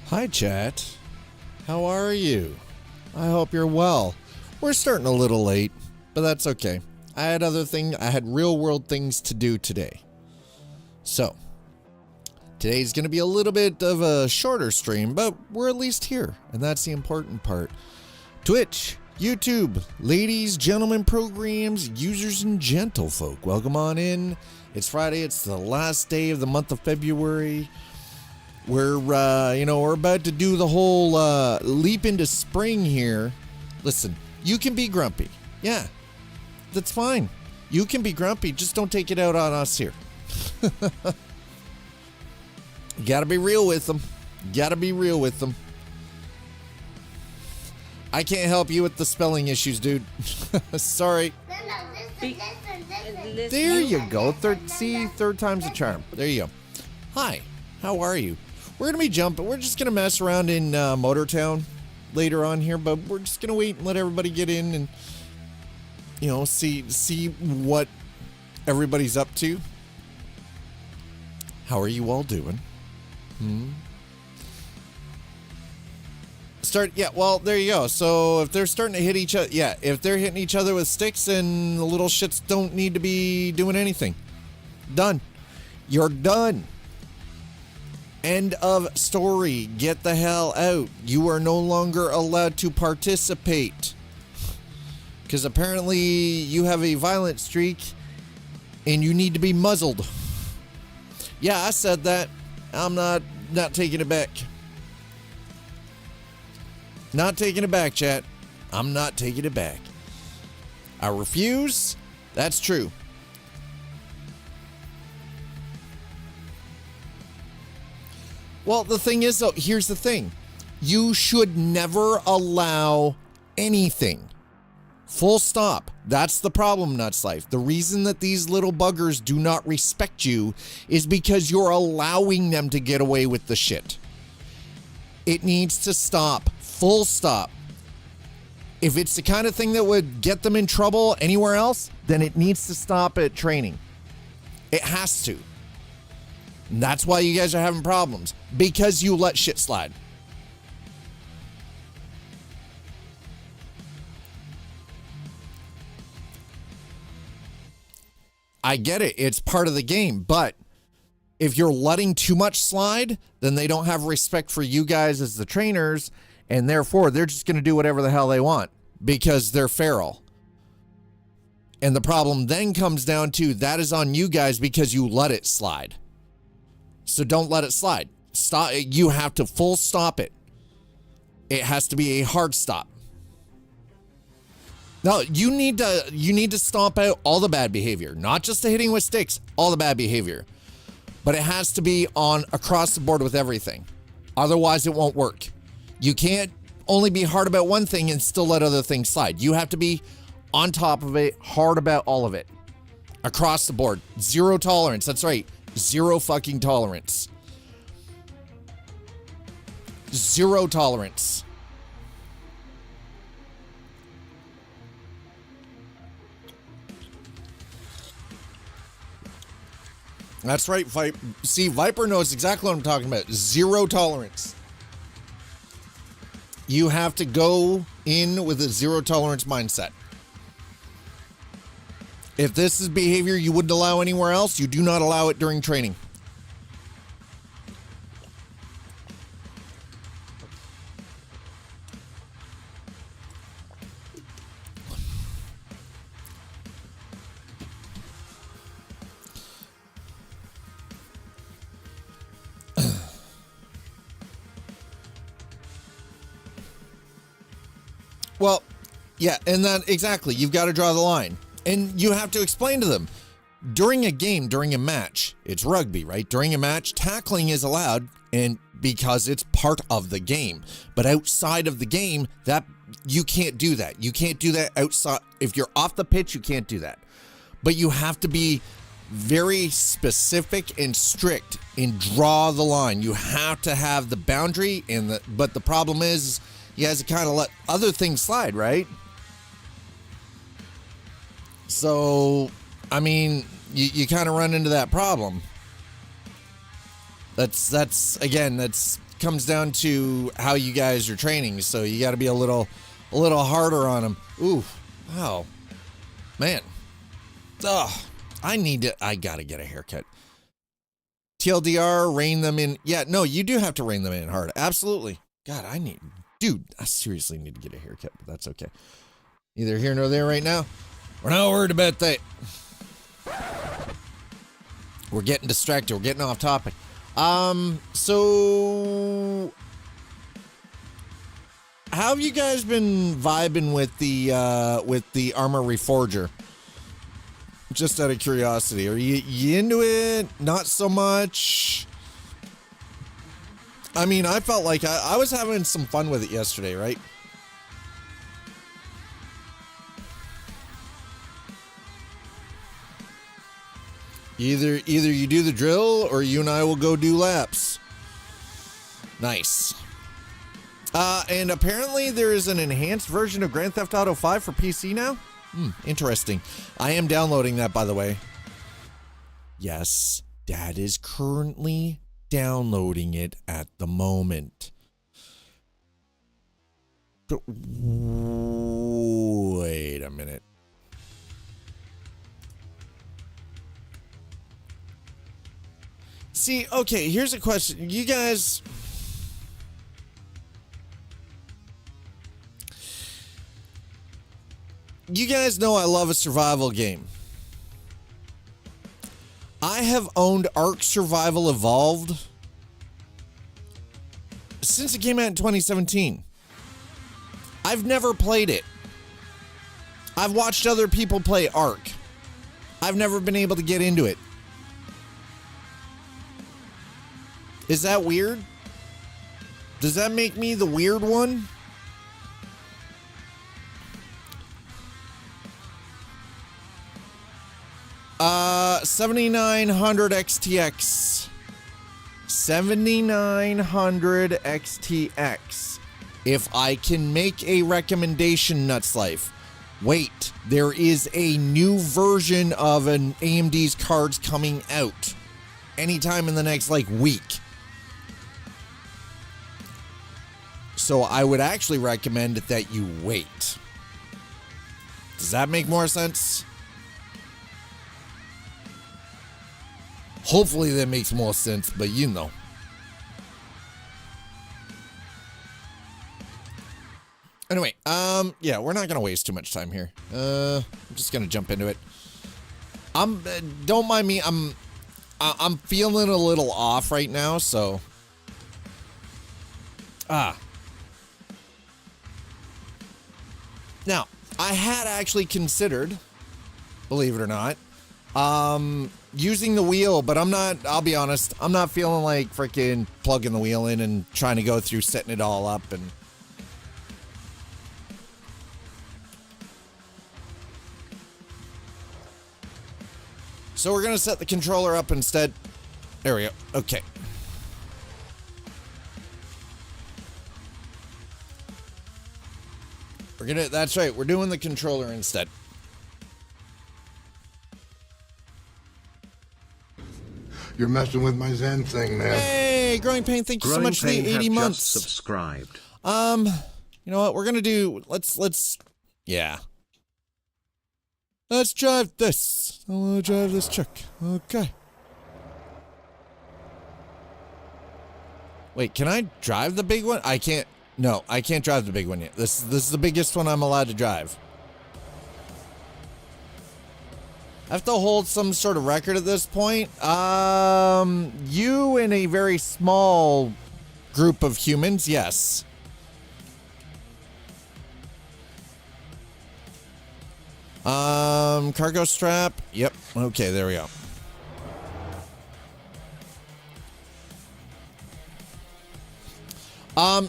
Hi, chat. How are you? I hope you're well. We're starting a little late, but that's okay. I had real world things to do today. So, today's going to be a little bit of a shorter stream, but we're at least here, and that's the important part. Twitch, YouTube, ladies, gentlemen, programs, users, and gentlefolk, welcome on in. It's Friday. It's the last day of the month of February. We're about to do the whole leap into spring here. Listen, you can be grumpy. Yeah, that's fine. You can be grumpy. Just don't take it out on us here. You gotta be real with them. I can't help you with the spelling issues, dude. Sorry. There you go. Third time's a charm. There you go. Hi, how are you? We're going to be jumping. We're just going to mess around in Motortown later on here, but we're just going to wait and let everybody get in and, see what everybody's up to. How are you all doing? There you go. So if they're starting to hit each other, if they're hitting each other with sticks, then the little shits don't need to be doing anything. Done. You're done. End of story. Get the hell out. You are no longer allowed to participate. Because apparently you have a violent streak and you need to be muzzled. Yeah, I said that. I'm not taking it back. Not taking it back, chat. I'm not taking it back. I refuse. That's true. Well, the thing is, though, here's the thing. You should never allow anything. Full stop. That's the problem, Nuts Life. The reason that these little buggers do not respect you is because you're allowing them to get away with the shit. It needs to stop. Full stop. If it's the kind of thing that would get them in trouble anywhere else, then it needs to stop at training. It has to. And that's why you guys are having problems. Because you let shit slide. I get it. It's part of the game. But if you're letting too much slide, then they don't have respect for you guys as the trainers. And therefore, they're just going to do whatever the hell they want. Because they're feral. And the problem then comes down to that is on you guys because you let it slide. So don't let it slide. Stop. You have to full stop it. It has to be a hard stop. No, you need to stomp out all the bad behavior, not just the hitting with sticks, all the bad behavior. But it has to be on across the board with everything. Otherwise, it won't work. You can't only be hard about one thing and still let other things slide. You have to be on top of it, hard about all of it. Across the board. Zero tolerance. That's right. Zero fucking tolerance. Zero tolerance. That's right. See, Viper knows exactly what I'm talking about. Zero tolerance. You have to go in with a zero tolerance mindset. If this is behavior you wouldn't allow anywhere else, you do not allow it during training. Well, yeah, and that exactly. You've got to draw the line. And you have to explain to them, during a game, during a match, it's rugby, right? During a match, tackling is allowed, and because it's part of the game. But outside of the game, that you can't do that. You can't do that outside. If you're off the pitch, you can't do that. But you have to be very specific and strict and draw the line. You have to have the boundary, but the problem is, you guys kind of let other things slide, right? So, I mean, you kind of run into that problem. That's comes down to how you guys are training. So you got to be a little harder on them. Ooh, wow, man. I gotta get a haircut. TLDR, rein them in. Yeah, no, you do have to rein them in hard. Absolutely. God, I seriously need to get a haircut, but that's okay. Neither here nor there right now. We're not worried about that. We're getting distracted. We're getting off topic. So how have you guys been vibing with the Armor Reforger? Just out of curiosity, are you into it? Not so much. I mean, I felt like I was having some fun with it yesterday, right? Either you do the drill or you and I will go do laps. Nice. And apparently there is an enhanced version of Grand Theft Auto 5 for PC now. Interesting. I am downloading that, by the way. Yes, Dad is currently downloading it at the moment. Wait a minute. See, okay, here's a question. You guys... You guys know I love a survival game. I have owned Ark Survival Evolved since it came out in 2017. I've never played it. I've watched other people play Ark. I've never been able to get into it. Is that weird? Does that make me the weird one? 7900 XTX. 7900 XTX. If I can make a recommendation, Nuts Life. Wait, there is a new version of an AMD's cards coming out anytime in the next week. So I would actually recommend that you wait. Does that make more sense? Hopefully that makes more sense, but you know. Anyway, yeah, we're not gonna waste too much time here. I'm just gonna jump into it. Don't mind me. I'm feeling a little off right now, so. Now, I had actually considered, believe it or not, using the wheel, but I'll be honest, I'm not feeling like freaking plugging the wheel in and trying to go through setting it all up and. So we're going to set the controller up instead. There we go. Okay. That's right. We're doing the controller instead. You're messing with my Zen thing, man. Hey, Growing Pain, thank you so much for the 80 months. Just subscribed. You know what? We're going to do, yeah. Let's drive this. I want to drive this truck. Okay. Wait, can I drive the big one? I can't. No, I can't drive the big one yet. This is the biggest one I'm allowed to drive. I have to hold some sort of record at this point. You and a very small group of humans, yes. Cargo strap. Yep. Okay, there we go.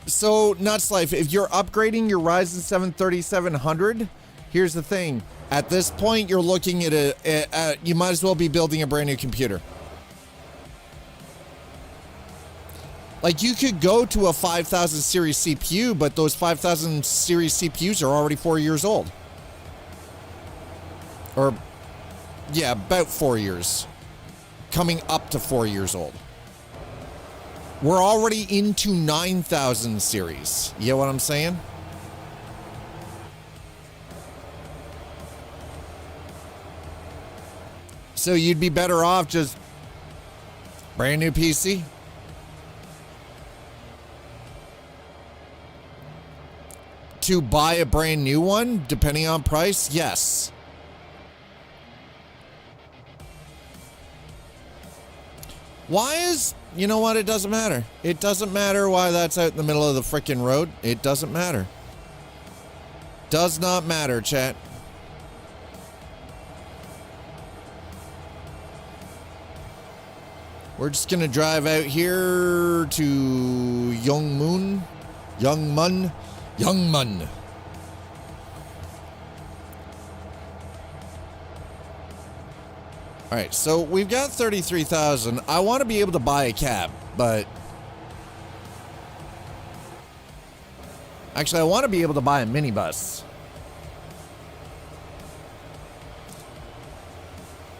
So Nuts Life, if you're upgrading your Ryzen 7 3700, here's the thing. At this point, you're looking at you might as well be building a brand new computer. Like, you could go to a 5000 series CPU, but those 5000 series CPUs are already 4 years old. Or, yeah, about 4 years. Coming up to 4 years old. We're already into 9,000 series. You get what I'm saying? So you'd be better off just brand new PC? To buy a brand new one, depending on price? Yes. Why is... You know what? It doesn't matter. It doesn't matter why that's out in the middle of the frickin' road. It doesn't matter. Does not matter, chat. We're just gonna drive out here to Youngmun. All right, so we've got 33,000. I want to be able to buy a cab, but actually I want to be able to buy a minibus.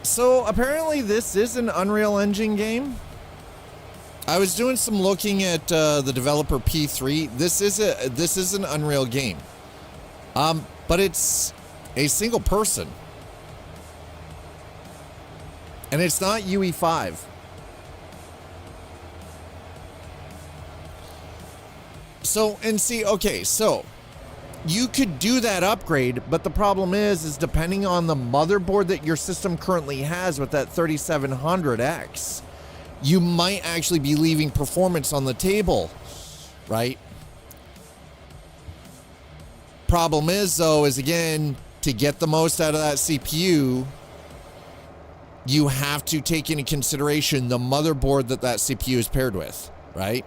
So apparently this is an Unreal Engine game. I was doing some looking at the developer P3. This is an Unreal game. But it's a single person. And it's not UE5. So, and see, okay, so you could do that upgrade, but the problem is depending on the motherboard that your system currently has with that 3700X, you might actually be leaving performance on the table, right? Problem is, though, is again, to get the most out of that CPU, you have to take into consideration the motherboard that CPU is paired with, right?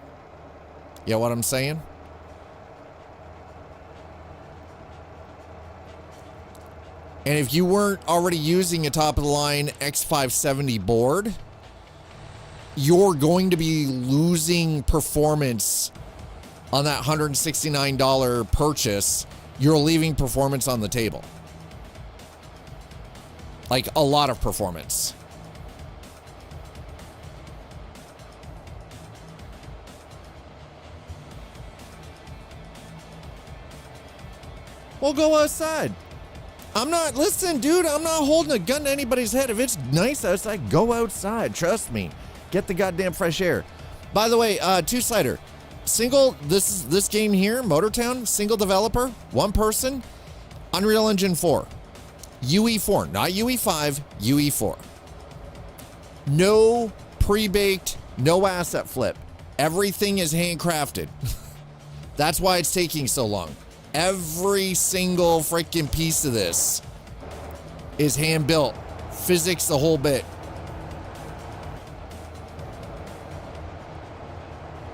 You know what I'm saying? And if you weren't already using a top-of-the-line X570 board, you're going to be losing performance on that $169 purchase. You're leaving performance on the table. Like, a lot of performance. We'll go outside. Listen, dude, I'm not holding a gun to anybody's head. If it's nice outside, go outside. Trust me. Get the goddamn fresh air. By the way, two-sider. This game here, Motortown, single developer, one person, Unreal Engine 4. UE4, not UE5, UE4. No pre-baked, no asset flip. Everything is handcrafted. That's why it's taking so long. Every single freaking piece of this is hand-built. Physics, the whole bit.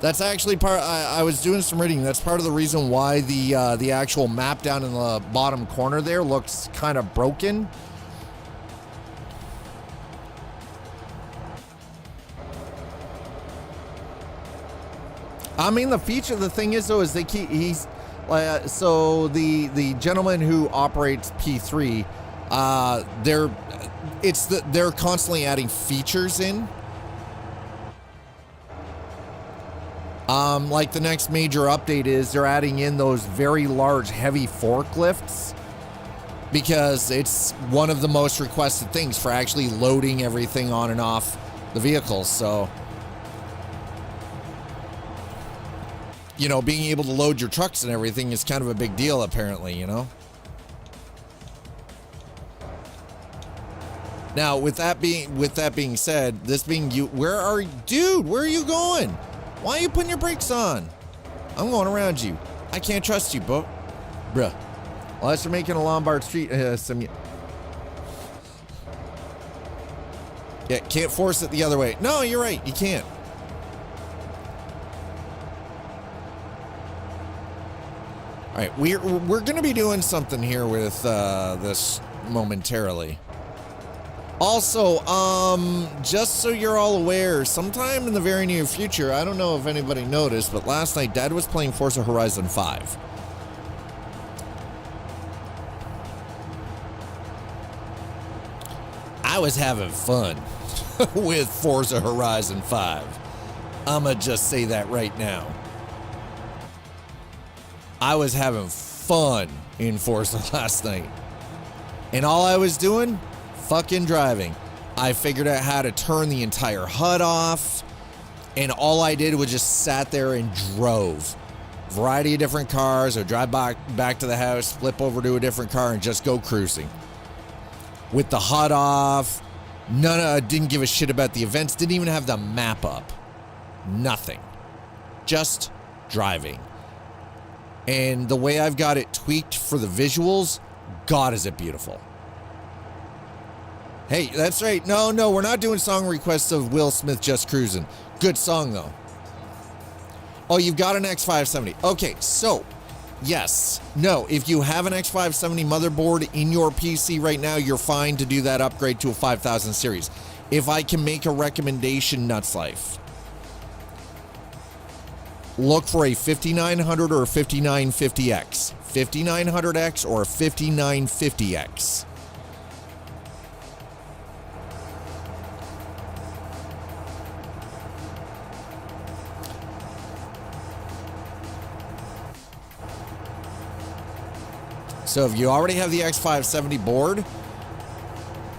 That's actually part. I was doing some reading. That's part of the reason why the actual map down in the bottom corner there looks kind of broken. I mean, the thing is though, is so the gentleman who operates P3, they're constantly adding features in. Like the next major update is they're adding in those very large, heavy forklifts because it's one of the most requested things for actually loading everything on and off the vehicles. So, you know, being able to load your trucks and everything is kind of a big deal, apparently, you know? Now, with that being said, where are you going? Why are you putting your brakes on? I'm going around you. I can't trust you, bruh. Unless you're making a Lombard Street yeah, can't force it the other way. No, you're right. You can't. All right, we're going to be doing something here with this momentarily. Also, just so you're all aware, sometime in the very near future, I don't know if anybody noticed, but last night Dad was playing Forza Horizon 5. I was having fun with Forza Horizon 5. I'ma just say that right now. I was having fun in Forza last night. And all I was doing, fucking driving. I figured out how to turn the entire HUD off. And all I did was just sat there and drove. Variety of different cars, or drive back to the house, flip over to a different car, and just go cruising. With the HUD off, didn't give a shit about the events, didn't even have the map up. Nothing. Just driving. And the way I've got it tweaked for the visuals, God, is it beautiful. Hey, that's right. No, we're not doing song requests of Will Smith Just Cruising. Good song, though. Oh, you've got an X570. Okay, so, yes. No, if you have an X570 motherboard in your PC right now, you're fine to do that upgrade to a 5000 series. If I can make a recommendation, Nuts Life, look for a 5900 or a 5950X. 5900X or a 5950X. So if you already have the X570 board,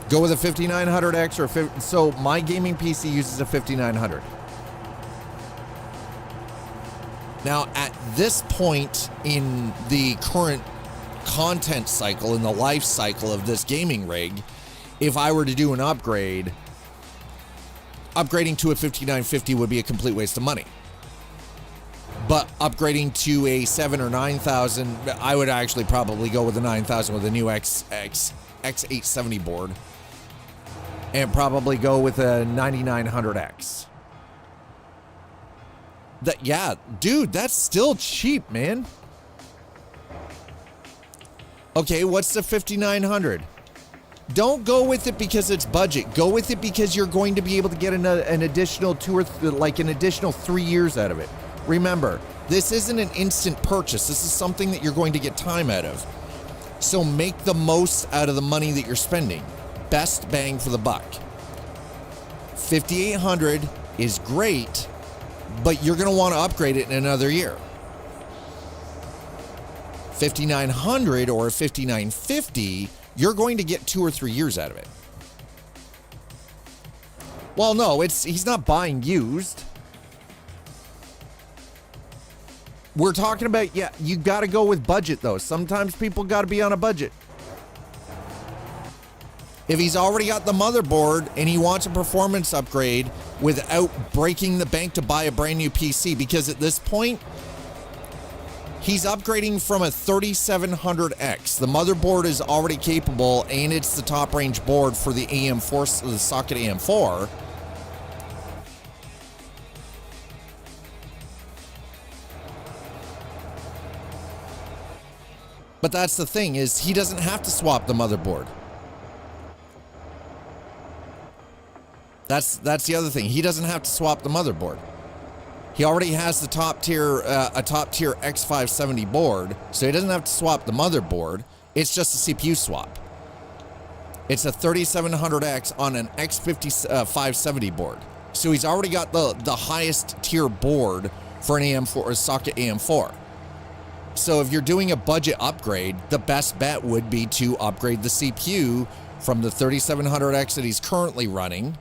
go with a 5900X or so my gaming PC uses a 5900. Now, at this point in the current content cycle, in the life cycle of this gaming rig, if I were to do an upgrade, upgrading to a 5950 would be a complete waste of money. But upgrading to a 7 or 9000, I would actually probably go with a 9000 with a new X870 board. And probably go with a 9900X. Yeah, dude, that's still cheap, man. Okay, what's the 5900? Don't go with it because it's budget. Go with it because you're going to be able to get an additional an additional 3 years out of it. Remember, this isn't an instant purchase. This is something that you're going to get time out of. So make the most out of the money that you're spending. Best bang for the buck. 5800 is great, but you're going to want to upgrade it in another year. 5900 or a 5950, you're going to get 2 or 3 years out of it. Well, no, he's not buying used. We're talking about, yeah, you got to go with budget, though. Sometimes people got to be on a budget. If he's already got the motherboard and he wants a performance upgrade without breaking the bank to buy a brand new PC, because at this point, he's upgrading from a 3700X. The motherboard is already capable, and it's the top range board for the AM4, the socket AM4. But that's the thing, is he doesn't have to swap the motherboard. That's the other thing. He doesn't have to swap the motherboard. He already has the top tier X570 board, so he doesn't have to swap the motherboard. It's just a CPU swap. It's a 3700X on an X570 board. So he's already got the highest tier board for an AM4 or socket AM4. So if you're doing a budget upgrade, the best bet would be to upgrade the CPU from the 3700X that he's currently running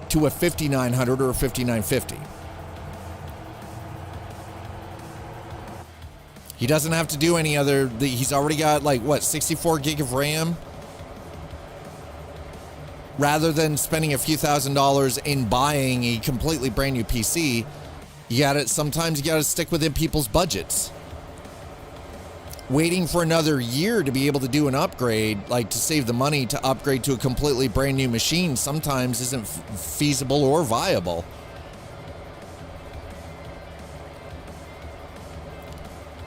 to a 5900 or a 5950. He doesn't have to do any other, he's already got 64 gig of RAM? Rather than spending a few $1,000s in buying a completely brand new PC, sometimes you gotta stick within people's budgets. Waiting for another year to be able to do an upgrade, to save the money to upgrade to a completely brand new machine, sometimes isn't feasible or viable.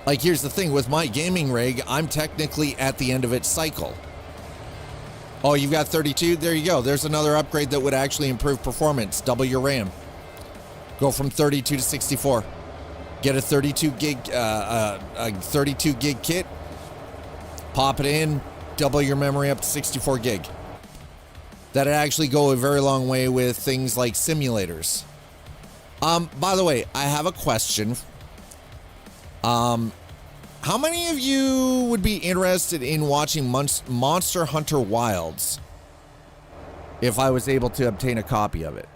Here's the thing, with my gaming rig, I'm technically at the end of its cycle. Oh, you've got 32? There you go. There's another upgrade that would actually improve performance. Double your RAM. Go from 32 to 64. Get a 32 gig kit, pop it in, double your memory up to 64 gig. That'd actually go a very long way with things like simulators. By the way, I have a question. How many of you would be interested in watching Monster Hunter Wilds if I was able to obtain a copy of it?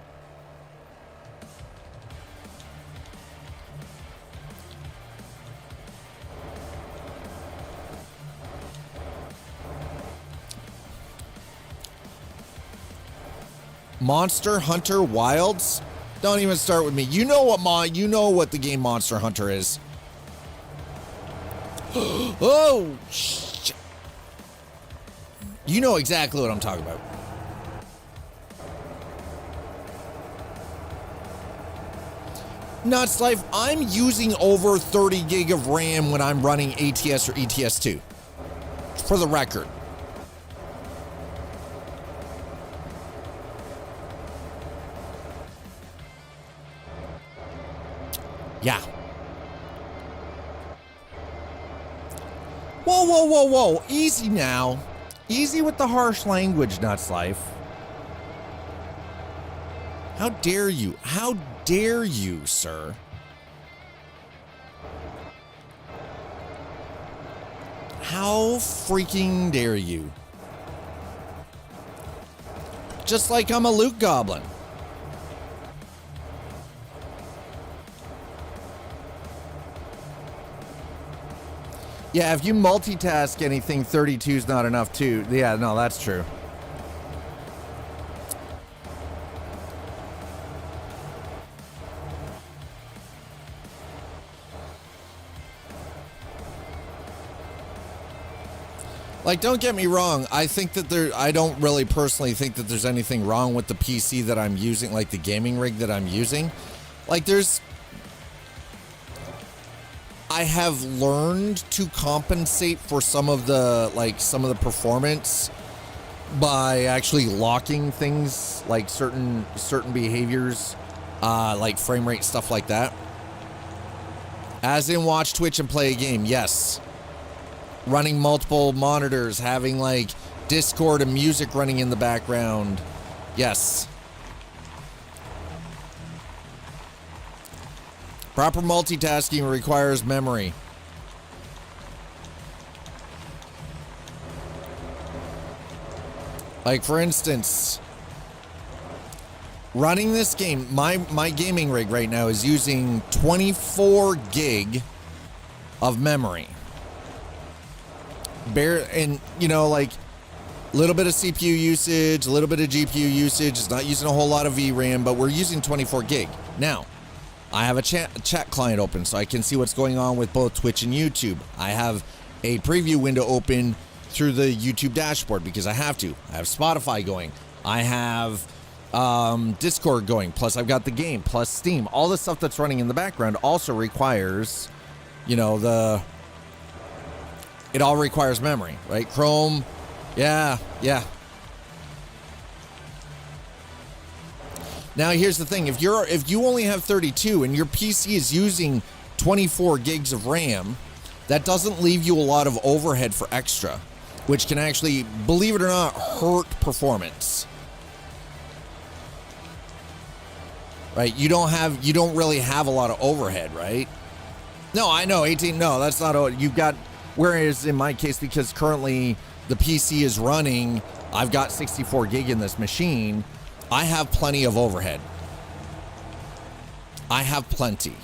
Monster Hunter Wilds? Don't even start with me. You know what the game Monster Hunter is. Oh, shit. You know exactly what I'm talking about. Nuts Life, I'm using over 30 gig of RAM when I'm running ATS or ETS2. For the record. Yeah. Whoa, whoa, whoa, whoa. Easy now. Easy with the harsh language, Nuts Life. How dare you? How dare you, sir? How freaking dare you? Just like I'm a Luke Goblin. Yeah, if you multitask anything, 32 is not enough too. Yeah, no, that's true. Like, don't get me wrong. I think that I don't really personally think that there's anything wrong with the PC that I'm using, like the gaming rig that I'm using. Like, I have learned to compensate for some of the performance by actually locking things, like certain behaviors, like frame rate, stuff like that. As in watch Twitch and play a game, yes. Running multiple monitors, having like Discord and music running in the background, yes. Proper multitasking requires memory. Like, for instance, running this game, my gaming rig right now is using 24 gig of memory. And, you know, like, a little bit of CPU usage, a little bit of GPU usage. It's not using a whole lot of VRAM, but we're using 24 gig. Now, I have a chat client open so I can see what's going on with both Twitch and YouTube. I have a preview window open through the YouTube dashboard because I have to. I have Spotify going. I have Discord going. Plus, I've got the game. Plus, Steam. All the stuff that's running in the background also requires, you know, it all requires memory, right? Chrome. Yeah. Now, here's the thing. If you only have 32 and your PC is using 24 gigs of RAM, that doesn't leave you a lot of overhead for extra, which can actually, believe it or not, hurt performance. Right? You don't really have a lot of overhead, right? No, I know, 18, no, that's not, you've got, whereas in my case, because currently the PC is running, I've got 64 gig in this machine, I have plenty of overhead. I have plenty.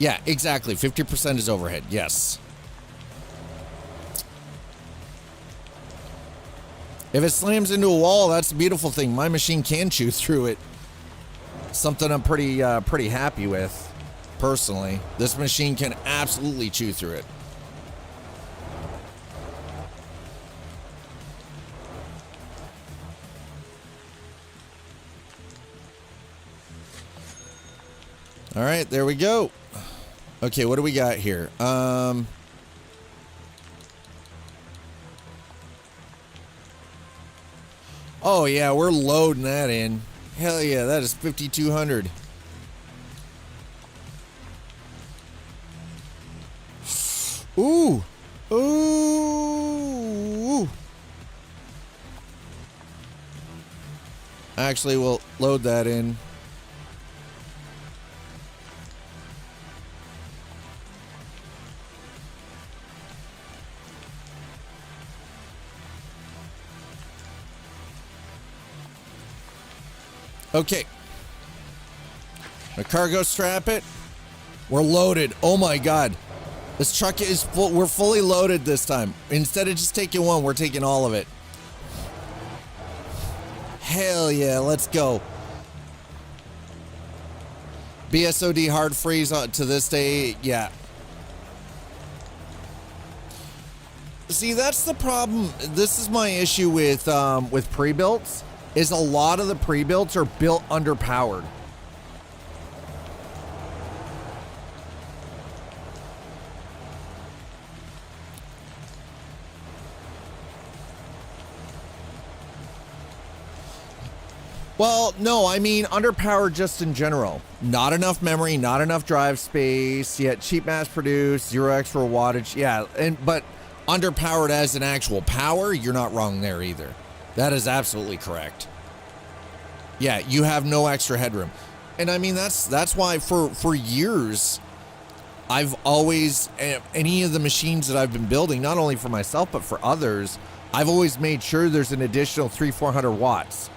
Yeah, exactly. 50% is overhead. Yes. If it slams into a wall, that's a beautiful thing. My machine can chew through it. Something I'm pretty happy with, personally. This machine can absolutely chew through it. All right, there we go. Okay, what do we got here? Oh yeah, we're loading that in. Hell yeah, that is 5,200. Ooh. Ooh. Actually, we'll load that in. Okay. A cargo strap it. We're loaded. Oh my God. This truck is full. We're fully loaded this time. Instead of just taking one, we're taking all of it. Hell yeah, let's go. BSOD hard freeze to this day, yeah. See, that's the problem. This is my issue with pre-builts, is a lot of the pre-builts are built underpowered. Well, no, I mean underpowered just in general. Not enough memory, not enough drive space, yet cheap mass produced, 0 extra wattage. Yeah, but underpowered as an actual power, you're not wrong there either. That is absolutely correct. Yeah, you have no extra headroom. And I mean, that's why for years, I've always, any of the machines that I've been building, not only for myself, but for others, I've always made sure there's an additional 300-400 watts.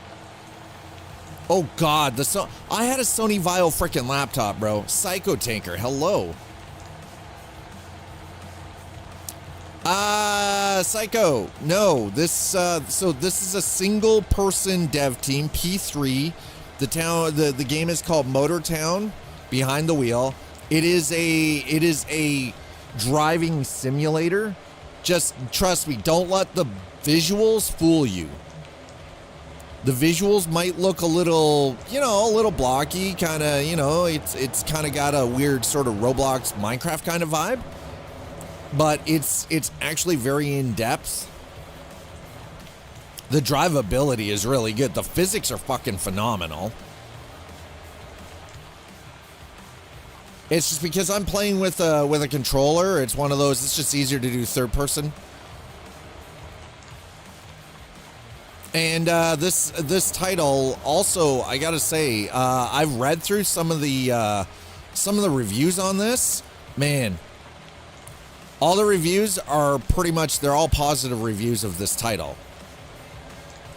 Oh God, I had a Sony Vaio freaking laptop, bro. Psycho Tanker, hello. Psycho, no, so this is a single person dev team, P3. The game is called Motor Town, Behind the Wheel. It is a driving simulator. Just trust me, don't let the visuals fool you. The visuals might look a little, a little blocky, kind of, it's kind of got a weird sort of Roblox Minecraft kind of vibe, but it's actually very in depth. The drivability is really good. The physics are fucking phenomenal. It's just because I'm playing with a controller. It's one of those. It's just easier to do third person. And this title also, I gotta say, I've read through some of the reviews on this. Man, all the reviews are pretty much, they're all positive reviews of this title.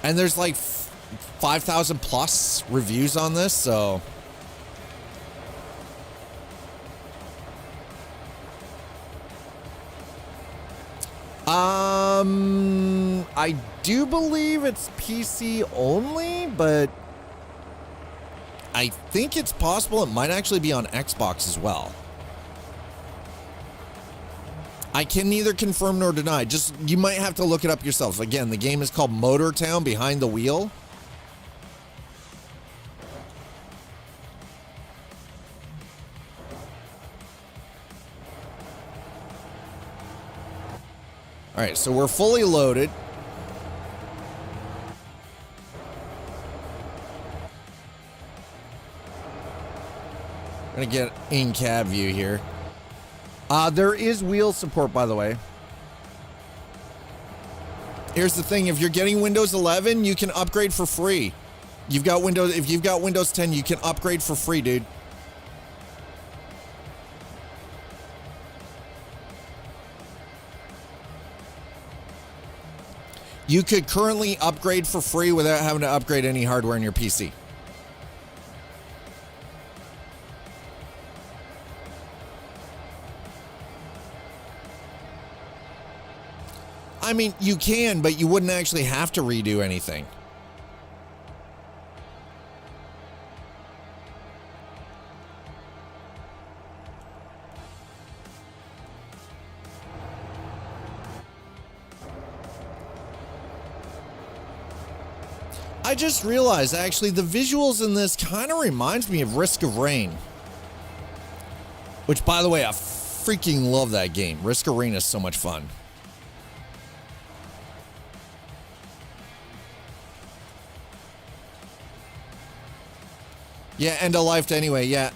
And there's like 5,000 plus reviews on this, so. I do believe it's PC only, but I think it's possible it might actually be on Xbox as well. I can neither confirm nor deny. Just, you might have to look it up yourself. Again, the game is called Motor Town, Behind the Wheel. All right, so we're fully loaded. Gonna get in-cab view here. There is wheel support, by the way. Here's the thing: if you're getting Windows 11, you can upgrade for free. If you've got Windows 10, you can upgrade for free, dude. You could currently upgrade for free without having to upgrade any hardware in your PC. I mean, you can, but you wouldn't actually have to redo anything. I just realized, actually, the visuals in this kind of reminds me of Risk of Rain. Which, by the way, I freaking love that game. Risk of Rain is so much fun. Yeah, end of life anyway, yeah.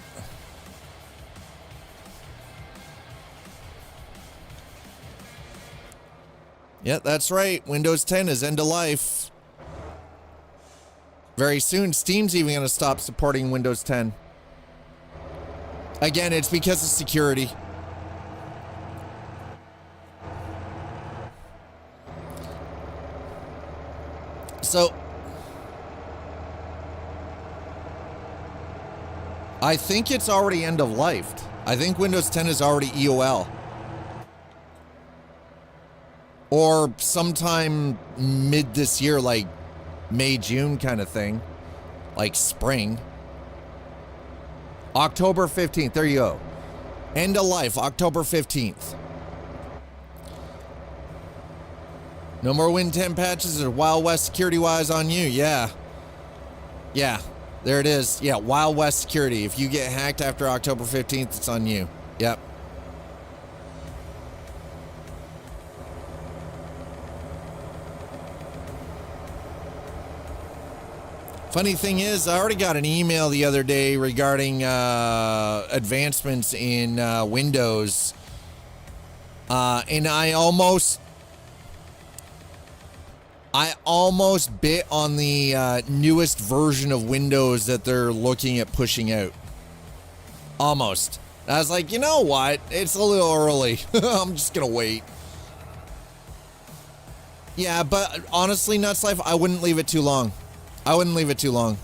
Yeah, that's right. Windows 10 is end of life. Very soon, Steam's even going to stop supporting Windows 10. Again, it's because of security. So, I think it's already end of life. I think Windows 10 is already EOL. Or sometime mid this year, like May, June kind of thing. Like spring. October 15th. There you go. End of life, October 15th. No more Win 10 patches or Wild West security-wise on you. Yeah. Yeah. There it is. Yeah, Wild West security. If you get hacked after October 15th, it's on you. Yep. Funny thing is, I already got an email the other day regarding advancements in Windows. And I almost bit on the newest version of Windows that they're looking at pushing out. Almost. I was like, you know what? It's a little early. I'm just going to wait. Yeah, but honestly, Nuts Life, I wouldn't leave it too long. I wouldn't leave it too long.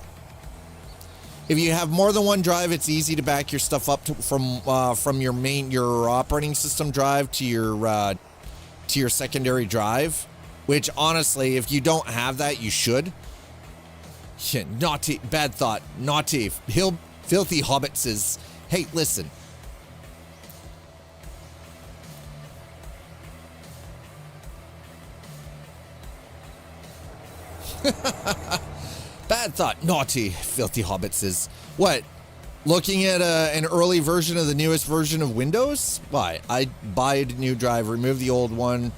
If you have more than one drive, it's easy to back your stuff up from your operating system drive to your secondary drive. Which honestly, if you don't have that, you should. Yeah, naughty, bad thought, naughty, filthy hobbit says, "Hey, listen." Bad thought, naughty, filthy hobbit says, what? Looking at an early version of the newest version of Windows? Why? I buy a new drive, remove the old one,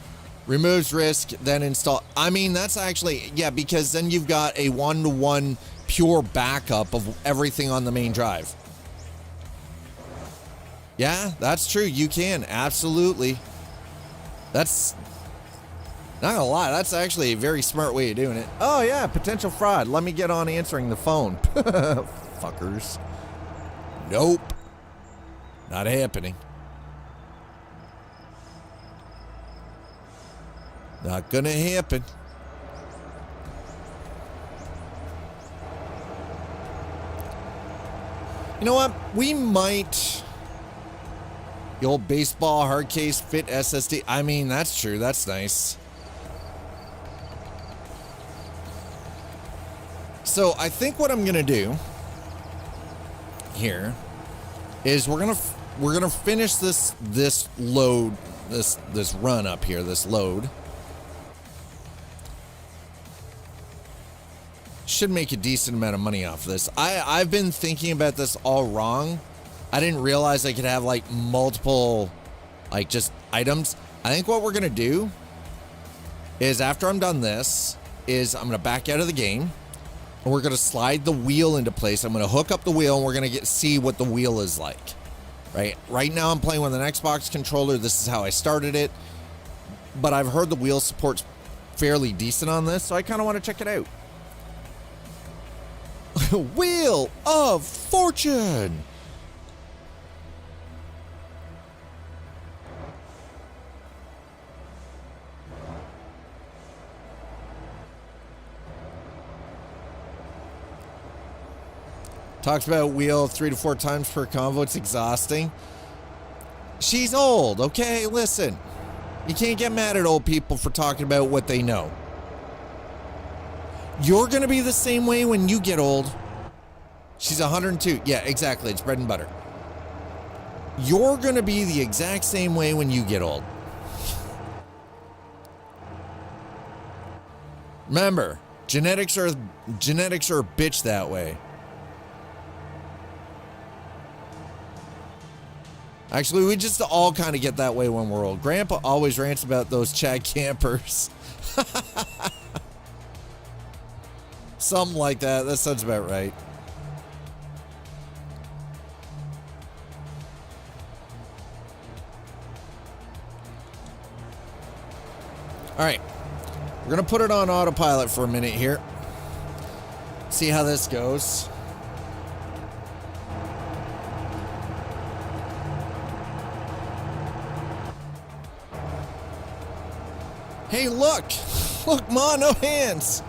removes risk, then install. I mean, that's actually, yeah, because then you've got a one-to-one pure backup of everything on the main drive. Yeah, that's true. You can, absolutely. That's, not gonna lie, that's actually a very smart way of doing it. Oh yeah, potential fraud. Let me get on answering the phone. Fuckers. Nope. Not happening. Not gonna happen. You know what? We might... The old baseball hard case fit SSD. I mean, that's true. That's nice. So I think what I'm gonna do here is we're gonna finish this load, this run up here, this load. Should make a decent amount of money off of this. I've been thinking about this all wrong. I didn't realize I could have like multiple, like just items. I think what we're gonna do is after I'm done this, is I'm gonna back out of the game. And we're going to slide the wheel into place. I'm going to hook up the wheel and we're going to see what the wheel is like. Right now I'm playing with an Xbox controller. This is how I started it. But I've heard the wheel support's fairly decent on this, so I kind of want to check it out. Wheel of Fortune! Talks about wheel 3 to 4 times per convo. It's exhausting. She's old, okay? Listen. You can't get mad at old people for talking about what they know. You're going to be the same way when you get old. She's 102. Yeah, exactly. It's bread and butter. You're going to be the exact same way when you get old. Remember, genetics are a bitch that way. Actually, we just all kind of get that way when we're old. Grandpa always rants about those Chad campers. Something like that. That sounds about right. All right. We're going to put it on autopilot for a minute here. See how this goes. Hey, look! Look, Ma, no hands!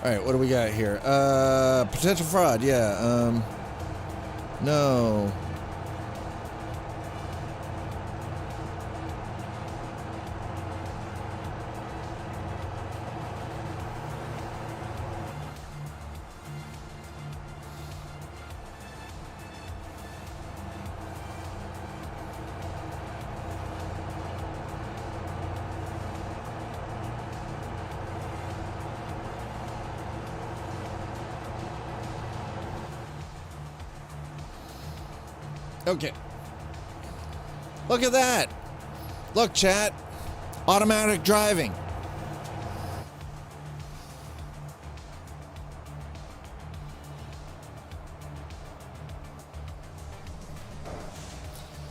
All right, what do we got here? Potential fraud. Yeah. No. Okay. Look at that. Look, chat. Automatic driving.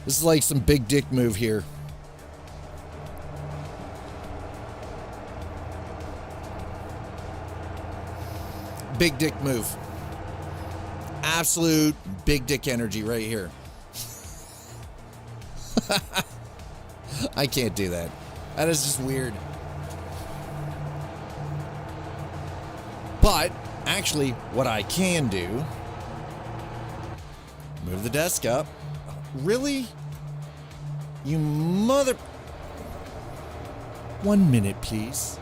This is like some big dick move here. Big dick move. Absolute big dick energy right here. I can't do that. That is just weird. But actually, what I can do, move the desk up. Really? You mother... 1 minute, please.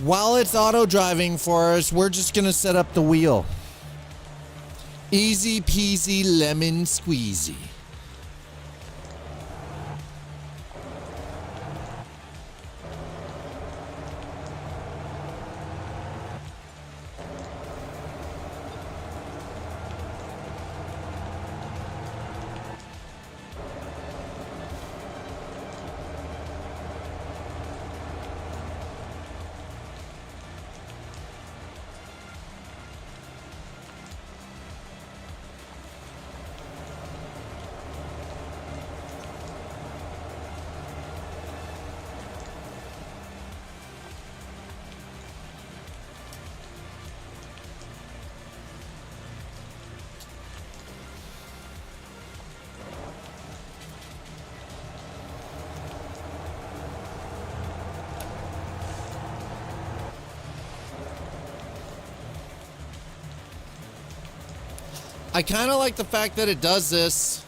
While it's auto driving for us, we're just gonna set up the wheel. Easy peasy lemon squeezy. I kind of like the fact that it does this.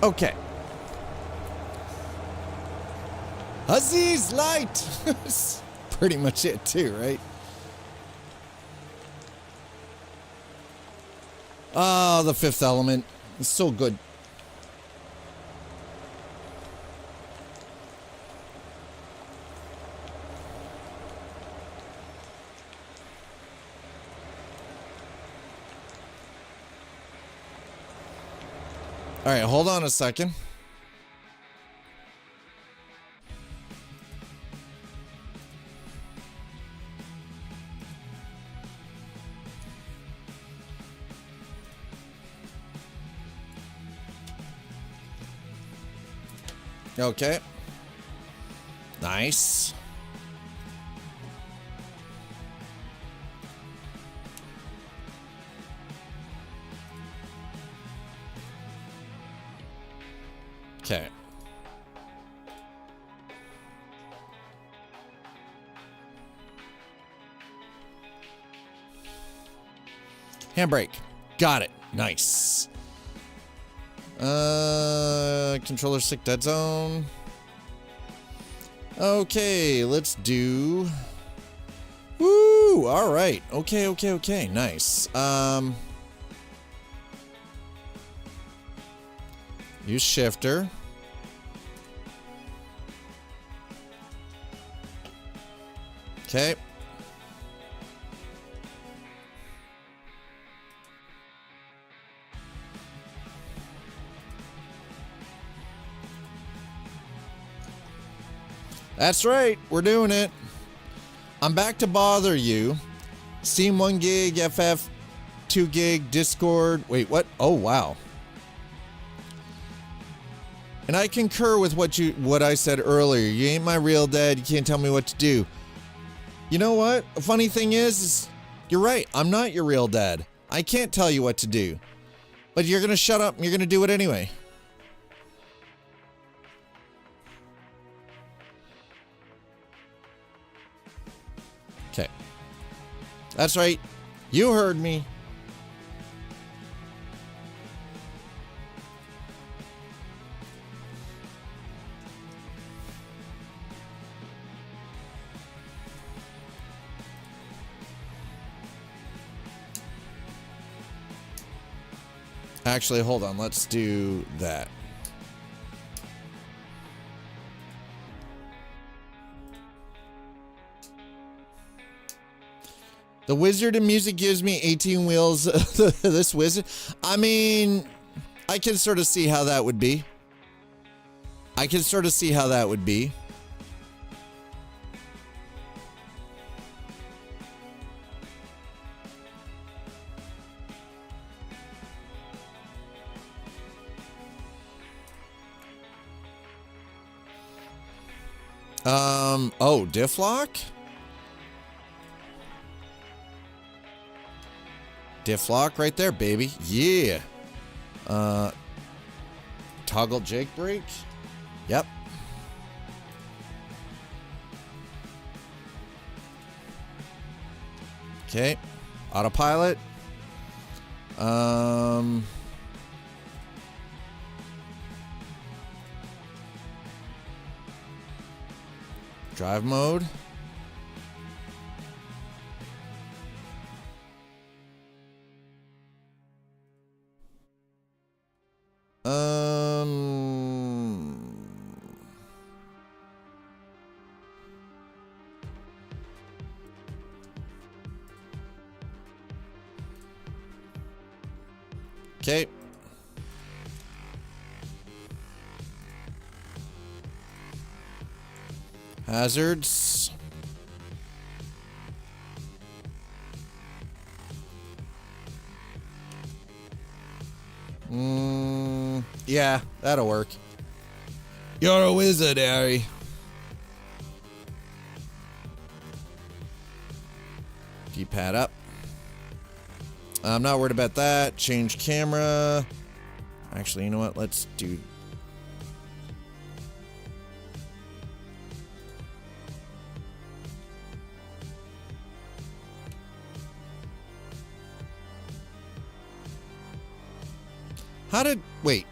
Okay. Aziz light. Pretty much it too, right? Oh, the Fifth Element. It's so good. All right, hold on a second. Okay. Nice. Okay. Handbrake. Got it. Nice. Controller stick dead zone. Okay, let's do... Woo! All right. Okay. Nice. Use shifter. Okay. That's right. We're doing it. I'm back to bother you. Steam 1 gig, FF 2 gig, Discord. Wait, what? Oh, wow. And I concur with what I said earlier. You ain't my real dad. You can't tell me what to do. You know what? The funny thing is you're right. I'm not your real dad. I can't tell you what to do. But you're going to shut up and you're going to do it anyway. Okay. That's right. You heard me. Actually, hold on. Let's do that. The wizard in music gives me 18 wheels. This wizard. I mean, I can sort of see how that would be. Oh, diff lock? Diff lock right there, baby. Yeah. Toggle Jake brake. Yep. Okay. Autopilot. Drive mode. Okay. Hazards. Yeah, that'll work. You're a wizard, Harry. D-pad up. I'm not worried about that. Change camera. Actually, you know what? Let's do... How did... Wait.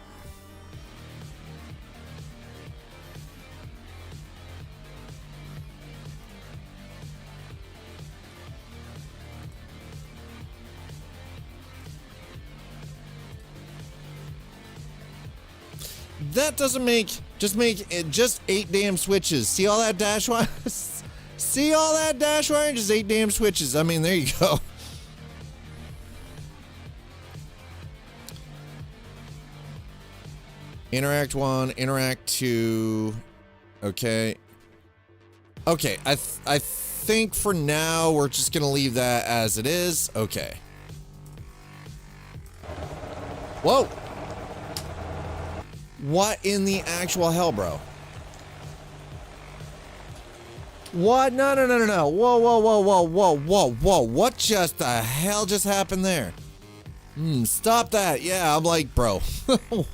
That doesn't make... Just make it just 8 damn switches. See all that dash wire? See all that dash wire? Just 8 damn switches. I mean, there you go. Interact 1, interact 2. Okay. Okay, I think for now we're just gonna leave that as it is. Okay. Whoa! What in the actual hell, bro? What? No. Whoa. What just the hell just happened there? Stop that. Yeah, I'm like, bro.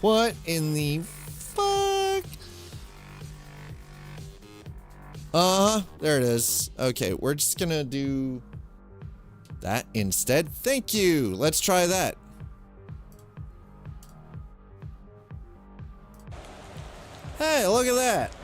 What in the fuck? There it is. Okay, we're just gonna do... that instead. Thank you. Let's try that. Hey, look at that.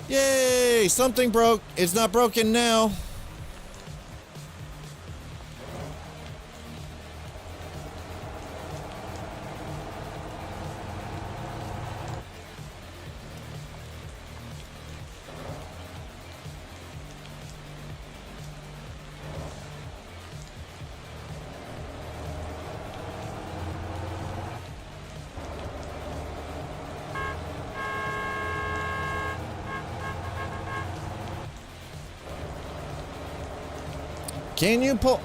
Yay! Something broke. It's not broken now. Can you pull?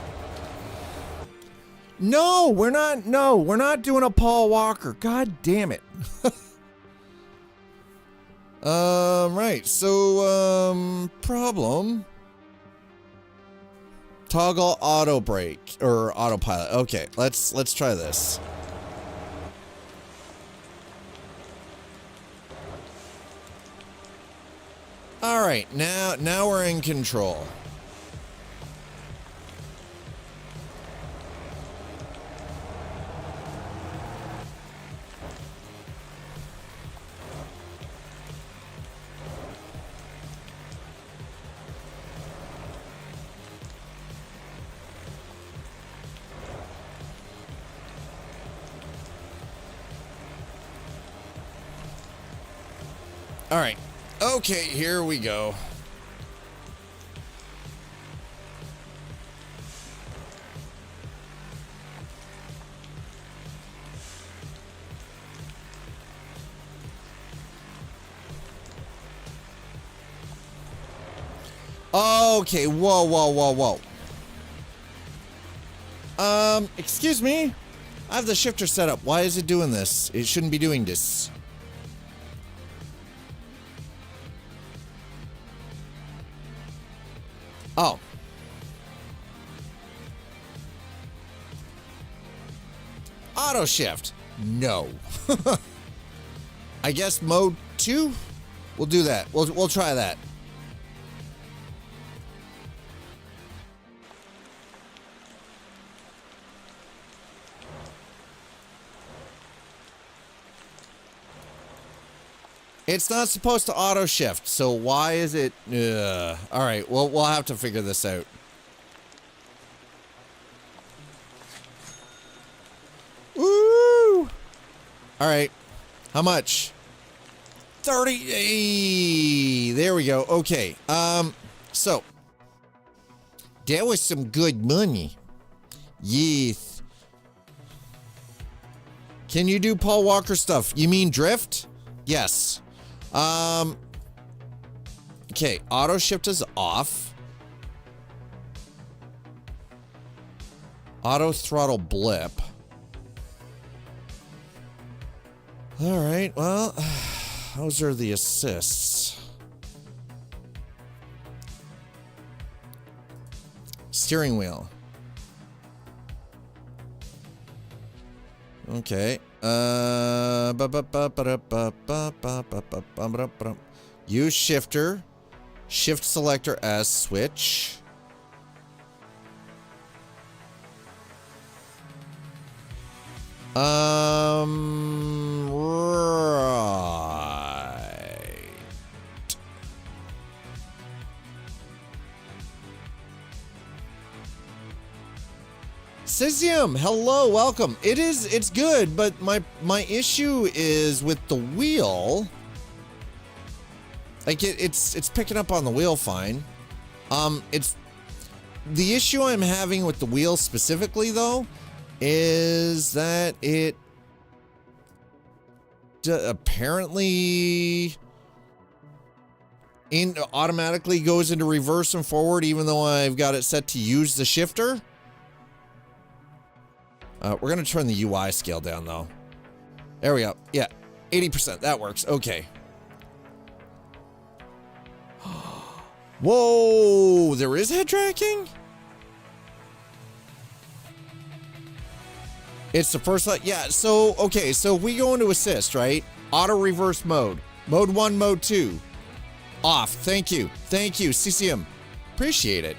No, we're not. No, we're not doing a Paul Walker. God damn it. Right. So, problem. Toggle auto brake or autopilot. Okay, let's try this. All right, now we're in control. All right. Okay, here we go. Okay, whoa. Excuse me? I have the shifter set up. Why is it doing this? It shouldn't be doing this. Oh. Auto shift. No. I guess mode 2? We'll do that. We'll try that. It's not supposed to auto shift, so why is it? All right, well, we'll have to figure this out. Woo! All right, how much? 30. Hey, there we go. Okay. So that was some good money. Yes. Can you do Paul Walker stuff? You mean drift? Yes. Okay, auto shift is off. Auto throttle blip. All right, well, those are the assists. Steering wheel. Okay. Use shifter. Shift selector as switch. Right. Cesium, hello, welcome. It's good, but my issue is with the wheel. Like it's picking up on the wheel fine. It's the issue I'm having with the wheel specifically though is that it apparently automatically goes into reverse and forward even though I've got it set to use the shifter. We're gonna turn the UI scale down though. There we go. Yeah, 80%. That works. Okay. Whoa, there is head tracking? It's the first light. Yeah, so, okay, so we go into assist, right? Auto reverse mode. Mode 1, mode 2. Off. Thank you. Thank you, CCM. Appreciate it.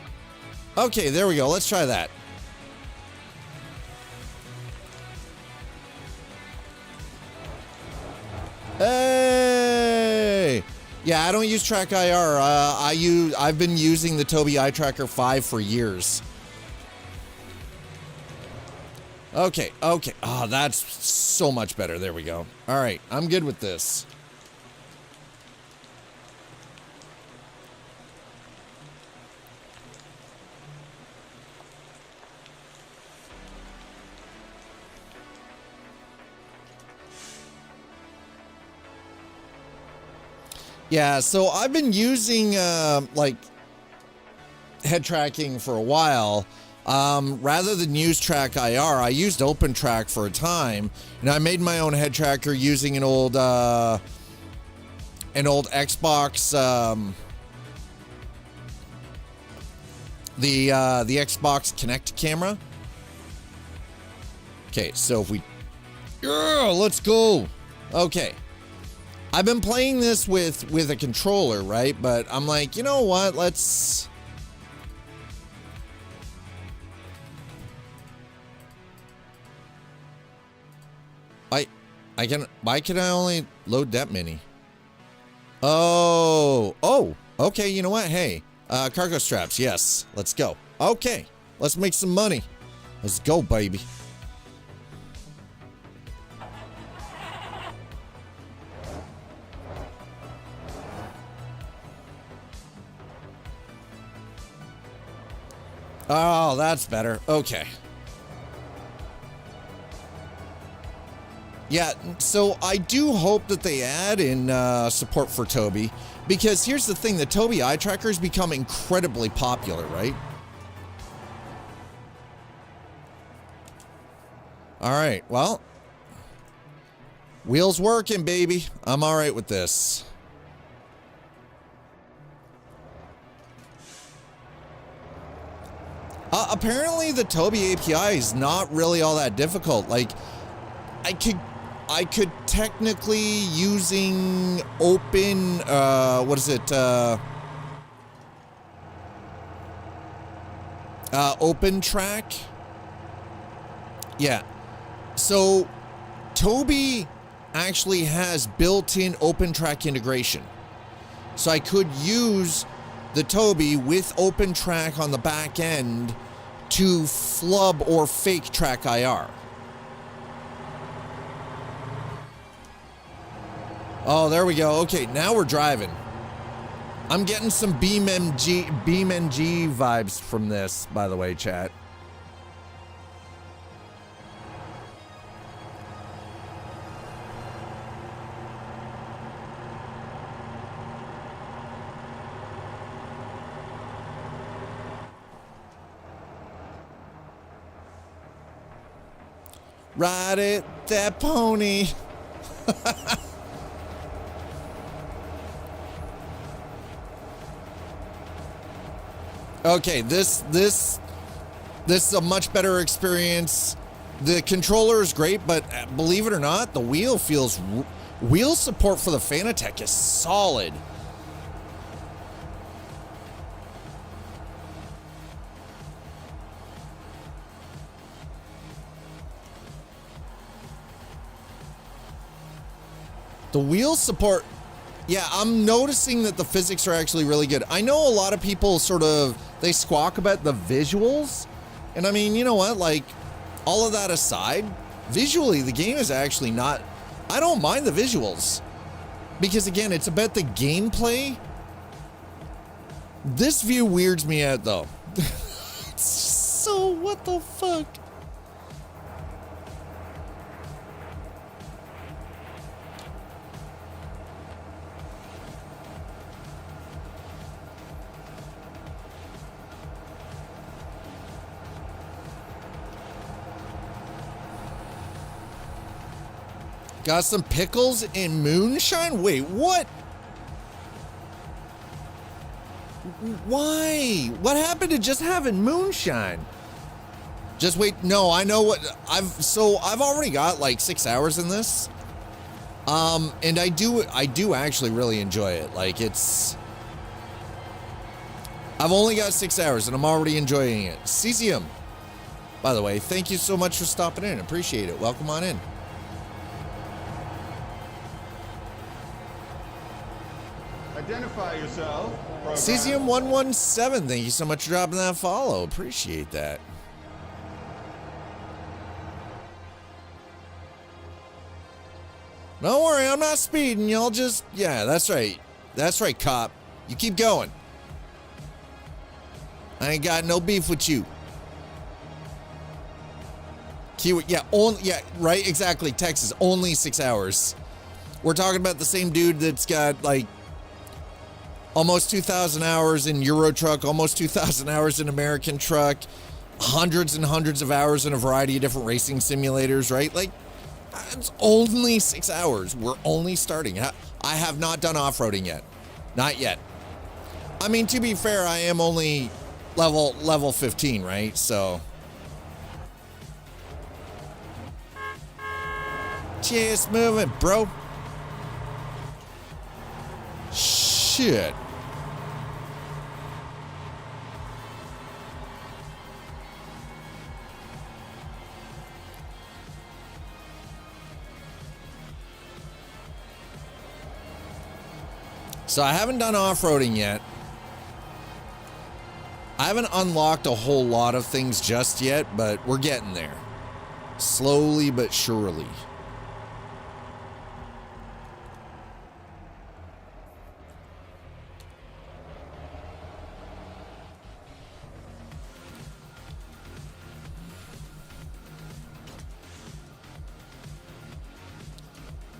Okay, there we go. Let's try that. Hey! Yeah, I don't use Track IR. I've been using the Tobii Eye Tracker 5 for years. Okay, okay. Oh, that's so much better. There we go. All right, I'm good with this. Yeah, so I've been using like head tracking for a while. Rather than use Track IR, I used OpenTrack for a time, and I made my own head tracker using an old Xbox, the Xbox Kinect camera. Okay, so if we, yeah, let's go. Okay, I've been playing this with a controller, right? But I'm like, you know what? Let's. Why can I only load that many? Oh, okay, you know what? Hey, cargo straps, yes, let's go. Okay, let's make some money. Let's go, baby. Oh, that's better. Okay. Yeah, so I do hope that they add in support for Tobii, because here's the thing, the Tobii Eye Tracker has become incredibly popular, right? All right, well, wheels working, baby. I'm all right with this. Apparently the Tobii API is not really all that difficult. Like, I could technically, using open, what is it, OpenTrack? Yeah. So, Tobii actually has built-in OpenTrack integration. So I could use the Tobii with OpenTrack on the back end to flub or fake Track IR. Oh, there we go. Okay, now we're driving. I'm getting some BeamNG vibes from this, by the way, chat. Ride it, that pony. Okay, this is a much better experience. The controller is great, but believe it or not, the wheel support for the Fanatec is solid. The wheel support, yeah, I'm noticing that the physics are actually really good. I know a lot of people they squawk about the visuals. And I mean, you know what, like, all of that aside, visually, the game is actually not, I don't mind the visuals. Because again, it's about the gameplay. This view weirds me out though. So, what the fuck? Got some pickles and moonshine? Wait, what? Why? What happened to just having moonshine? Just wait. No, I know what I've already got like 6 hours in this. And I do actually really enjoy it. Like I've only got 6 hours and I'm already enjoying it. Cesium, by the way, thank you so much for stopping in. Appreciate it. Welcome on in. Identify yourself. Cesium 117, thank you so much for dropping that follow. Appreciate that. Don't worry, I'm not speeding. Y'all just, yeah, that's right. That's right, cop. You keep going. I ain't got no beef with you. Keyword, yeah, right, exactly. Texas, only 6 hours. We're talking about the same dude that's got like almost 2,000 hours in Euro Truck, almost 2,000 hours in American Truck, hundreds and hundreds of hours in a variety of different racing simulators, right? Like, it's only 6 hours. We're only starting. I have not done off-roading yet. Not yet. I mean, to be fair, I am only level 15, right? So just move it, bro. Shit. So I haven't done off-roading yet. I haven't unlocked a whole lot of things just yet, but we're getting there. Slowly but surely.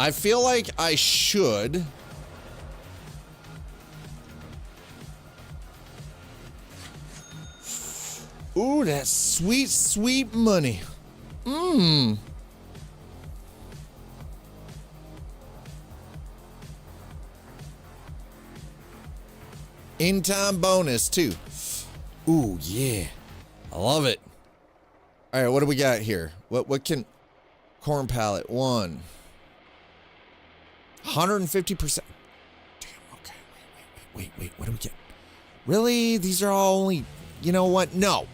I feel like I should. Ooh, that sweet, sweet money. Mmm. In-time bonus, too. Ooh, yeah. I love it. All right, what do we got here? What can... Corn pallet, 1. 150%. Damn, okay. Wait, what do we get? Really? These are all only... You know what? No.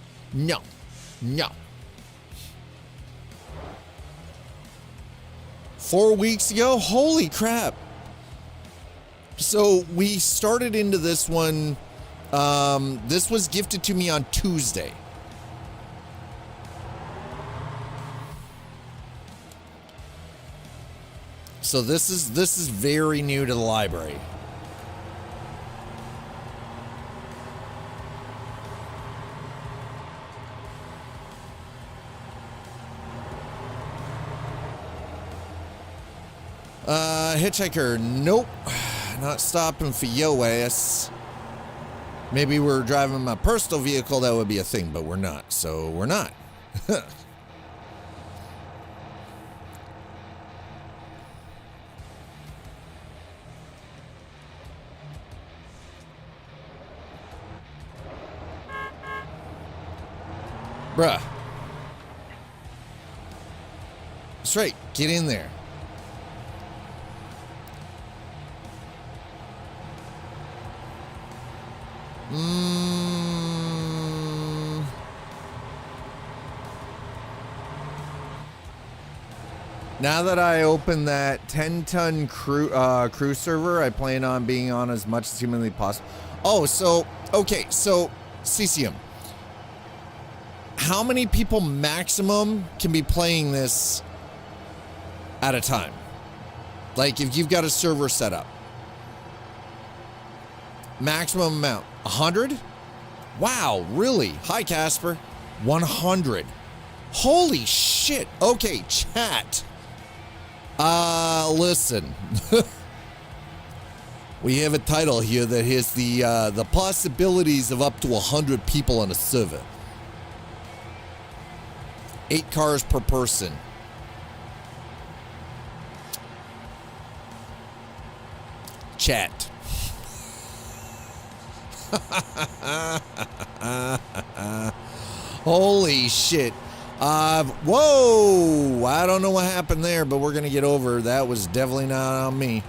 4 weeks ago? Holy crap. So we started into this one. This was gifted to me on Tuesday. So this is very new to the library. Hitchhiker, nope. Not stopping for your ass. Maybe we're driving my personal vehicle, that would be a thing, but we're not, so we're not. Bruh. That's right, get in there. Now that I open that 10-ton crew server, I plan on being on as much as humanly possible. Oh, so, okay, so, CCM. How many people maximum can be playing this at a time? Like, if you've got a server set up. Maximum amount, 100? Wow, really? Hi, Casper. 100. Holy shit. Okay, chat. Listen. We have a title here that has the possibilities of up to 100 people on a server. 8 cars per person. Chat. Holy shit. Whoa! I don't know what happened there, but we're gonna get over. That was definitely not on me.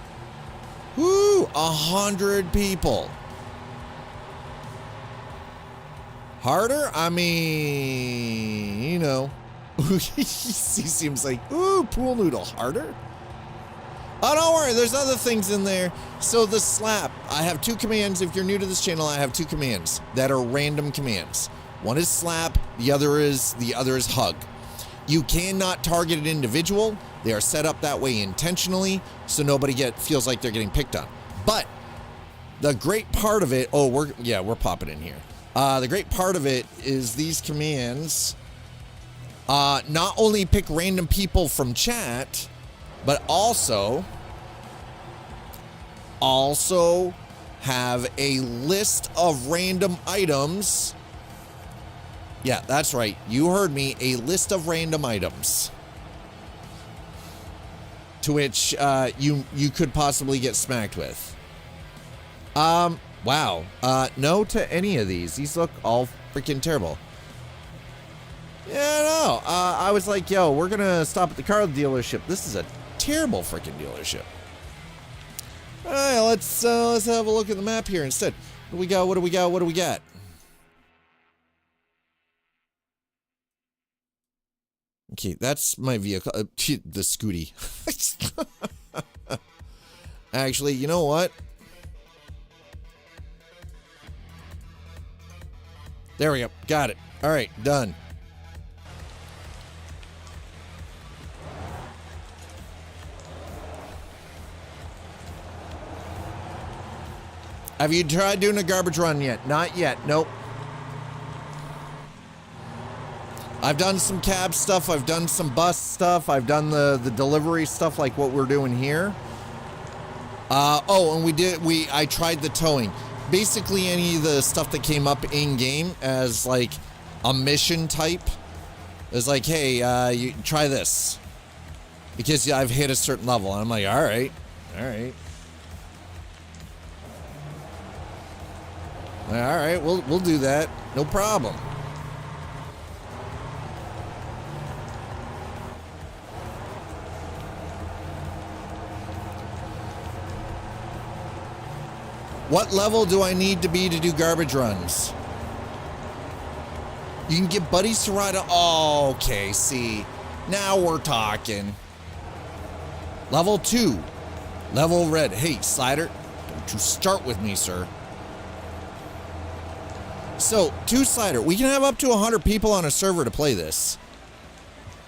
Woo! 100 people. Harder? I mean, you know. He seems like, ooh, pool noodle. Harder? Oh, don't worry. There's other things in there. So the slap. I have 2 commands. If you're new to this channel, I have 2 commands that are random commands. One is slap. The other is hug. You cannot target an individual. They are set up that way intentionally, so nobody feels like they're getting picked on. But the great part of it, we're popping in here. The great part of it is these commands not only pick random people from chat, but also have a list of random items. Yeah, that's right. You heard me. A list of random items to which you could possibly get smacked with. Wow. No to any of these. These look all freaking terrible. Yeah, no. I was like, yo, we're gonna stop at the car dealership. This is a terrible freaking dealership. All right, let's have a look at the map here instead. What do we got? What do we got? What do we got? Okay, that's my vehicle. The Scooty. Actually, you know what? There we go. Got it. All right, done. Have you tried doing a garbage run yet? Not yet. Nope. I've done some cab stuff. I've done some bus stuff. I've done the delivery stuff like what we're doing here. And I tried the towing. Basically any of the stuff that came up in game as like a mission type is like, hey, you try this because I've hit a certain level. And I'm like, all right. All right, we'll do that. No problem. What level do I need to be to do garbage runs? You can get buddies to ride. Oh, okay, see. Now we're talking. Level 2. Level red. Hey, Slider, don't you start with me, sir. So, 2 Slider. We can have up to 100 people on a server to play this.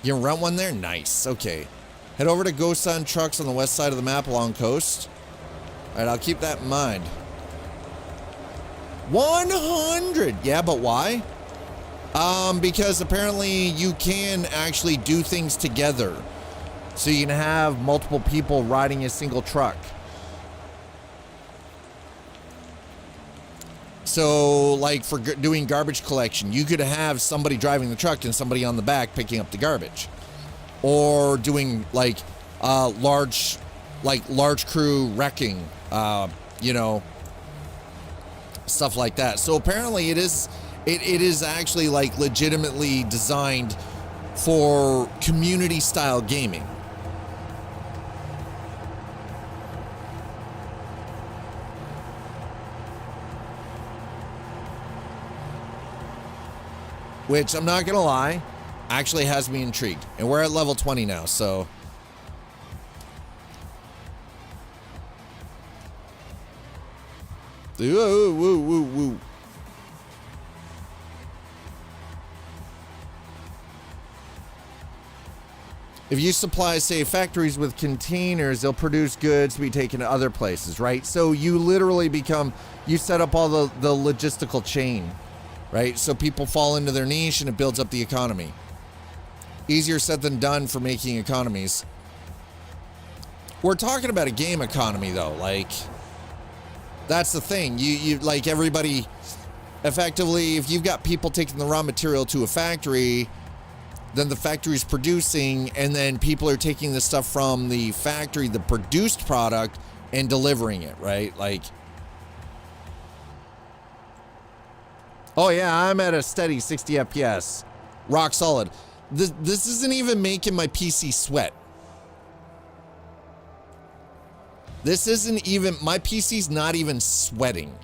You can rent one there? Nice. Okay. Head over to Gosan Trucks on the west side of the map along coast. All right, I'll keep that in mind. 100! Yeah, but why? Because apparently you can actually do things together. So you can have multiple people riding a single truck. So, like for doing garbage collection, you could have somebody driving the truck and somebody on the back picking up the garbage. Or doing like large crew wrecking, stuff like that. So apparently it is actually like legitimately designed for community style gaming. Which I'm not gonna lie, actually has me intrigued. And we're at level 20 now, so woo. If you supply, say, factories with containers, they'll produce goods to be taken to other places, right? So you literally you set up all the logistical chain, right? So people fall into their niche and it builds up the economy. Easier said than done for making economies. We're talking about a game economy though, like that's the thing. You like everybody effectively, if you've got people taking the raw material to a factory, then the factory's producing, and then people are taking the stuff from the factory, the produced product, and delivering it, right? Like, oh yeah, I'm at a steady 60 FPS. Rock solid. This isn't even making my PC sweat. This isn't even, my PC's not even sweating.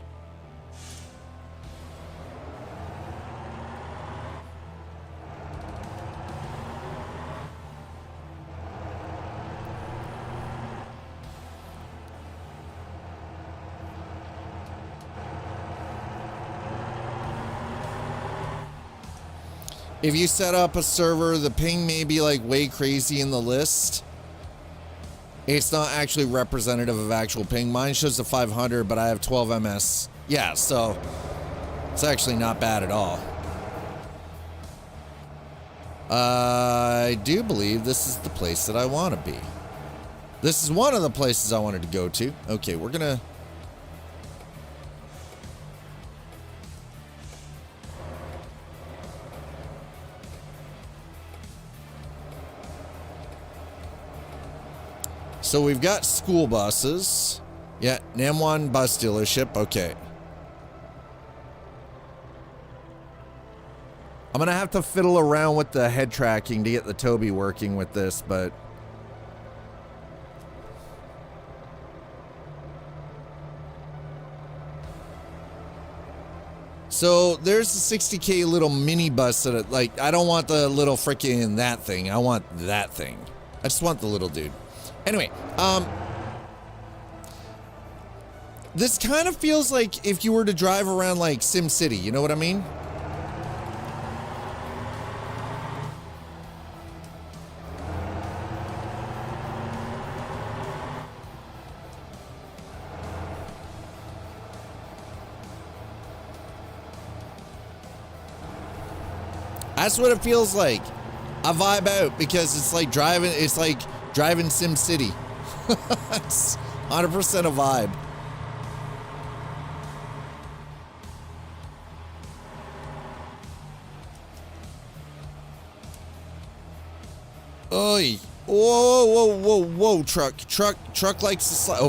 If you set up a server, the ping may be like way crazy in the list. It's not actually representative of actual ping. Mine shows the 500, but I have 12 ms. Yeah, so it's actually not bad at all. I do believe this is the place that I want to be. This is one of the places I wanted to go to. Okay, we're gonna... So we've got school buses. Yeah, Namwan bus dealership. Okay. I'm going to have to fiddle around with the head tracking to get the Toby working with this, but... So there's a 60K little mini bus that, like, I don't want the little freaking that thing. I want that thing. I just want the little dude. Anyway, this kind of feels like if you were to drive around like Sim City, you know what I mean? That's what it feels like. I vibe out because it's like driving Sim City. It's 100% a vibe. Oi. Whoa, truck likes to slide.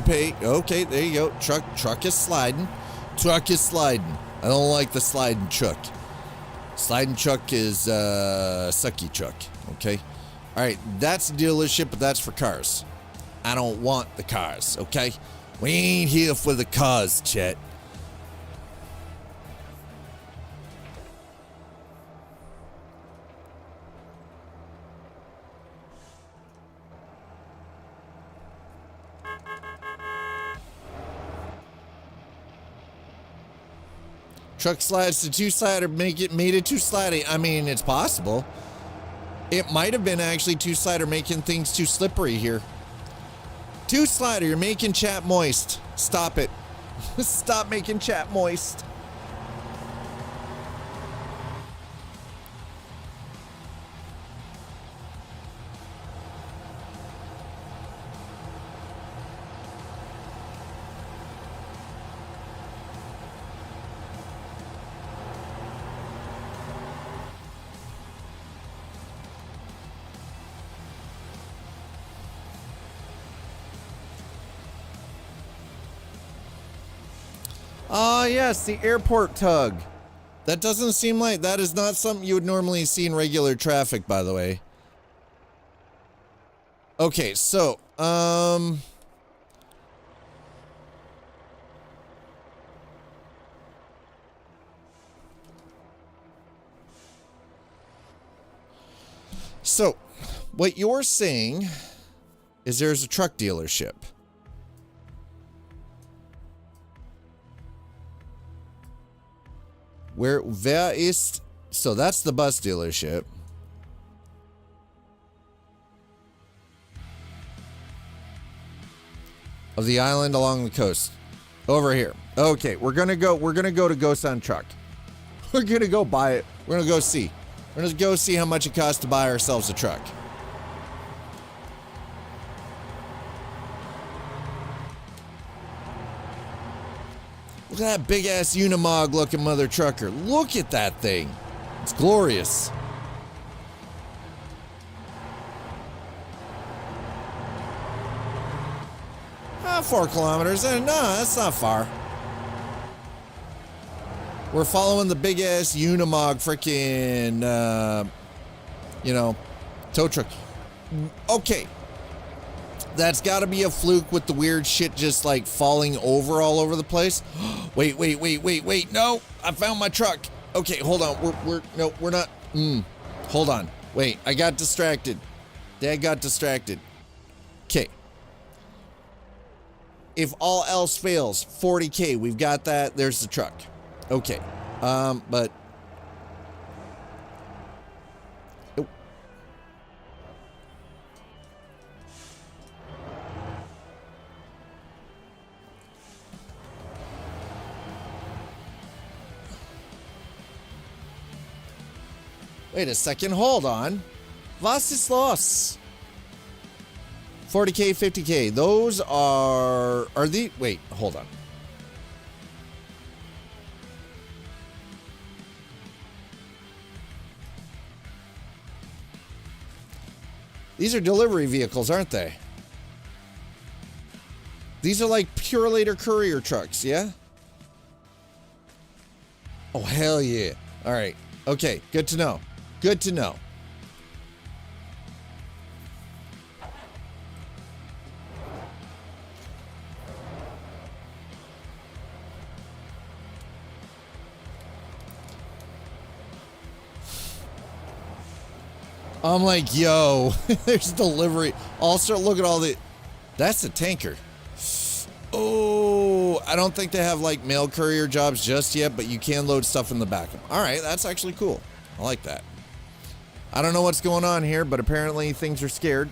Okay, there you go. Truck is sliding. I don't like the sliding truck. Sliding truck is, sucky truck, okay? All right, that's a dealership, but that's for cars. I don't want the cars, okay? We ain't here for the cars, Chet. Truck slides to two-slider, made it two-sliding. I mean, it's possible. It might have been actually two-slider making things too slippery here. Two-slider, you're making chat moist. Stop it. Stop making chat moist. Ah, yes, the airport tug. That doesn't seem like, that is not something you would normally see in regular traffic, by the way. Okay, so, So, what you're saying is there's a truck dealership. Wer ist... So that's the bus dealership. Of the island along the coast. Over here. Okay, we're gonna go to Gosan Truck. We're gonna go buy it. We're gonna go see. We're gonna go see how much it costs to buy ourselves a truck. Look at that big ass Unimog looking mother trucker. Look at that thing. It's glorious. Ah, 4 kilometers. No, that's not far. We're following the big ass Unimog freaking, you know, tow truck. Okay. That's got to be a fluke with the weird shit just like falling over all over the place. Wait. No, I found my truck. Okay, hold on. We're not. Hold on. Wait, I got distracted. Dad got distracted. Okay. If all else fails, 40K. We've got that. There's the truck. Okay. But. Oh. Wait a second. Hold on. Was ist los? 40K, 50K. Those are the, wait, hold on. These are delivery vehicles, aren't they? These are like Purolator courier trucks, yeah? Oh, hell yeah. All right. Okay, good to know. Good to know. I'm like, yo, there's delivery. Also, look at all the... That's a tanker. Oh, I don't think they have, like, mail courier jobs just yet, but you can load stuff in the back of them. All right, that's actually cool. I like that. I don't know what's going on here, but apparently things are scared.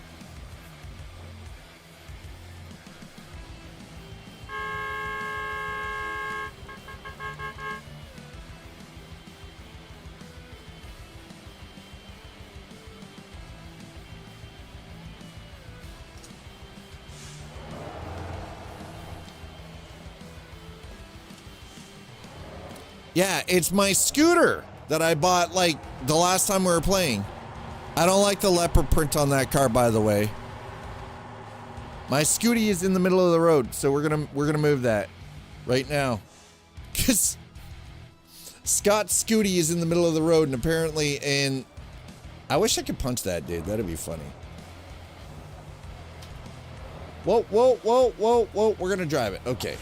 Yeah, it's my scooter that I bought like the last time we were playing. I don't like the leopard print on that car, by the way. My scooty is in the middle of the road, so we're gonna move that right now. Cause Scott's scooty is in the middle of the road, and apparently, and I wish I could punch that dude. That'd be funny. Whoa! We're gonna drive it. Okay.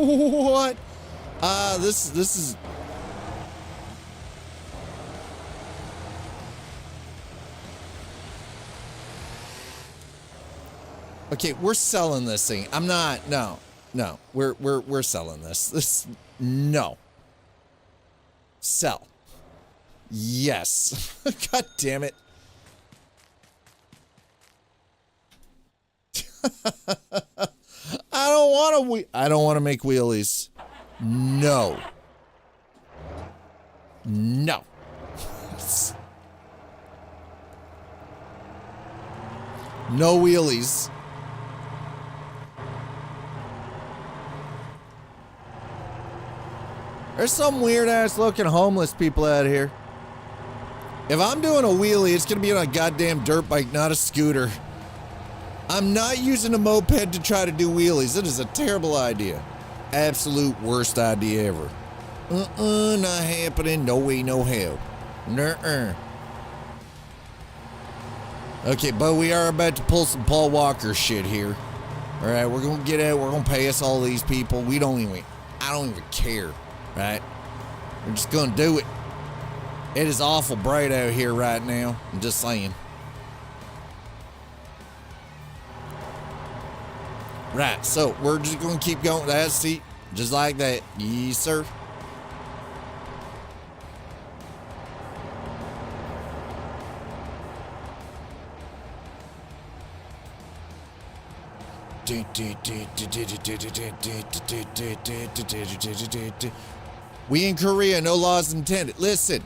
What? This is... Okay, we're selling this thing. I'm not... No. We're selling this. No. Sell. Yes. God damn it. I don't want to make wheelies. No. No. No wheelies. There's some weird ass looking homeless people out here. If I'm doing a wheelie, it's gonna be on a goddamn dirt bike, not a scooter. I'm not using a moped to try to do wheelies. It is a terrible idea. Absolute worst idea ever. Not happening. No way, no how. Nuh-uh. Okay, but we are about to pull some Paul Walker shit here. All right, we're gonna get out. We're gonna pass all these people. I don't even care, right? We're just gonna do it. It is awful bright out here right now. I'm just saying. Right, so we're just gonna keep going. That's see, just like that. Yes, sir. We in Korea, no laws intended. Listen,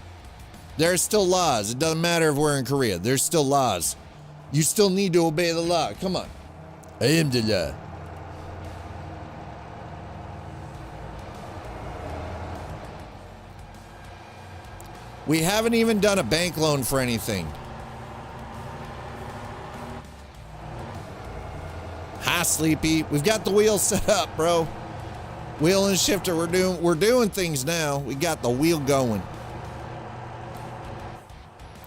there's still laws. It doesn't matter if we're in Korea. There's still laws. You still need to obey the law. Come on. I am the law. We haven't even done a bank loan for anything. Hi, Sleepy. We've got the wheels set up, bro. Wheel and shifter, we're doing things now. We got the wheel going.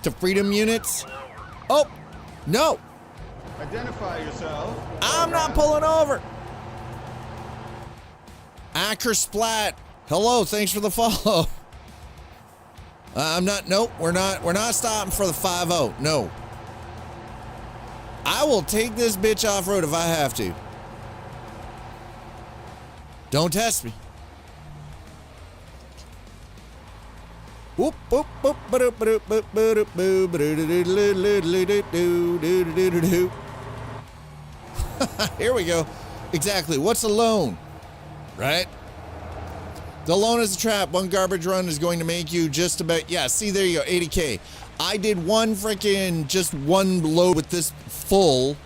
To freedom units. Oh, no. Identify yourself. I'm not pulling over. Acker Splat. Hello, thanks for the follow. Nope, we're not stopping for the 5-0. No. I will take this bitch off-road if I have to. Don't test me. Whoop, whoop, whoop, ba-doop, ba-doop, ba-doop, ba-doop, ba-doop, ba-doop. Here we go. Exactly. What's a loan? Right? The loan is a trap. One garbage run is going to make you just about, yeah, see, there you go, 80K. I did just one load with this full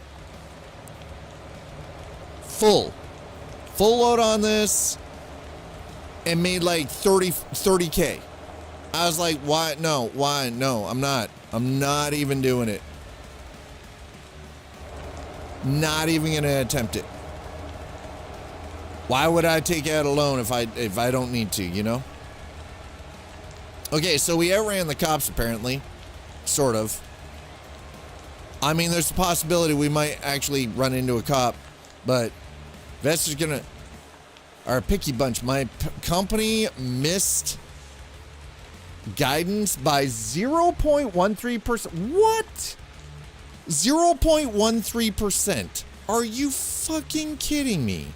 load on this and made like 30K. I was like, why? No, I'm not even doing it. Not even going to attempt it. Why would I take out a loan if I don't need to, you know? Okay, so we outran the cops apparently. Sort of. I mean, there's a possibility we might actually run into a cop, but that's just gonna... Our picky bunch. My company missed guidance by 0.13%. What? 0.13%. Are you fucking kidding me?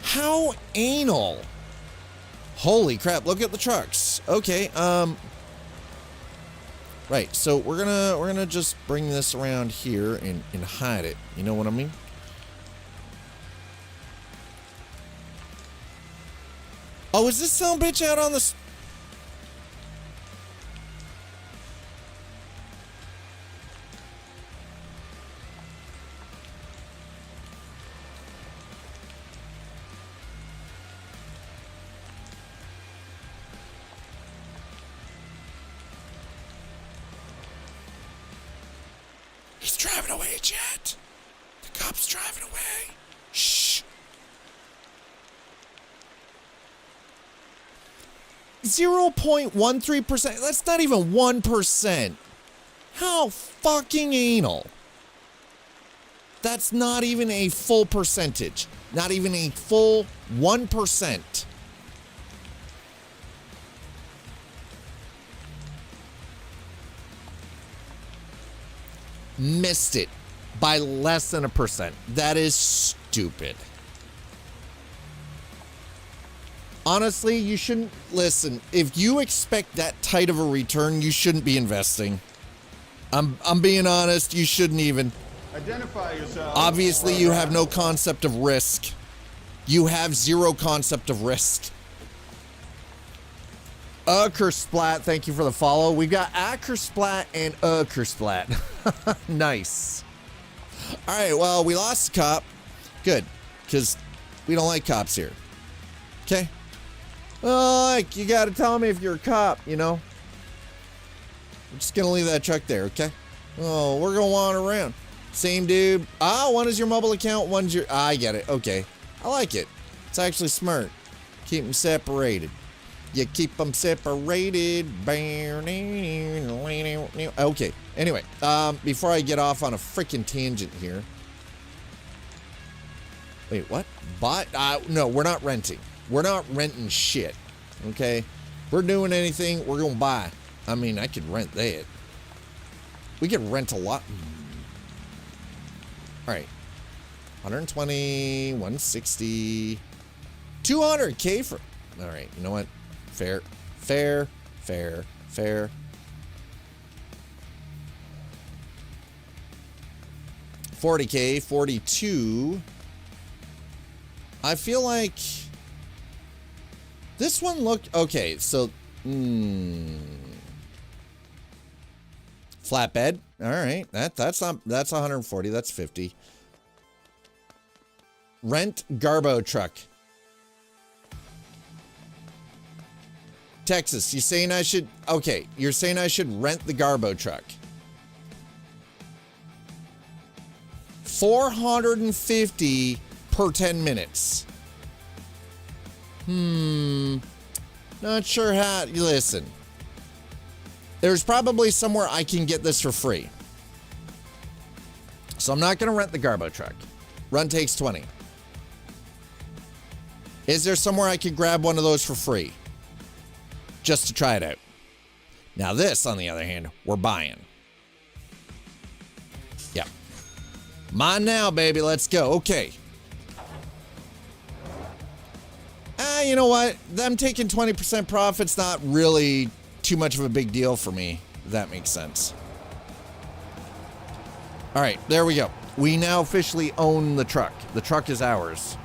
How anal? Holy crap, look at the trucks. Okay, right, so we're gonna just bring this around here and hide it. You know what I mean? Oh, is this son of a bitch out on the... He's driving away, Jet. The cop's driving away. Shh. 0.13%. That's not even 1%. How fucking anal. That's not even a full percentage. Not even a full 1%. Missed it by less than 1%. That is stupid. Honestly, you shouldn't listen. If you expect that tight of a return, you shouldn't be investing. I'm being honest, you shouldn't even. Identify yourself. Obviously, you have no concept of risk. You have zero concept of risk. Kersplat, thank you for the follow. We've got Kersplat and Kersplat. Nice. All right, well, we lost the cop. Good, because we don't like cops here. Okay? Well, like, you got to tell me if you're a cop, you know? I'm just going to leave that truck there, okay? Oh, we're going to wander around. Same dude. One is your mobile account, one's your... I get it. Okay. I like it. It's actually smart. Keep them separated. You keep them separated. Okay. Anyway, before I get off on a freaking tangent here. Wait, what? No, we're not renting. We're not renting shit. Okay? If we're doing anything, we're going to buy. I mean, I could rent that. We could rent a lot. All right. 120, 160, 200K for... All right, you know what? Fair. 40K, 42. I feel like this one looked okay. So, flatbed. All right, that's 140. That's 50. Rent Garbo truck. Texas, you saying I should... Okay, you're saying I should rent the Garbo truck. 450 per 10 minutes. Not sure how. Listen. There's probably somewhere I can get this for free. So I'm not going to rent the Garbo truck. Run takes 20. Is there somewhere I could grab one of those for free? Just to try it out. Now this, on the other hand, we're buying. Yeah. Mine now, baby. Let's go. Okay. You know what? Them taking 20% profit's not really too much of a big deal for me, if that makes sense. All right, there we go. We now officially own the truck. The truck is ours.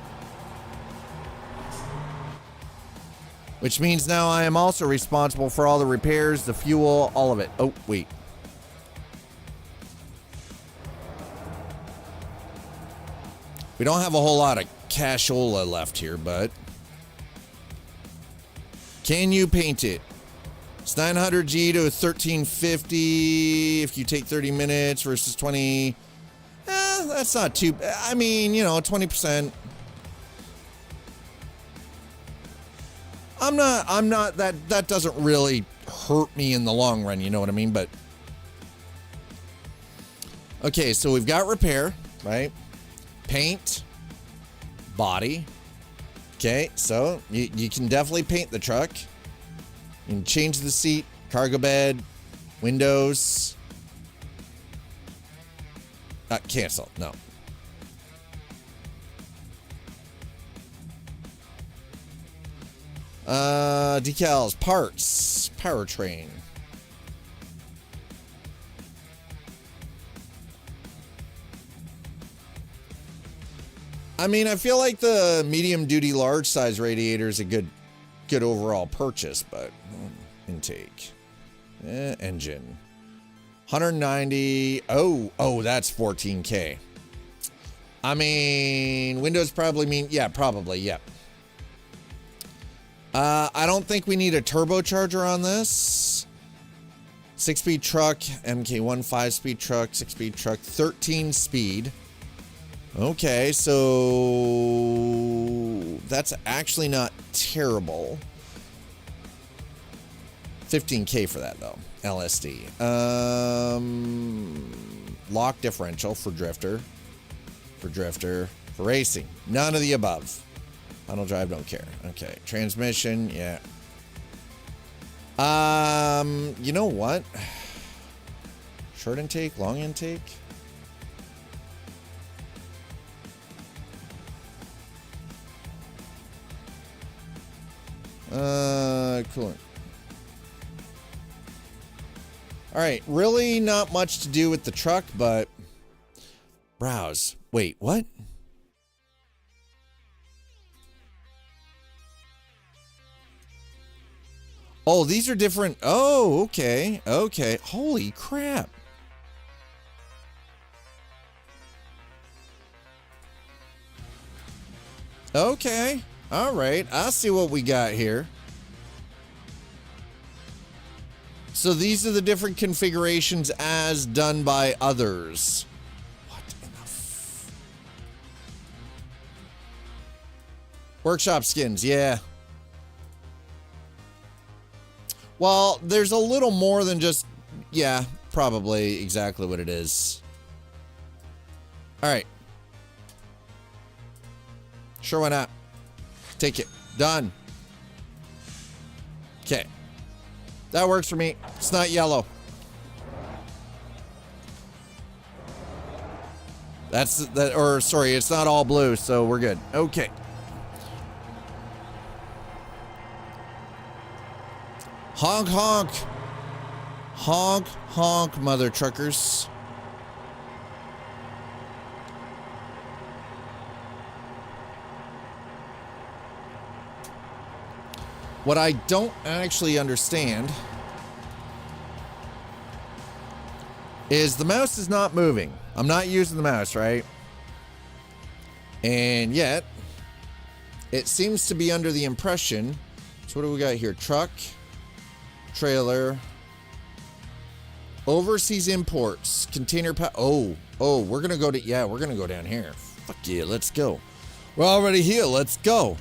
Which means now I am also responsible for all the repairs, the fuel, all of it. Oh, wait. We don't have a whole lot of cashola left here, but... Can you paint it? It's 900G to 1350 if you take 30 minutes versus 20. That's not too... I mean, you know, 20%. I'm not... That doesn't really hurt me in the long run, you know what I mean? But... Okay, so we've got repair, right? Paint. Body. Okay, so you can definitely paint the truck. You can change the seat, cargo bed, windows. Cancel, no. Decals, parts, powertrain. I mean, I feel like the medium duty large size radiator is a good overall purchase, but intake. Engine. 190. Oh, that's 14K. I mean, Windows probably mean, yeah, probably, yeah. I don't think we need a turbocharger on this. 6-speed truck, MK1 5-speed truck, 6-speed truck, 13 speed. Okay, so that's actually not terrible. 15K for that though. LSD. Lock differential for drifter. For racing. None of the above. Final drive, don't care. Okay, transmission, yeah. You know what? Short intake, long intake. Coolant. All right, really not much to do with the truck, but browse. Wait, what? Oh, these are different. Oh, okay. Okay. Holy crap. Okay. All right. I'll see what we got here. So these are the different configurations as done by others. What in the Workshop skins, yeah. Well, there's a little more than just... Yeah, probably exactly what it is. Alright. Sure, why not? Take it. Done. Okay. That works for me. It's not yellow. That's that, or sorry, it's not all blue, so we're good. Okay. Honk, honk. Honk, honk, mother truckers. What I don't actually understand is the mouse is not moving. I'm not using the mouse, right? And yet, it seems to be under the impression. So what do we got here? Truck, trailer, overseas imports, container oh, we're gonna go to, yeah, we're gonna go down here. Fuck yeah, let's go. We're already here, let's go.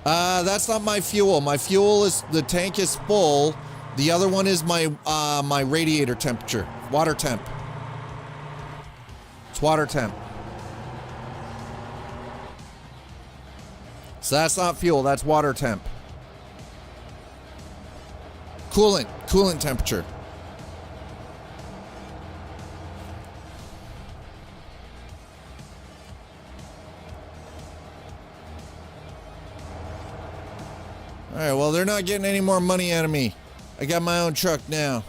That's not my fuel. My fuel is, the tank is full. The other one is my my radiator temperature. Water temp. It's water temp. So that's not fuel, that's water temp. Coolant temperature. All right, well, they're not getting any more money out of me. I got my own truck now.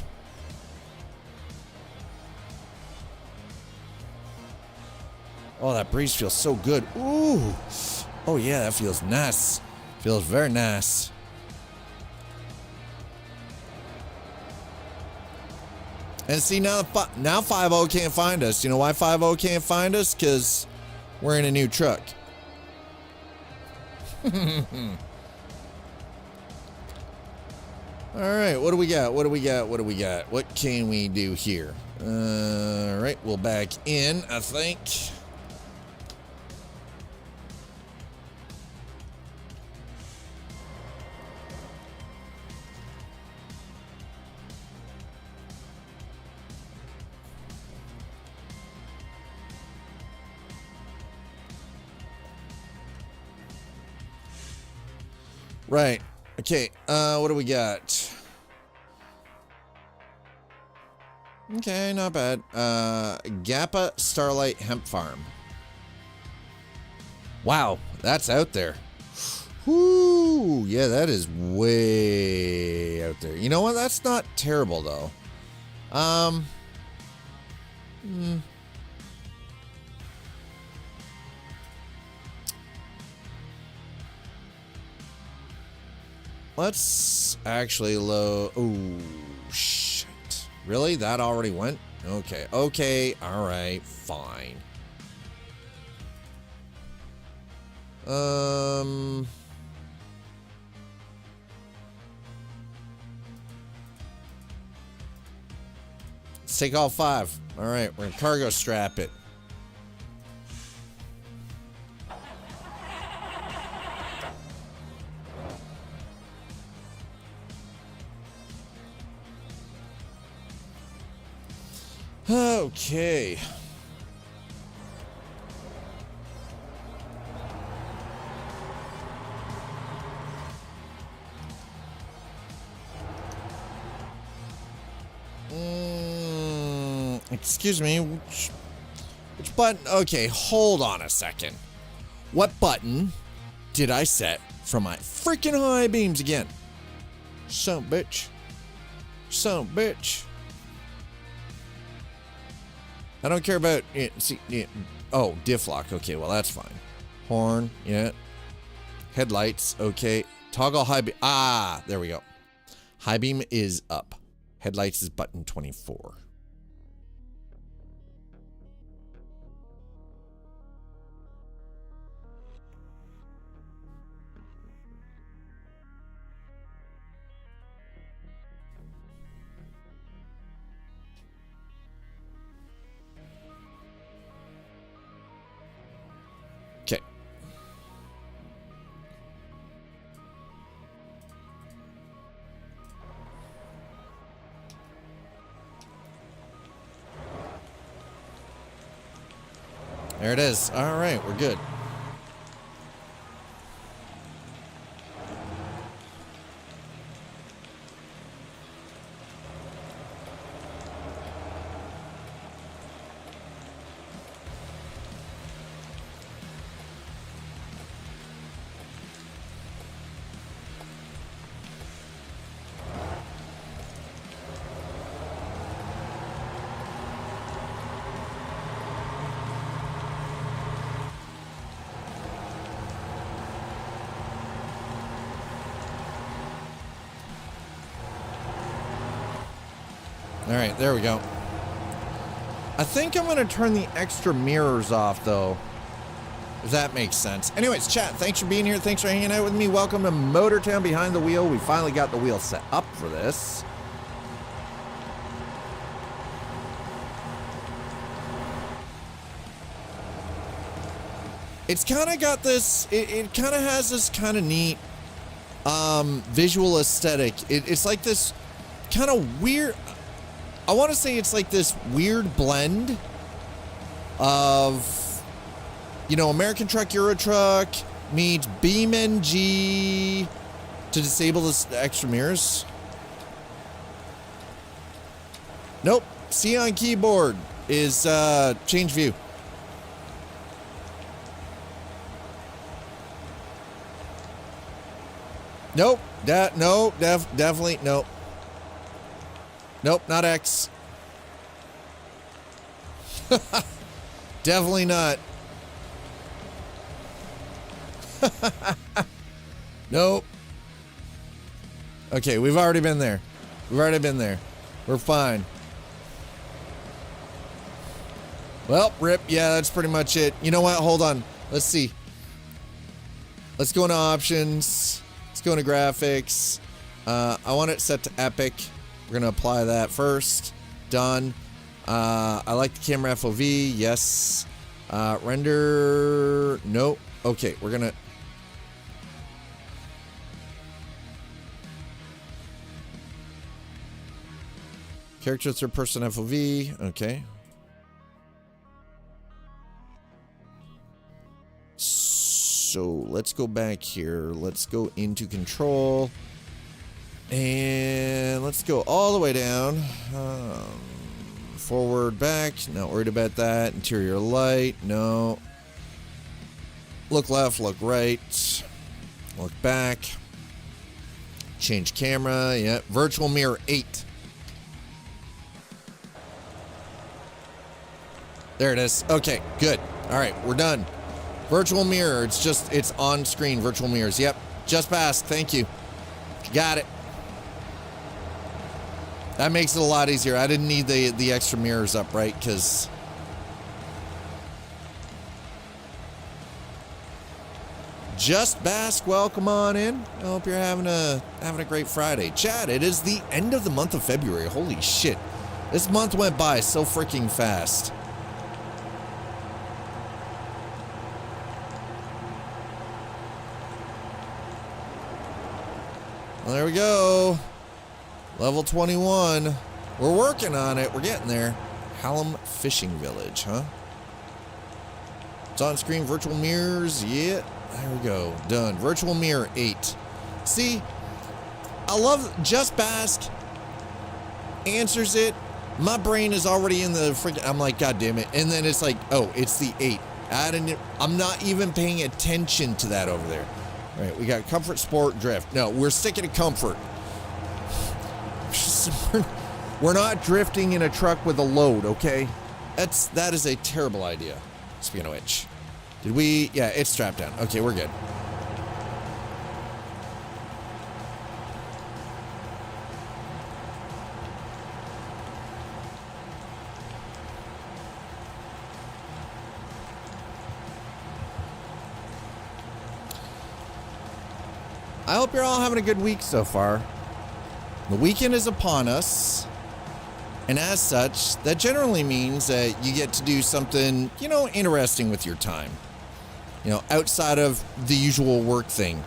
Oh, that breeze feels so good. Ooh. Oh, yeah, that feels nice. Feels very nice. And see, now 5-0 can't find us. You know why 5-0 can't find us? Because we're in a new truck. All right, what do we got? What do we got? What do we got? What can we do here? All right, we'll back in, I think. Right. Okay, what do we got? Okay, not bad. Gappa Starlight Hemp Farm. Wow, that's out there. Whoo, yeah, that is way out there. You know what? That's not terrible, though. Let's actually load. Oh, shit. Really? That already went? Okay. Okay. All right. Fine. Let's take all 5. All right. We're gonna cargo strap it. Okay. Excuse me, which button? Okay, hold on a second. What button did I set for my freaking high beams again? Son of a bitch. Son of a bitch. I don't care about it. See, oh, diff lock. Okay, well, that's fine. Horn, yeah. Headlights, okay. Toggle high beam. Ah, there we go. High beam is up. Headlights is button 24. Okay. There it is. All right, we're good. All right, there we go. I think I'm going to turn the extra mirrors off, though, if that makes sense. Anyways, chat, thanks for being here. Thanks for hanging out with me. Welcome to Motortown Behind the Wheel. We finally got the wheel set up for this. It's kind of got this, it kind of has this kind of neat visual aesthetic. It's like this kind of weird, I want to say it's like this weird blend of, you know, American Truck Euro Truck meets BeamNG to disable the extra mirrors. Nope. C on keyboard is change view. Nope. No, definitely nope. Nope, not X. Definitely not. Nope. Okay, we've already been there. We're fine. Well, rip. Yeah, that's pretty much it. You know what? Hold on. Let's see. Let's go into options. Let's go into graphics. I want it set to epic. We're going to apply that first. Done. I like the camera FOV. Yes. Render. Nope. Okay, we're going to. Character third person FOV. Okay. So let's go back here. Let's go into control. And let's go all the way down. Forward, back. Not worried about that. Interior light. No. Look left, look right. Look back. Change camera. Yeah. Virtual mirror 8. There it is. Okay, good. All right, we're done. Virtual mirror. It's on screen. Virtual mirrors. Yep. Just passed. Thank you. Got it. That makes it a lot easier. I didn't need the extra mirrors up, right? Because Just Bask, welcome on in. I hope you're having a great Friday. Chad, it is the end of the month of February. Holy shit. This month went by so freaking fast. Well, there we go. Level 21. We're working on it. We're getting there. Hallam Fishing Village, huh? It's on screen. Virtual mirrors. Yeah. There we go. Done. Virtual mirror 8. See? I love Just Bask. Answers it. My brain is already in the freaking. I'm like, God damn it. And then it's like, oh, it's the 8. I'm not even paying attention to that over there. All right, we got comfort, sport, drift. No, we're sticking to comfort. We're not drifting in a truck with a load, okay? That is a terrible idea. Speaking of which, did we? Yeah, it's strapped down. Okay, we're good. I hope you're all having a good week so far. The weekend is upon us, and as such, that generally means that you get to do something, you know, interesting with your time. You know, outside of the usual work thing.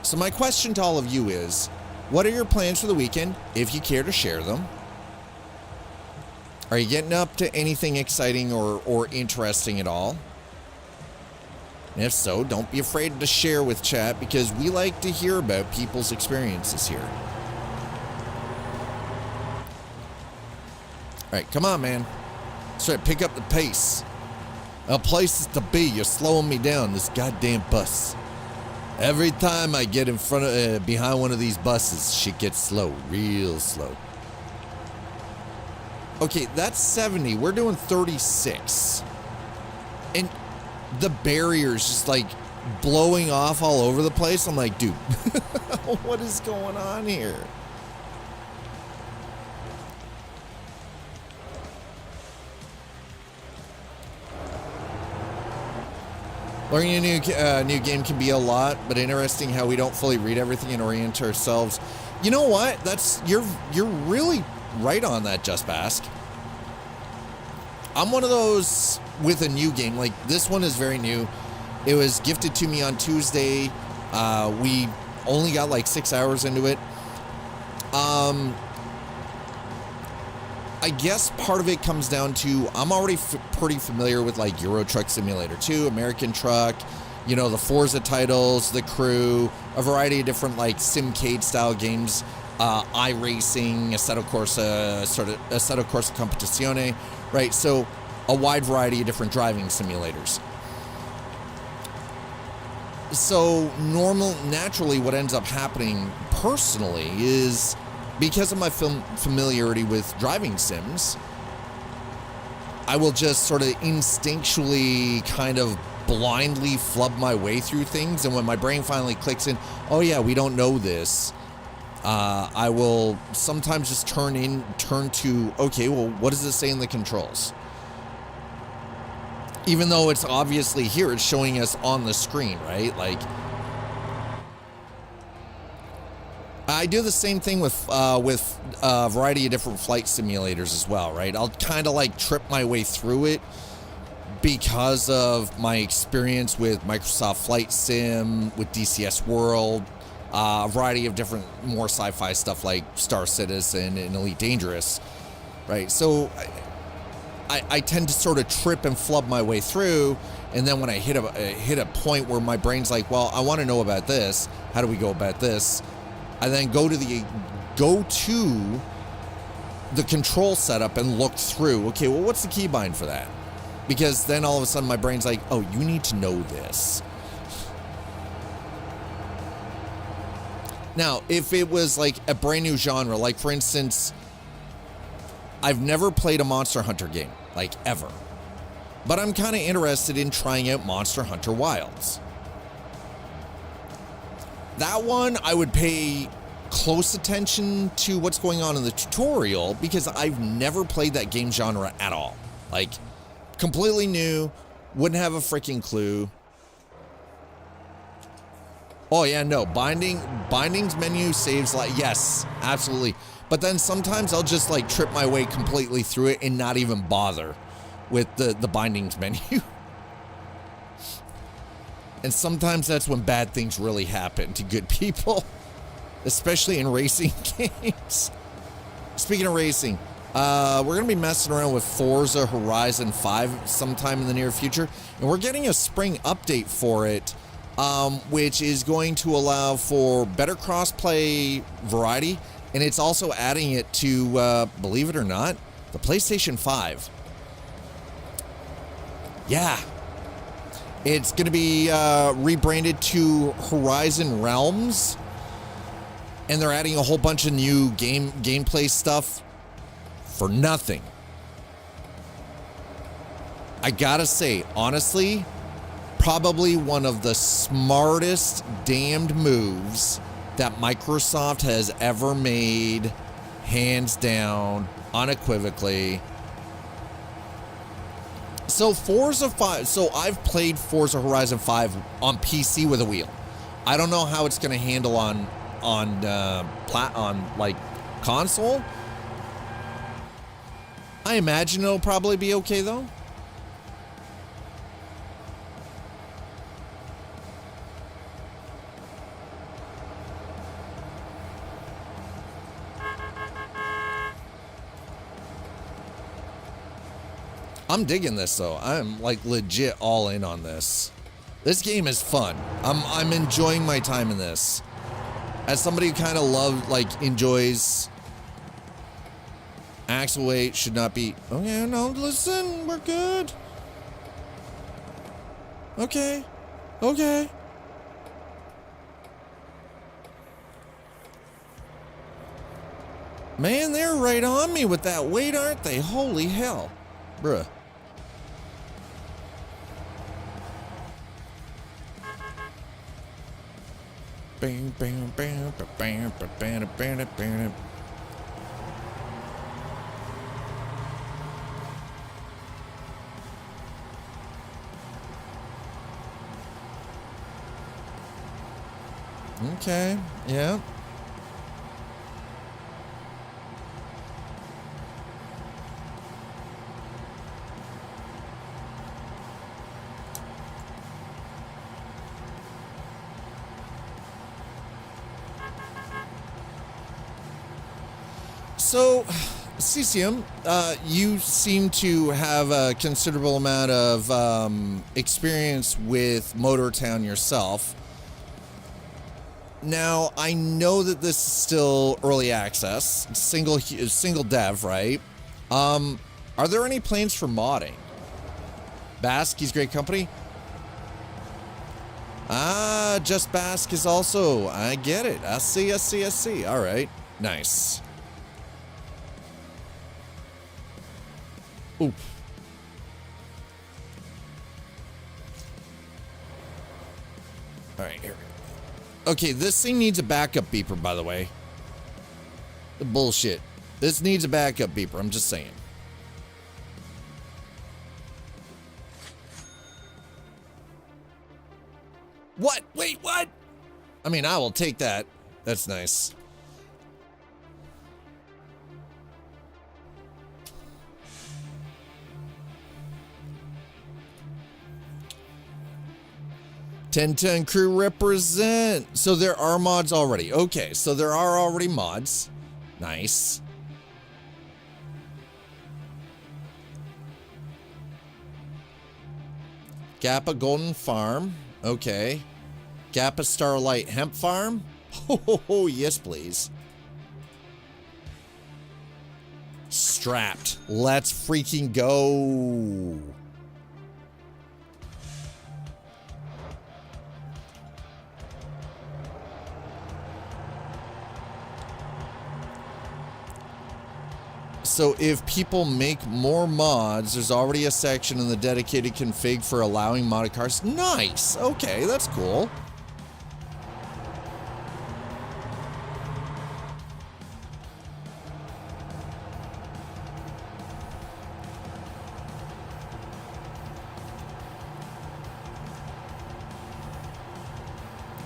So my question to all of you is, what are your plans for the weekend, if you care to share them? Are you getting up to anything exciting or interesting at all? And if so, don't be afraid to share with chat, because we like to hear about people's experiences here. All right, come on, man. Let's try to pick up the pace. Places to be. You're slowing me down, this goddamn bus. Every time I get in front of, behind one of these buses, shit gets slow, real slow. Okay, that's 70. We're doing 36. And the barrier's just like blowing off all over the place. I'm like, dude, what is going on here? Learning a new game can be a lot, but interesting how we don't fully read everything and orient ourselves. You know what? You're really right on that, Just Bask. I'm one of those with a new game. Like, this one is very new. It was gifted to me on Tuesday. We only got like 6 hours into it. I guess part of it comes down to I'm already pretty familiar with like Euro Truck Simulator 2, American Truck, you know, the Forza titles, The Crew, a variety of different like Simcade style games, iRacing, Assetto Corsa, Assetto Corsa Competizione, right? So a wide variety of different driving simulators. So naturally what ends up happening personally is, because of my familiarity with driving sims, I will just sort of instinctually kind of blindly flub my way through things. And when my brain finally clicks in, oh yeah, we don't know this, I will sometimes just turn to, okay, well, what does it say in the controls? Even though it's obviously here, it's showing us on the screen, right? Like, I do the same thing with a variety of different flight simulators as well, right? I'll kind of like trip my way through it because of my experience with Microsoft Flight Sim, with DCS World, a variety of different more sci-fi stuff like Star Citizen and Elite Dangerous, right? So I tend to sort of trip and flub my way through, and then when I hit a point where my brain's like, well, I want to know about this. How do we go about this? I then go to the control setup and look through, okay, well, what's the keybind for that? Because then all of a sudden my brain's like, oh, you need to know this. Now, if it was like a brand new genre, like for instance, I've never played a Monster Hunter game, like ever, but I'm kind of interested in trying out Monster Hunter Wilds. That one, I would pay close attention to what's going on in the tutorial because I've never played that game genre at all. Like, completely new, wouldn't have a freaking clue. Oh yeah, no, bindings menu saves like, yes, absolutely. But then sometimes I'll just like trip my way completely through it and not even bother with the bindings menu. And sometimes that's when bad things really happen to good people, especially in racing games. Speaking of racing, we're going to be messing around with Forza Horizon 5 sometime in the near future, and we're getting a spring update for it, which is going to allow for better cross-play variety, and it's also adding it to, believe it or not, the PlayStation 5. Yeah. It's going to be rebranded to Horizon Realms, and they're adding a whole bunch of new gameplay stuff for nothing. I gotta say, honestly, probably one of the smartest damned moves that Microsoft has ever made, hands down, unequivocally. So Forza 5, so I've played Forza Horizon 5 on PC with a wheel. I don't know how it's going to handle on like console. I imagine it'll probably be okay though. I'm digging this though. I'm like legit all in on this. This game is fun. I'm enjoying my time in this. As somebody who kind of enjoys axle weight should not be. Okay, no, listen, we're good. Okay. Okay. Man, they're right on me with that weight, aren't they? Holy hell. Bruh. Bang, bang, bang, bang, bang, bang, bang, bang. Okay, yeah. So, CCM, you seem to have a considerable amount of experience with Motortown yourself. Now, I know that this is still early access, single dev, right? Are there any plans for modding? Basque, he's great company. Ah, Just Basque is also, I get it. I see. All right, nice. Oop. All right, here we go. Okay, this thing needs a backup beeper, by the way. Bullshit. This needs a backup beeper, I'm just saying. What? Wait, what? I mean, I will take that. That's nice. Ten crew represent. So there are mods already. Okay, so there are already mods. Nice. Gappa Golden Farm. Okay. Gappa Starlight Hemp Farm. Oh, yes, please. Strapped. Let's freaking go. So if people make more mods, there's already a section in the dedicated config for allowing modded cars. Nice. Okay, that's cool.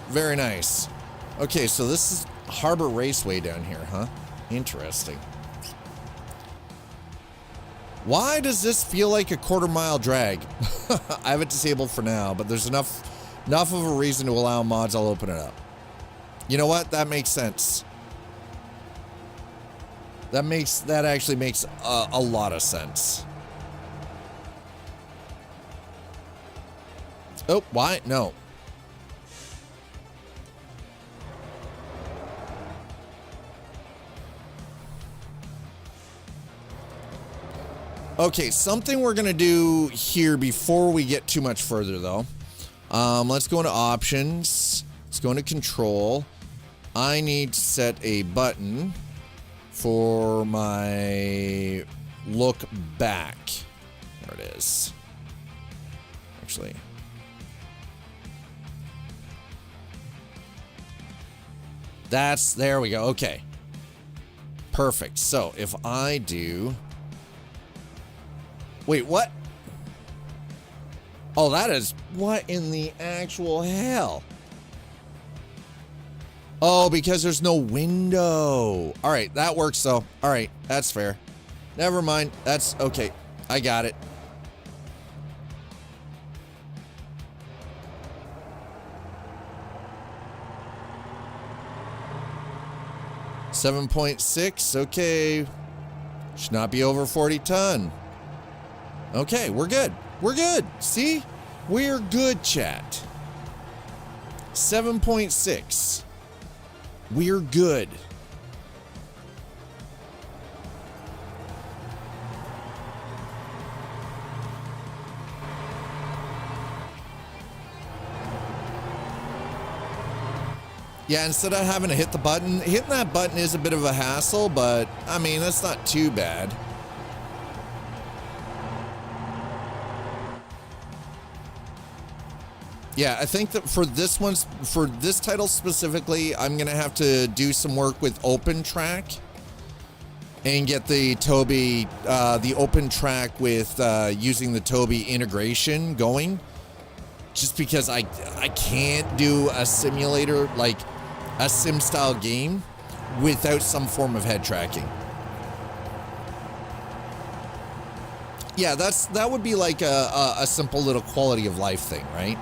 Very nice. Okay, so this is Harbor Raceway down here, huh? Interesting. Why does this feel like a quarter-mile drag? I have it disabled for now, but there's enough of a reason to allow mods. I'll open it up. You know what? That makes sense. That actually makes a lot of sense. Oh, why? No. Okay, something we're going to do here before we get too much further, though. Let's go into options. Let's go into control. I need to set a button for my look back. There it is. Actually. There we go. Okay. Perfect. So if I do... Wait, what? Oh, that is... What in the actual hell? Oh, because there's no window. All right, that works, though. All right, that's fair. Never mind. That's... Okay, I got it. $7.6. Okay. Should not be over 40 ton. Okay, we're good. We're good. See? We're good, chat. 7.6. We're good. Yeah, instead of having to hit the button, hitting that button is a bit of a hassle, but I mean, that's not too bad. Yeah, I think that for this title specifically, I'm gonna have to do some work with OpenTrack and get the Tobii, the OpenTrack with using the Tobii integration going. Just because I can't do a simulator, like a sim style game, without some form of head tracking. Yeah, that would be like a simple little quality of life thing, right?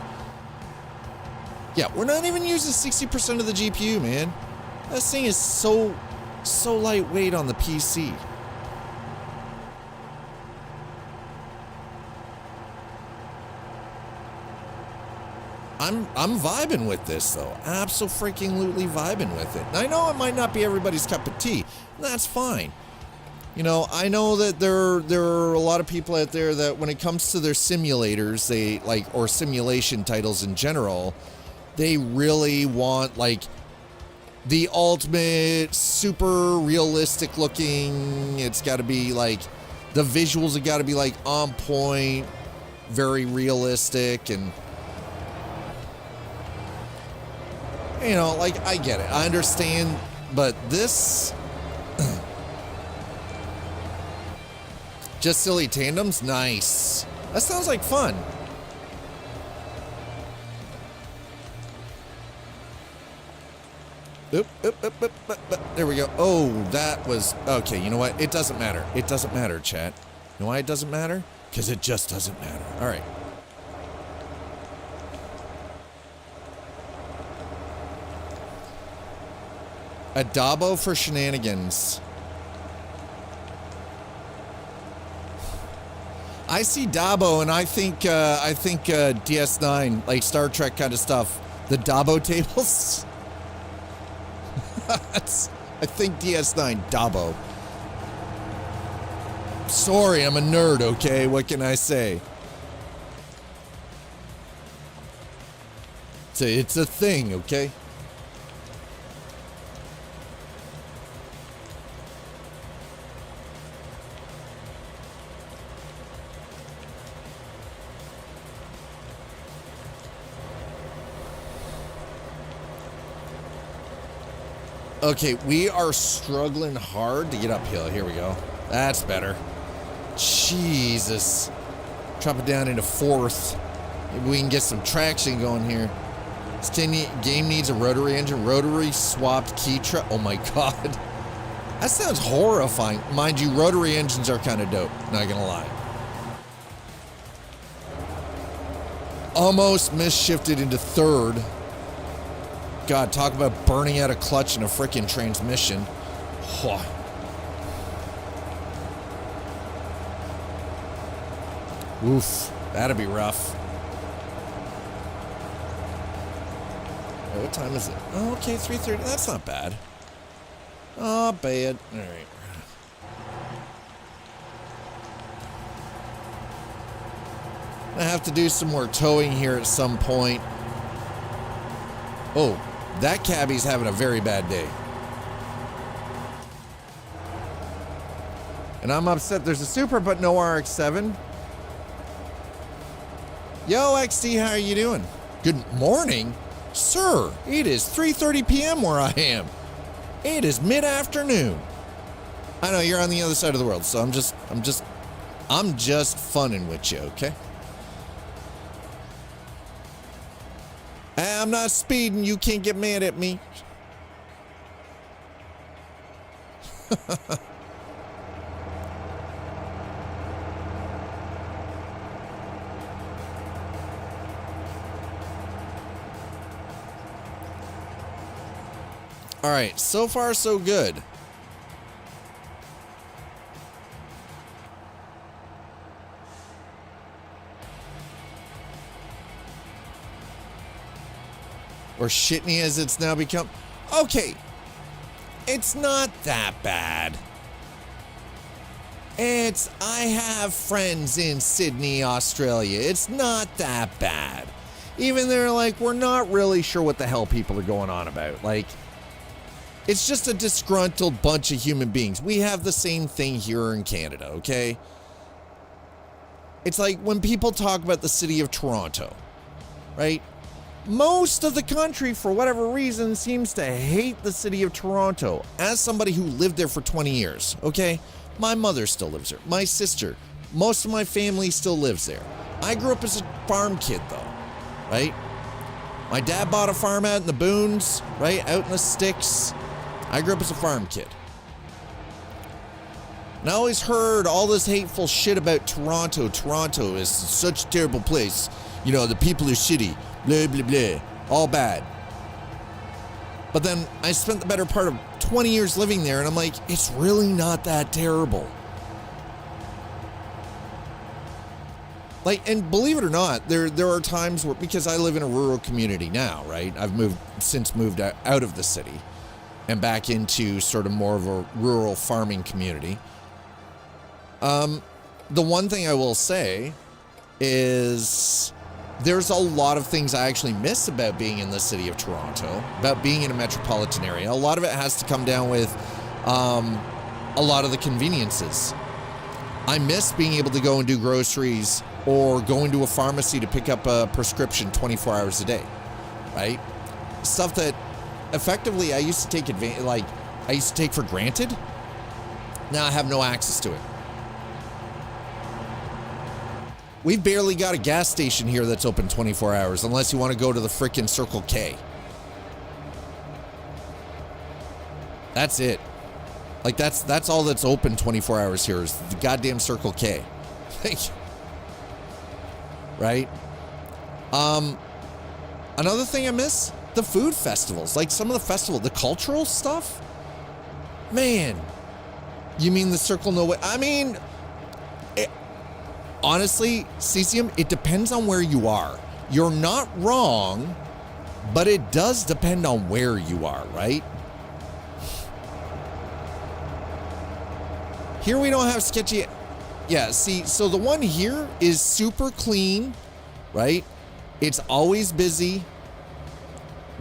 Yeah, we're not even using 60% of the GPU, man. This thing is so so lightweight on the PC. I'm vibing with this though. Abso-freaking-lutely vibing with it. And I know it might not be everybody's cup of tea. And that's fine. You know, I know that there are a lot of people out there that when it comes to their simulators, they like, or simulation titles in general, they really want like the ultimate super realistic looking. It's got to be like, the visuals have got to be like on point, very realistic, and you know, like, I get it. I understand, but this... Just silly tandems? Nice. That sounds like fun. Oop. There we go. Oh, that was... Okay, you know what? It doesn't matter. It doesn't matter, chat. You know why it doesn't matter? Because it just doesn't matter. All right. A Dabo for shenanigans. I see Dabo and I think DS9, like Star Trek kind of stuff. The Dabo tables. I think DS9 Dabo. Sorry, I'm a nerd, okay? What can I say? It's a thing, okay? Okay, we are struggling hard to get uphill. Here we go. That's better. Jesus. Drop it down into fourth. Maybe we can get some traction going here. This game needs a rotary engine. Rotary swapped key truck. Oh my god. That sounds horrifying. Mind you, rotary engines are kind of dope. Not gonna lie. Almost misshifted into third. God, talk about burning out a clutch in a frickin' transmission. Oh. Oof, that'd be rough. Wait, what time is it? Oh, okay, 3:30. That's not bad. Oh, bad. All right. I have to do some more towing here at some point. Oh, that cabbie's having a very bad day. And I'm upset there's a Super but no RX-7. Yo, XD, how are you doing? Good morning? Sir, it is 3:30 p.m. where I am. It is mid-afternoon. I know you're on the other side of the world, so I'm just funning with you, okay? I'm not speeding. You can't get mad at me. All right, so far so good. Or shitney as it's now become. Okay, it's not that bad. I have friends in Sydney, Australia. It's not that bad. Even they're like, we're not really sure what the hell people are going on about. Like, it's just a disgruntled bunch of human beings. We have the same thing here in Canada, okay? It's like when people talk about the city of Toronto, right? Most of the country, for whatever reason, seems to hate the city of Toronto. As somebody who lived there for 20 years, okay? My mother still lives there. My sister. Most of my family still lives there. I grew up as a farm kid, though, right? My dad bought a farm out in the boons, right? Out in the sticks. I grew up as a farm kid. And I always heard all this hateful shit about Toronto. Toronto is such a terrible place. You know, the people are shitty. Blah, blah, blah. All bad. But then I spent the better part of 20 years living there, and I'm like, it's really not that terrible. Like, and believe it or not, there are times where, because I live in a rural community now, right? I've since moved out of the city and back into sort of more of a rural farming community. The one thing I will say is there's a lot of things I actually miss about being in the city of Toronto, about being in a metropolitan area. A lot of it has to come down with a lot of the conveniences. I miss being able to go and do groceries or going to a pharmacy to pick up a prescription 24 hours a day, right? Stuff that effectively I used to take I used to take for granted. Now I have no access to it. We've barely got a gas station here that's open 24 hours, unless you want to go to the frickin' Circle K. That's it. Like, that's all that's open 24 hours here is the goddamn Circle K. Right? Another thing I miss, the food festivals. Like, some of the cultural stuff? Man. You mean the Circle No Way? I mean, honestly, Cesium, it depends on where you are. You're not wrong, but it does depend on where you are, right? Here we don't have sketchy. Yeah, see, so the one here is super clean, right? It's always busy.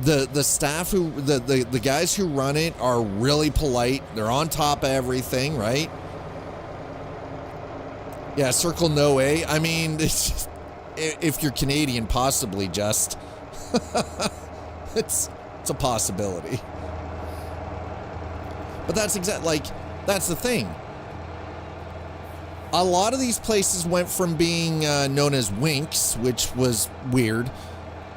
The staff the guys who run it are really polite. They're on top of everything, right? Yeah, Circle No Way. I mean, it's just, if you're Canadian, possibly just. it's a possibility. But that's that's the thing. A lot of these places went from being known as Winks, which was weird.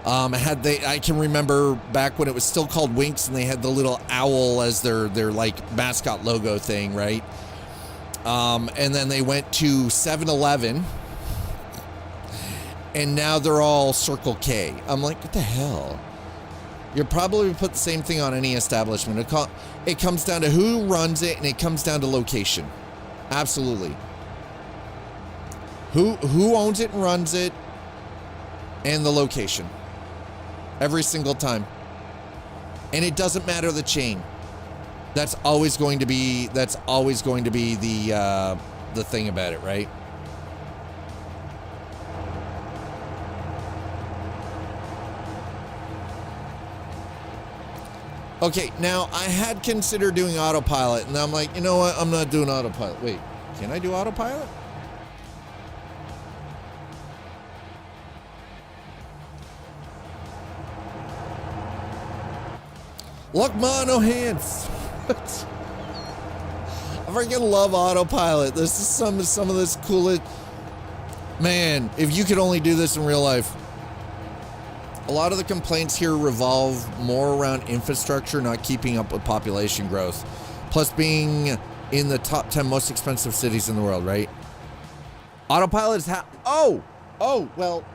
I can remember back when it was still called Winks and they had the little owl as their like mascot logo thing, right? And then they went to 7-Eleven and now they're all Circle K. I'm like, what the hell? You'll probably put the same thing on any establishment. It comes down to who runs it and it comes down to location. Absolutely. Who owns it and runs it and the location. Every single time. And it doesn't matter the chain. That's always going to be the thing about it, right? Okay, now I had considered doing autopilot and I'm like, you know what? I'm not doing autopilot. Wait, can I do autopilot? Look, ma, no hands. I freaking love autopilot. This is some of this coolest. Man, if you could only do this in real life. A lot of the complaints here revolve more around infrastructure not keeping up with population growth. Plus being in the top 10 most expensive cities in the world, right? Autopilot is oh, well,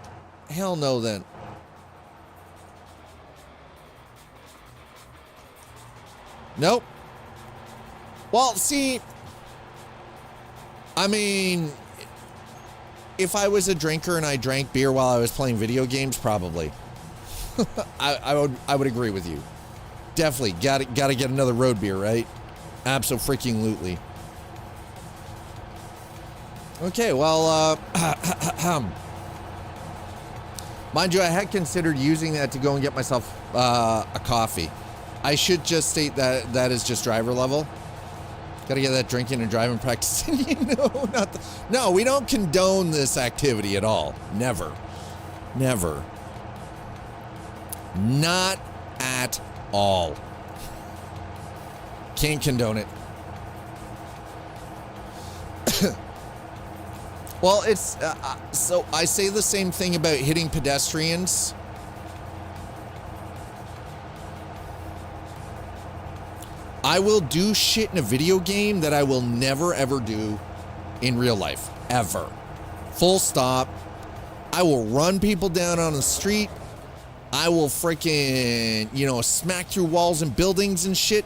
hell no then. Nope. Well, see, I mean, if I was a drinker and I drank beer while I was playing video games, probably. I would agree with you. Definitely gotta get another road beer, right? Abso-freaking-lutely. Okay, well, mind you, I had considered using that to go and get myself a coffee. I should just state that that is just driver level. Got to get that drinking and driving practice. No, we don't condone this activity at all. Never. Never. Not at all. Can't condone it. Well, it's so I say the same thing about hitting pedestrians. I will do shit in a video game that I will never ever do in real life. Ever. Full stop. I will run people down on the street. I will freaking, smack through walls and buildings and shit.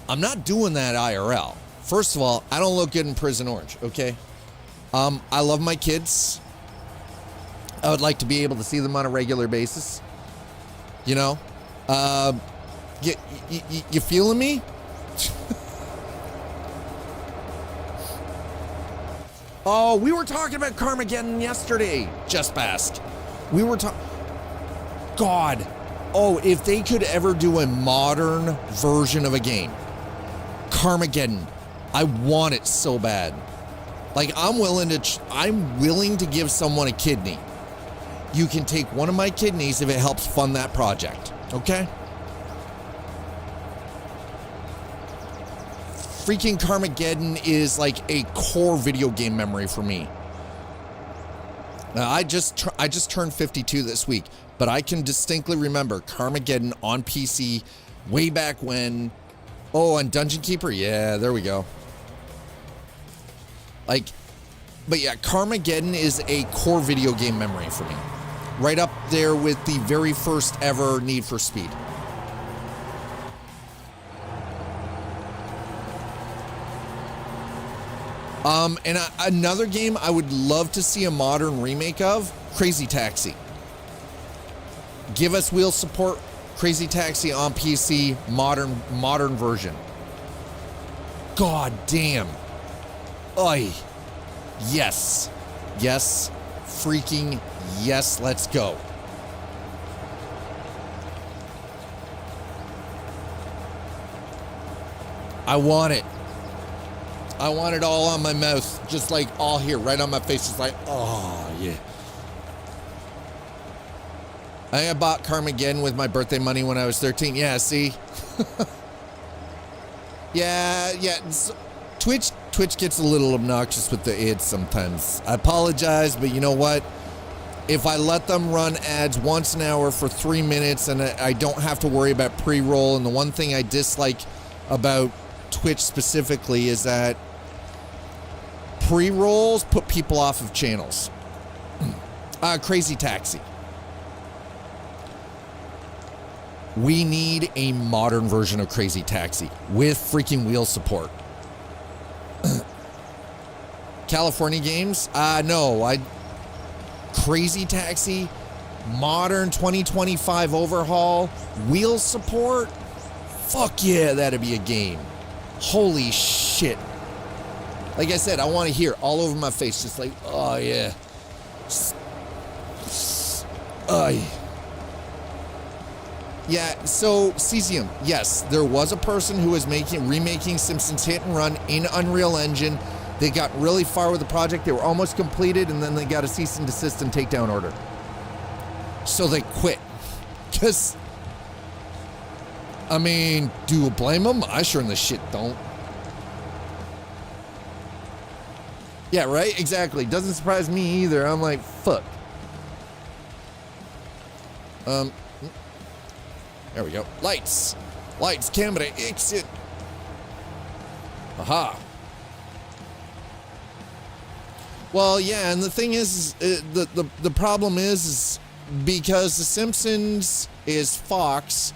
I'm not doing that IRL. First of all, I don't look good in Prison Orange, okay? I love my kids. I would like to be able to see them on a regular basis. You feeling me? Oh, we were talking about Carmageddon yesterday, Just Bask. We were talking... God. Oh, if they could ever do a modern version of a game. Carmageddon. I want it so bad. Like, I'm willing to give someone a kidney. You can take one of my kidneys if it helps fund that project. Okay? Freaking Carmageddon is like a core video game memory for me. Now, I just turned 52 this week, but I can distinctly remember Carmageddon on PC way back when. Oh, and Dungeon Keeper? Yeah, there we go. But yeah, Carmageddon is a core video game memory for me. Right up there with the very first ever Need for Speed. And another game I would love to see a modern remake of, Crazy Taxi. Give us wheel support, Crazy Taxi on PC, modern version. God damn. Oy. Yes. Yes. Freaking yes, let's go. I want it. I want it all on my mouth, just like all here, right on my face. It's like, oh, yeah. I bought Carmageddon with my birthday money when I was 13. Yeah, see? yeah. Twitch gets a little obnoxious with the ads sometimes. I apologize, but you know what? If I let them run ads once an hour for 3 minutes and I don't have to worry about pre-roll, and the one thing I dislike about Twitch specifically is that pre-rolls put people off of channels. Crazy Taxi. We need a modern version of Crazy Taxi with freaking wheel support. California Games? No. Crazy Taxi, modern 2025 overhaul, wheel support? Fuck yeah, that'd be a game. Holy shit. Like I said, I want to hear all over my face, just like, oh yeah. Yeah, so Cesium, yes, there was a person who was remaking Simpsons Hit and Run in Unreal Engine. They got really far with the project. They were almost completed, and then they got a cease and desist and takedown order. So they quit. Because, I mean, do you blame them? I sure in the shit don't. Yeah, right? Exactly. Doesn't surprise me either. I'm like, fuck. There we go. Lights. Lights, camera, exit. Aha. Well, yeah, and the thing is the problem is because The Simpsons is Fox,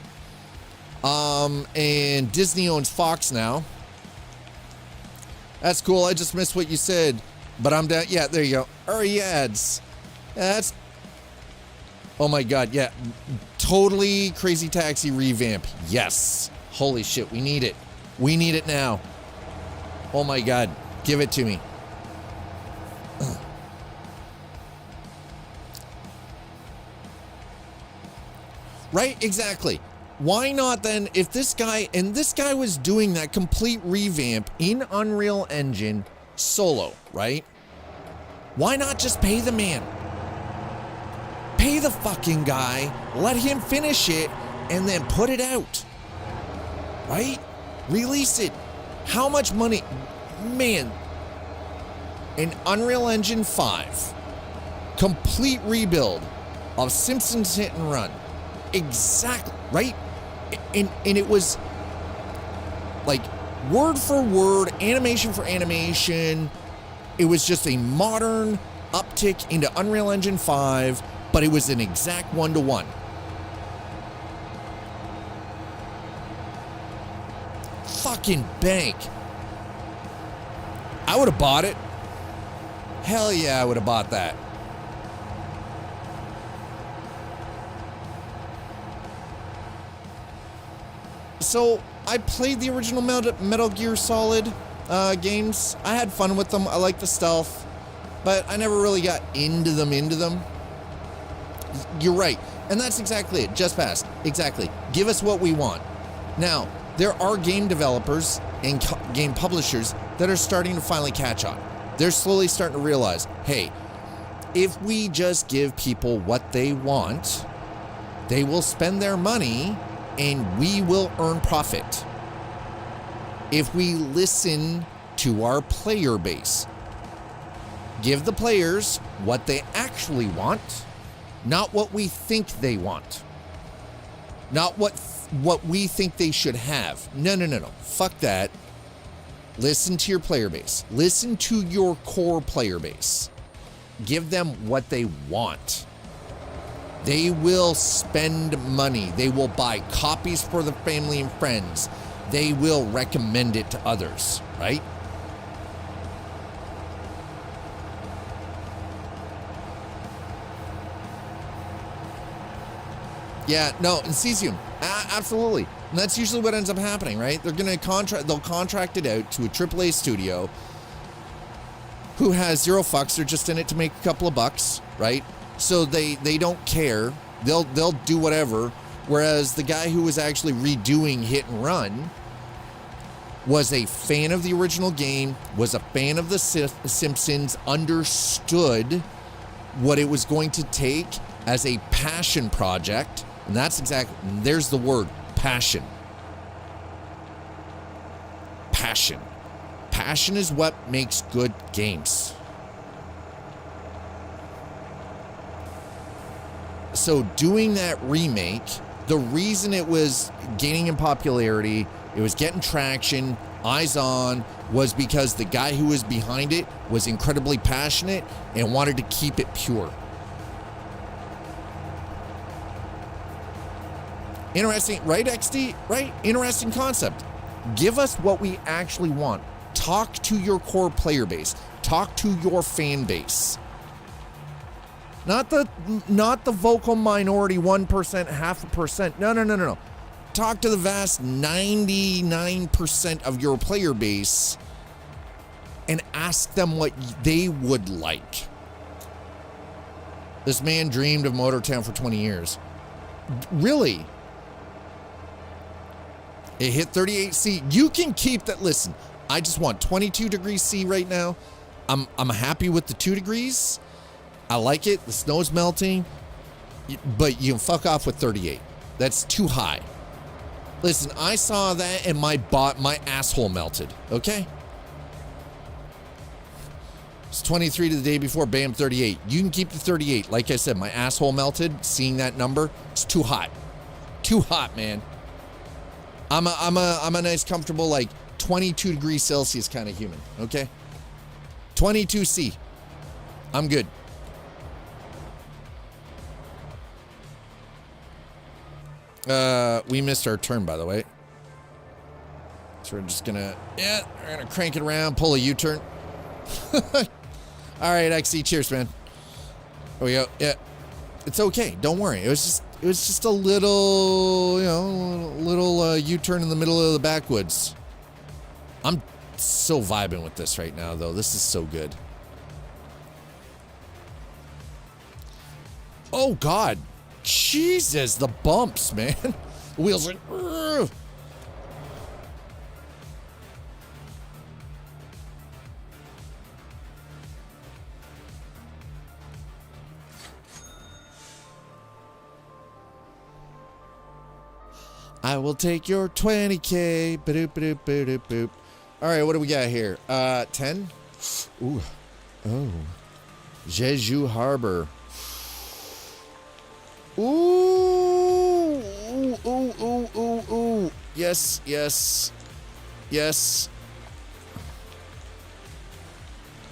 and Disney owns Fox now. That's cool. I just missed what you said, but I'm down. Yeah, there you go. Hurry ads. That's. Oh my God. Yeah, totally Crazy Taxi revamp. Yes. Holy shit. We need it. We need it now. Oh my God. Give it to me. Right? Exactly. Why not then, if this guy was doing that complete revamp in Unreal Engine solo, right? Why not just pay the man? Pay the fucking guy, let him finish it, and then put it out. Right? Release it. How much money? Man, an Unreal Engine 5 complete rebuild of Simpsons Hit and Run. Exactly, right? And it was like word for word, animation for animation. It was just a modern uptick into Unreal Engine 5, but it was an exact 1-to-1. fucking bank. I would have bought it. Hell yeah, I would have bought that. So, I played the original Metal Gear Solid games. I had fun with them. I like the stealth, but I never really got into them. You're right. And that's exactly it. Just Past. Exactly. Give us what we want. Now, there are game developers and game publishers that are starting to finally catch on. They're slowly starting to realize, hey, if we just give people what they want, they will spend their money and we will earn profit. If we listen to our player base, give the players what they actually want, not what we think they want. Not what we think they should have. No. Fuck that. Listen to your player base. Listen to your core player base. Give them what they want. They will spend money. They will buy copies for the family and friends. They will recommend it to others, right? Yeah, no, and Cesium, absolutely. And that's usually what ends up happening, right? They'll contract it out to a AAA studio who has zero fucks. They're just in it to make a couple of bucks, right? So they don't care. They'll do whatever. Whereas the guy who was actually redoing Hit and Run was a fan of the original game, was a fan of the Simpsons, understood what it was going to take as a passion project. And that's exactly, there's the word, passion. Passion. Passion is what makes good games. So doing that remake, the reason it was gaining in popularity, it was getting traction, eyes on, was because the guy who was behind it was incredibly passionate and wanted to keep it pure. Interesting, right, XD? Right? Interesting concept. Give us what we actually want. Talk to your core player base. Talk to your fan base. Not the vocal minority 1%, 0.5%. No. Talk to the vast 99% of your player base and ask them what they would like. This man dreamed of Motortown for 20 years. Really? It hit 38C. You can keep that. Listen, I just want 22 degrees C right now. I'm happy with the 2 degrees. I like it. The snow's melting. But you can fuck off with 38. That's too high. Listen, I saw that and my asshole melted. Okay? It's 23 to the day before, bam, 38. You can keep the 38. Like I said, my asshole melted. Seeing that number, it's too hot. Too hot, man. I'm a nice, comfortable, like 22 degrees Celsius kind of human. Okay? 22C. I'm good. We missed our turn, by the way. So we're just gonna, we're gonna crank it around, pull a U-turn. All right, XC, cheers, man. There we go. Yeah, it's okay. Don't worry. It was just a little, little U-turn in the middle of the backwoods. I'm so vibing with this right now, though. This is so good. Oh God. Jesus, the bumps, man. The wheels are... Ugh. I will take your 20K. Ba-doop, ba-doop, ba-doop, boop. All right, what do we got here? 10? Ooh. Oh. Jeju Harbor. Ooh. Ooh. Yes.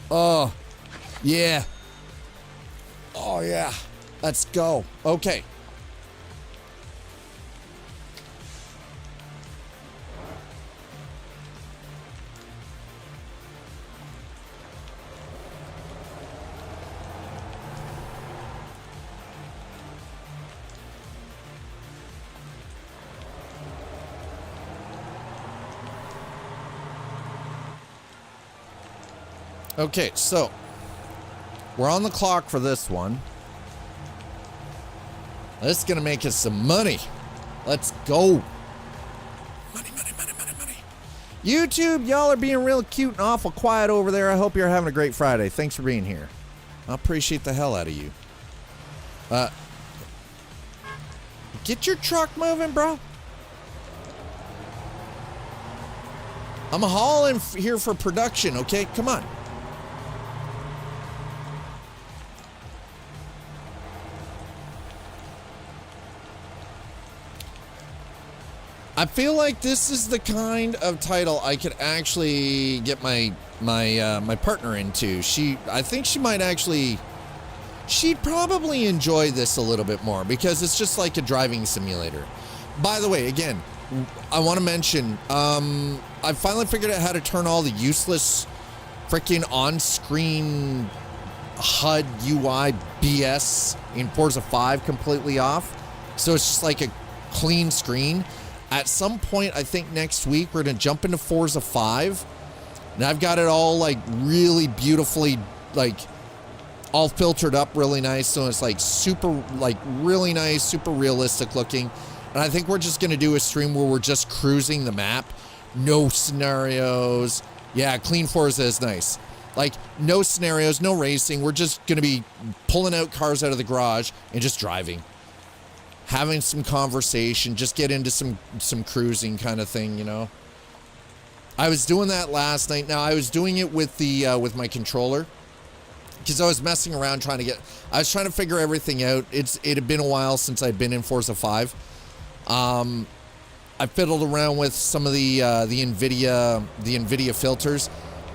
Oh, yeah. Oh, yeah. Let's go. Okay. Okay, so we're on the clock for this one. This is gonna make us some money. Let's go. Money, money, money, money, money. YouTube, y'all are being real cute and awful quiet over there. I hope you're having a great Friday. Thanks for being here. I appreciate the hell out of you. Get your truck moving, bro. I'm hauling here for production, okay? Come on. I feel like this is the kind of title I could actually get my partner into. I think she might actually, she'd probably enjoy this a little bit more because it's just like a driving simulator. By the way, again, I want to mention, I finally figured out how to turn all the useless freaking on-screen HUD UI BS in Forza 5 completely off. So it's just like a clean screen. At some point, I think next week, we're going to jump into Forza 5. And I've got it all like really beautifully, like all filtered up really nice. So it's like super, like really nice, super realistic looking. And I think we're just going to do a stream where we're just cruising the map. No scenarios. Yeah, clean Forza is nice. Like no scenarios, no racing. We're just going to be pulling out cars out of the garage and just driving. Having some conversation, just get into some cruising kind of thing, you know. I was doing that last night. Now I was doing it with the with my controller because I was messing around I was trying to figure everything out. It had been a while since I'd been in Forza 5. I fiddled around with some of the NVIDIA filters.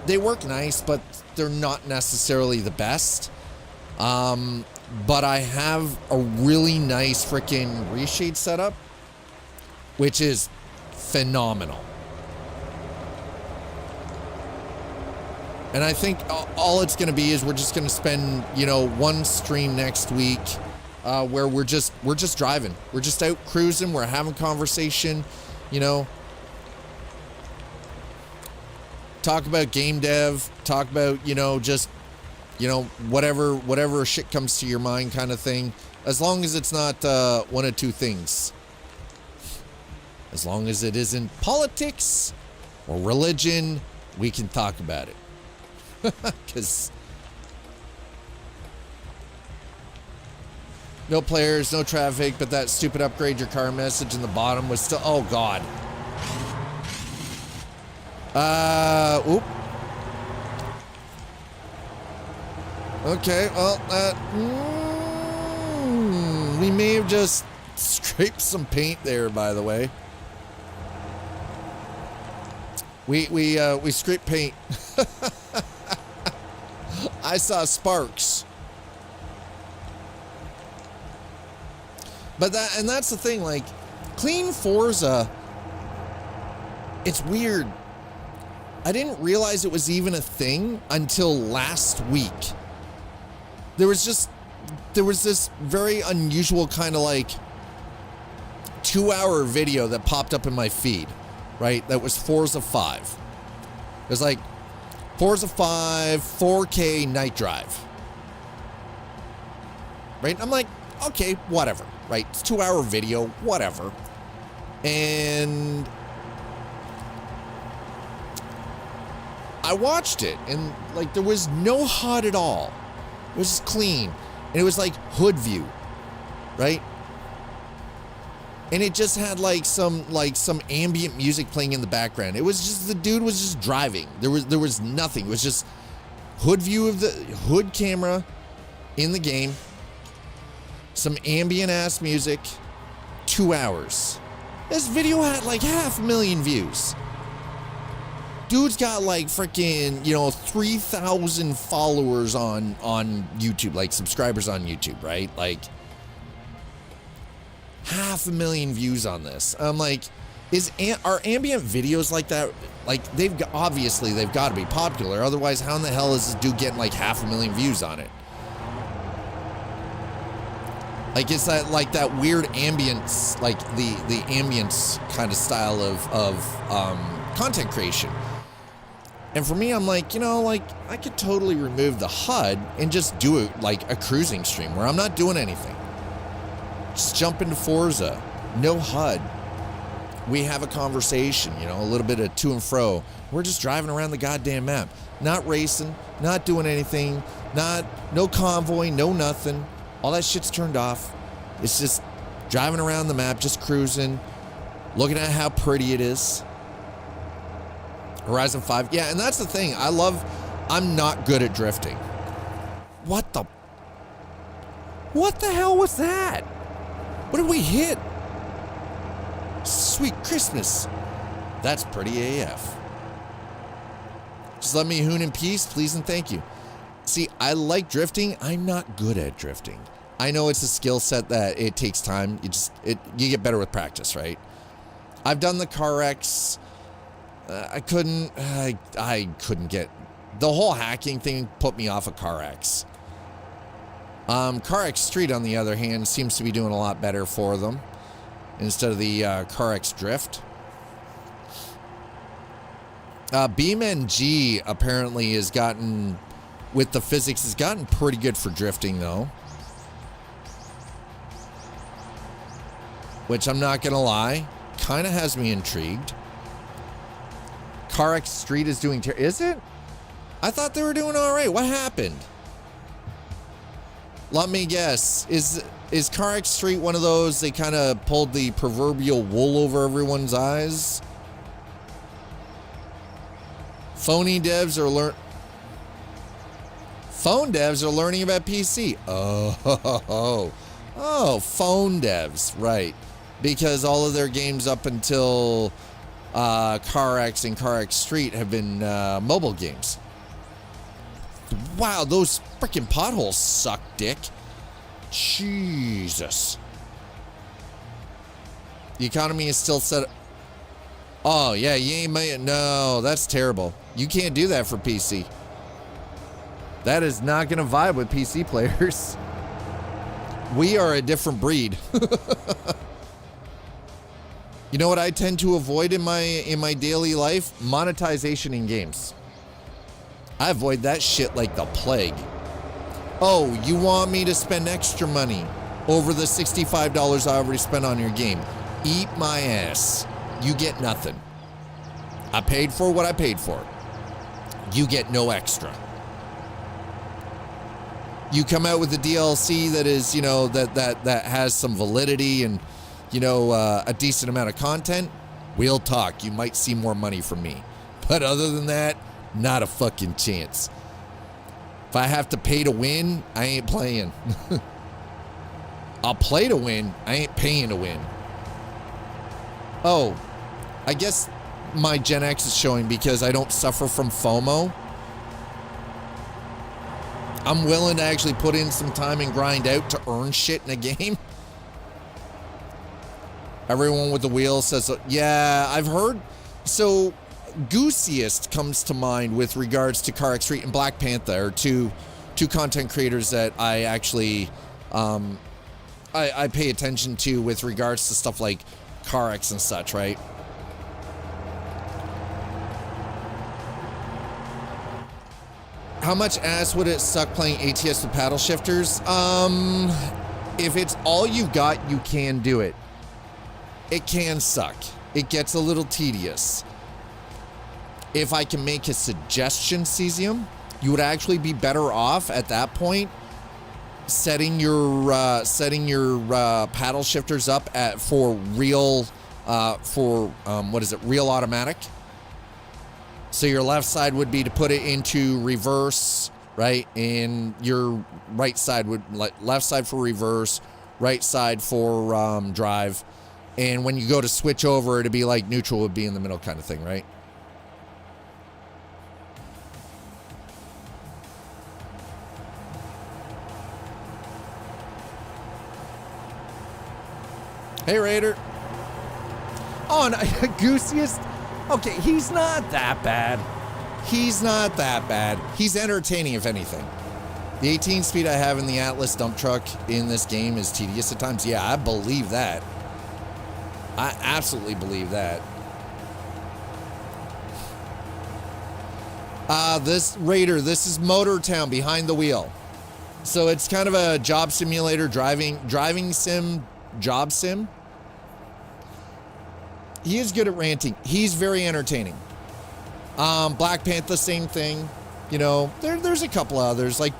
They work nice, but they're not necessarily the best. But I have a really nice freaking reshade setup, which is phenomenal. And I think all it's going to be is we're just going to spend, you know, one stream next week where we're just driving. We're just out cruising. We're having conversation, you know. Talk about game dev. Talk about, you know, just, you know, whatever shit comes to your mind kind of thing. As long as it's not one of two things. As long as it isn't politics or religion, we can talk about it. Because no players, no traffic, but that stupid upgrade your car message in the bottom was still, oh God. Oop. Okay, well, we may have just scraped some paint there, by the way. We scraped paint. I saw sparks. But that's the thing, like, clean Forza, it's weird. I didn't realize it was even a thing until last week. There was this very unusual kind of like 2-hour video that popped up in my feed, right? That was Forza 5. It was like Forza 5 4K night drive. Right? I'm like, okay, whatever, right? It's 2-hour video, whatever. And I watched it and like there was no HUD at all. It was just clean. And it was like hood view, right? And it just had like some ambient music playing in the background. It was just, the dude was just driving. There was nothing. It was just hood view of the hood camera in the game. Some ambient ass music. 2 hours. This video had like 500,000 views. Dude's got like freaking, you know, 3,000 followers on YouTube, like subscribers on YouTube, right? Like 500,000 views on this. I'm like, are ambient videos like that? Like obviously they've got to be popular. Otherwise, how in the hell is this dude getting like 500,000 views on it? Like, it's that weird ambience, like the ambience kind of style of content creation. And for me, I'm like, like I could totally remove the HUD and just do it like a cruising stream where I'm not doing anything. Just jump into Forza, no HUD. We have a conversation, a little bit of to and fro. We're just driving around the goddamn map, not racing, not doing anything, no convoy, no nothing. All that shit's turned off. It's just driving around the map, just cruising, looking at how pretty it is. Horizon 5. Yeah, and that's the thing. I'm not good at drifting. What the hell was that? What did we hit? Sweet Christmas. That's pretty AF. Just let me hoon in peace, please and thank you. See, I like drifting. I'm not good at drifting. I know it's a skill set that it takes time. You get better with practice, right? I've done the CarX. I couldn't get the whole hacking thing put me off of CarX. CarX Street, on the other hand, seems to be doing a lot better for them instead of the CarX Drift. BeamNG apparently has gotten, with the physics, has gotten pretty good for drifting though. Which I'm not gonna lie, kind of has me intrigued. CarX Street is doing is it? I thought they were doing all right. What happened? Let me guess. Is CarX Street one of those they kind of pulled the proverbial wool over everyone's eyes? Phone devs are learning about PC. Oh, phone devs, right? Because all of their games up until CarX and CarX Street have been mobile games. Wow, those freaking potholes suck, dick. Jesus. The economy is still set. Oh, yeah, you ain't made. No, that's terrible. You can't do that for PC. That is not going to vibe with PC players. We are a different breed. You know what I tend to avoid in my daily life? Monetization in games. I avoid that shit like the plague. Oh, you want me to spend extra money over the $65 I already spent on your game? Eat my ass. You get nothing. I paid for what I paid for. You get no extra. You come out with a DLC that is, that has some validity and, a decent amount of content, we'll talk. You might see more money from me. But other than that, not a fucking chance. If I have to pay to win, I ain't playing. I'll play to win. I ain't paying to win. Oh, I guess my Gen X is showing because I don't suffer from FOMO. I'm willing to actually put in some time and grind out to earn shit in a game. Everyone with the wheel says, yeah, I've heard. So Goosiest comes to mind with regards to CarX Street and Black Panther, are two content creators that I actually I pay attention to with regards to stuff like CarX and such, right? How much ass would it suck playing ATS with paddle shifters? If it's all you've got, you can do it. It can suck. It gets a little tedious. If I can make a suggestion, Cesium, you would actually be better off at that point setting your paddle shifters up for real real automatic. So your left side would be to put it into reverse, right? And your right side would, left side for reverse, right side for drive. And when you go to switch over, it'd be like neutral would be in the middle kind of thing, right? Hey, Raider. Oh, no, Goosiest. Okay, he's not that bad. He's not that bad. He's entertaining, if anything. The 18 speed I have in the Atlas dump truck in this game is tedious at times. Yeah, I believe that. I absolutely believe that. This Raider, this is Motor Town behind the wheel. So it's kind of a job simulator, driving sim, job sim. He is good at ranting. He's very entertaining. Black Panther, same thing. You know, there's a couple others. Like,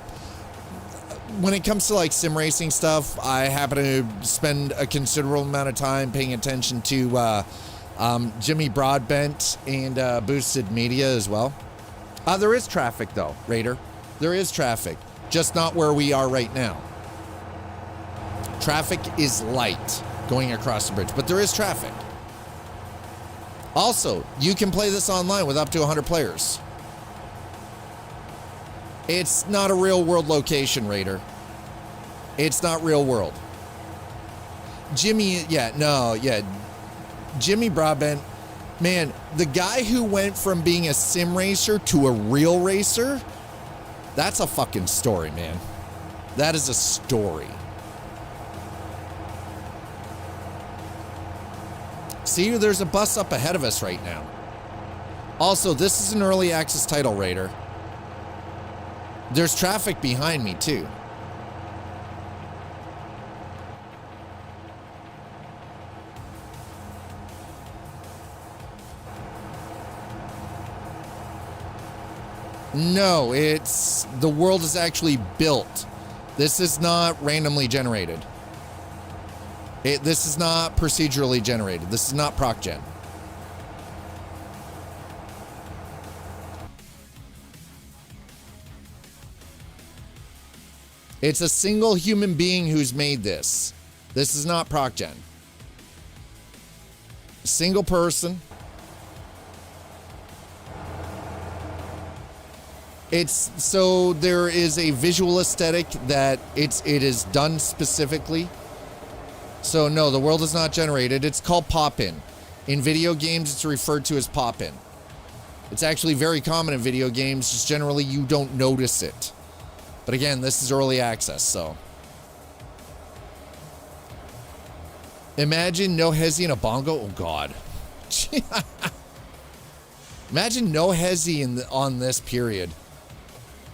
when it comes to like sim racing stuff, I happen to spend a considerable amount of time paying attention to Jimmy Broadbent and Boosted Media as well. There is traffic though, Raider. There is traffic, just not where we are right now. Traffic is light going across the bridge, but there is traffic. Also, you can play this online with up to 100 players. It's not a real world location, Raider. It's not real world. Jimmy Broadbent, man, the guy who went from being a sim racer to a real racer, that's a fucking story, man. That is a story. See, there's a bus up ahead of us right now. Also, this is an early access title, Raider. There's traffic behind me, too. No, the world is actually built. This is not randomly generated. This is not procedurally generated. This is not ProcGen. It's a single human being who's made this. This is not ProcGen. Single person. So there is a visual aesthetic that it is done specifically. So no, the world is not generated. It's called pop-in. In video games, it's referred to as pop-in. It's actually very common in video games, just generally you don't notice it. But again, this is early access, so. Imagine no hezi and a bongo. Oh, God. Imagine no hezi on this period.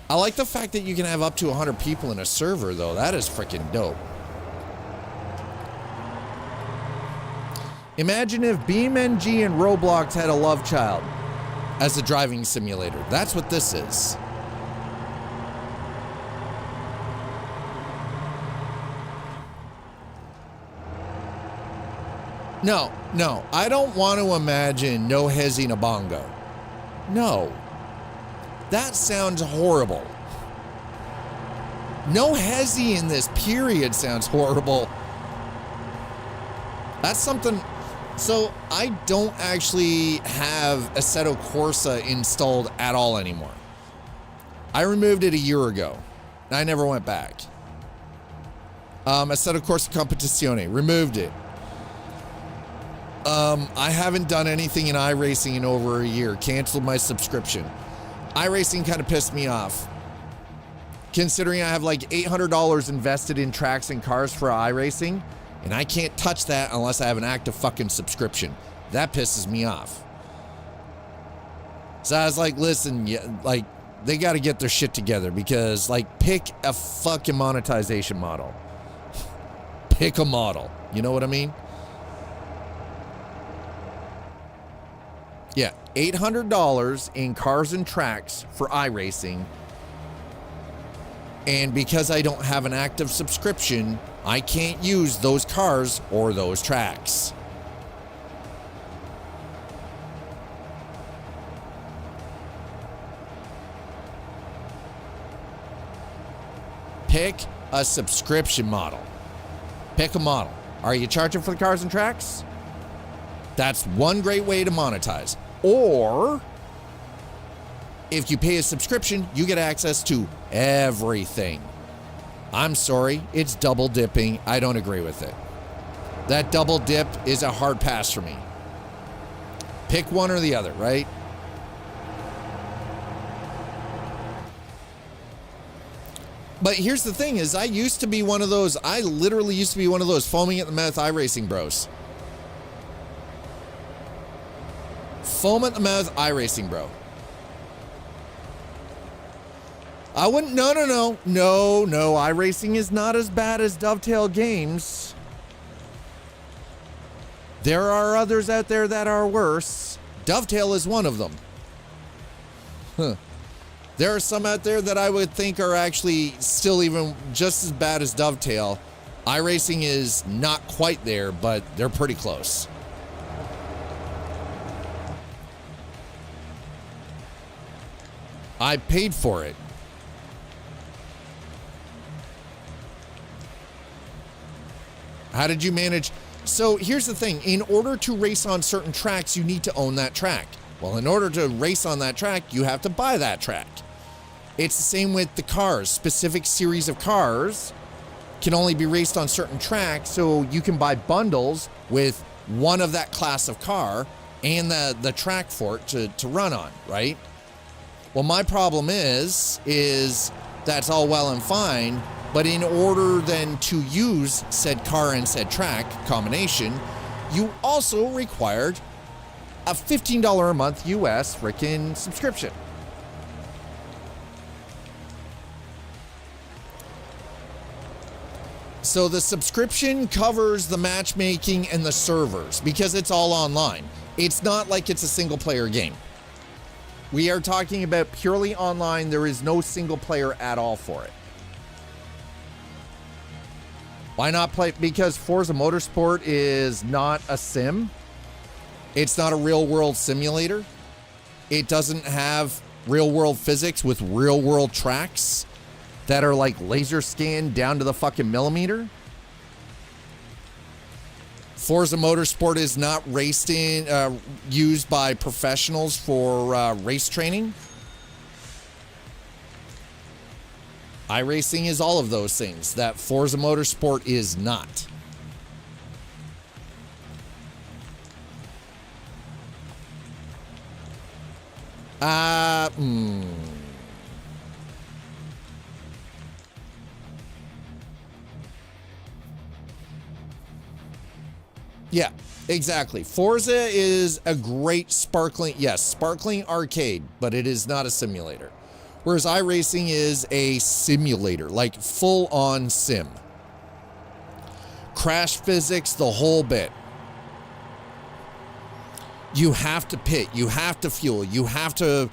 I like the fact that you can have up to 100 people in a server, though. That is freaking dope. Imagine if BeamNG and Roblox had a love child as a driving simulator. That's what this is. No, I don't want to imagine no hezi and a bongo. No. That sounds horrible. No hezi in this period sounds horrible. That's something. So I don't actually have Assetto Corsa installed at all anymore. I removed it a year ago. I never went back. Assetto Corsa Competizione, removed it. I haven't done anything in iRacing in over a year. Canceled my subscription. iRacing kind of pissed me off. Considering I have like $800 invested in tracks and cars for iRacing, and I can't touch that unless I have an active fucking subscription. That pisses me off. So I was like, listen, like, they got to get their shit together because, like, pick a fucking monetization model. Pick a model. You know what I mean? Yeah, $800 in cars and tracks for iRacing. And because I don't have an active subscription, I can't use those cars or those tracks. Pick a subscription model. Pick a model. Are you charging for the cars and tracks? That's one great way to monetize. Or, if you pay a subscription, you get access to everything. I'm sorry, it's double dipping. I don't agree with it. That double dip is a hard pass for me. Pick one or the other, right? But here's the thing is I literally used to be one of those foaming at the mouth iRacing bros. Foam at the mouth iRacing bro. I wouldn't. No. iRacing is not as bad as Dovetail Games. There are others out there that are worse. Dovetail is one of them. There are some out there that I would think are actually still even just as bad as Dovetail. iRacing is not quite there, but they're pretty close. I paid for it. How did you manage? So here's the thing. In order to race on certain tracks, you need to own that track. Well, in order to race on that track, you have to buy that track. It's the same with the cars. Specific series of cars can only be raced on certain tracks, so you can buy bundles with one of that class of car and the track for it to run on, right? Well, my problem is that's all well and fine, but in order then to use said car and said track combination, you also required a $15 a month US freaking subscription. So the subscription covers the matchmaking and the servers because it's all online. It's not like it's a single player game. We are talking about purely online. There is no single player at all for it. Why not play? Because Forza Motorsport is not a sim. It's not a real world simulator. It doesn't have real world physics with real world tracks that are like laser scanned down to the fucking millimeter. Forza Motorsport is not used by professionals for race training. iRacing is all of those things that Forza Motorsport is not. Yeah, exactly. Forza is a great sparkling arcade, but it is not a simulator. Whereas iRacing is a simulator, like full-on sim. Crash physics, the whole bit. You have to pit, you have to fuel, you have to,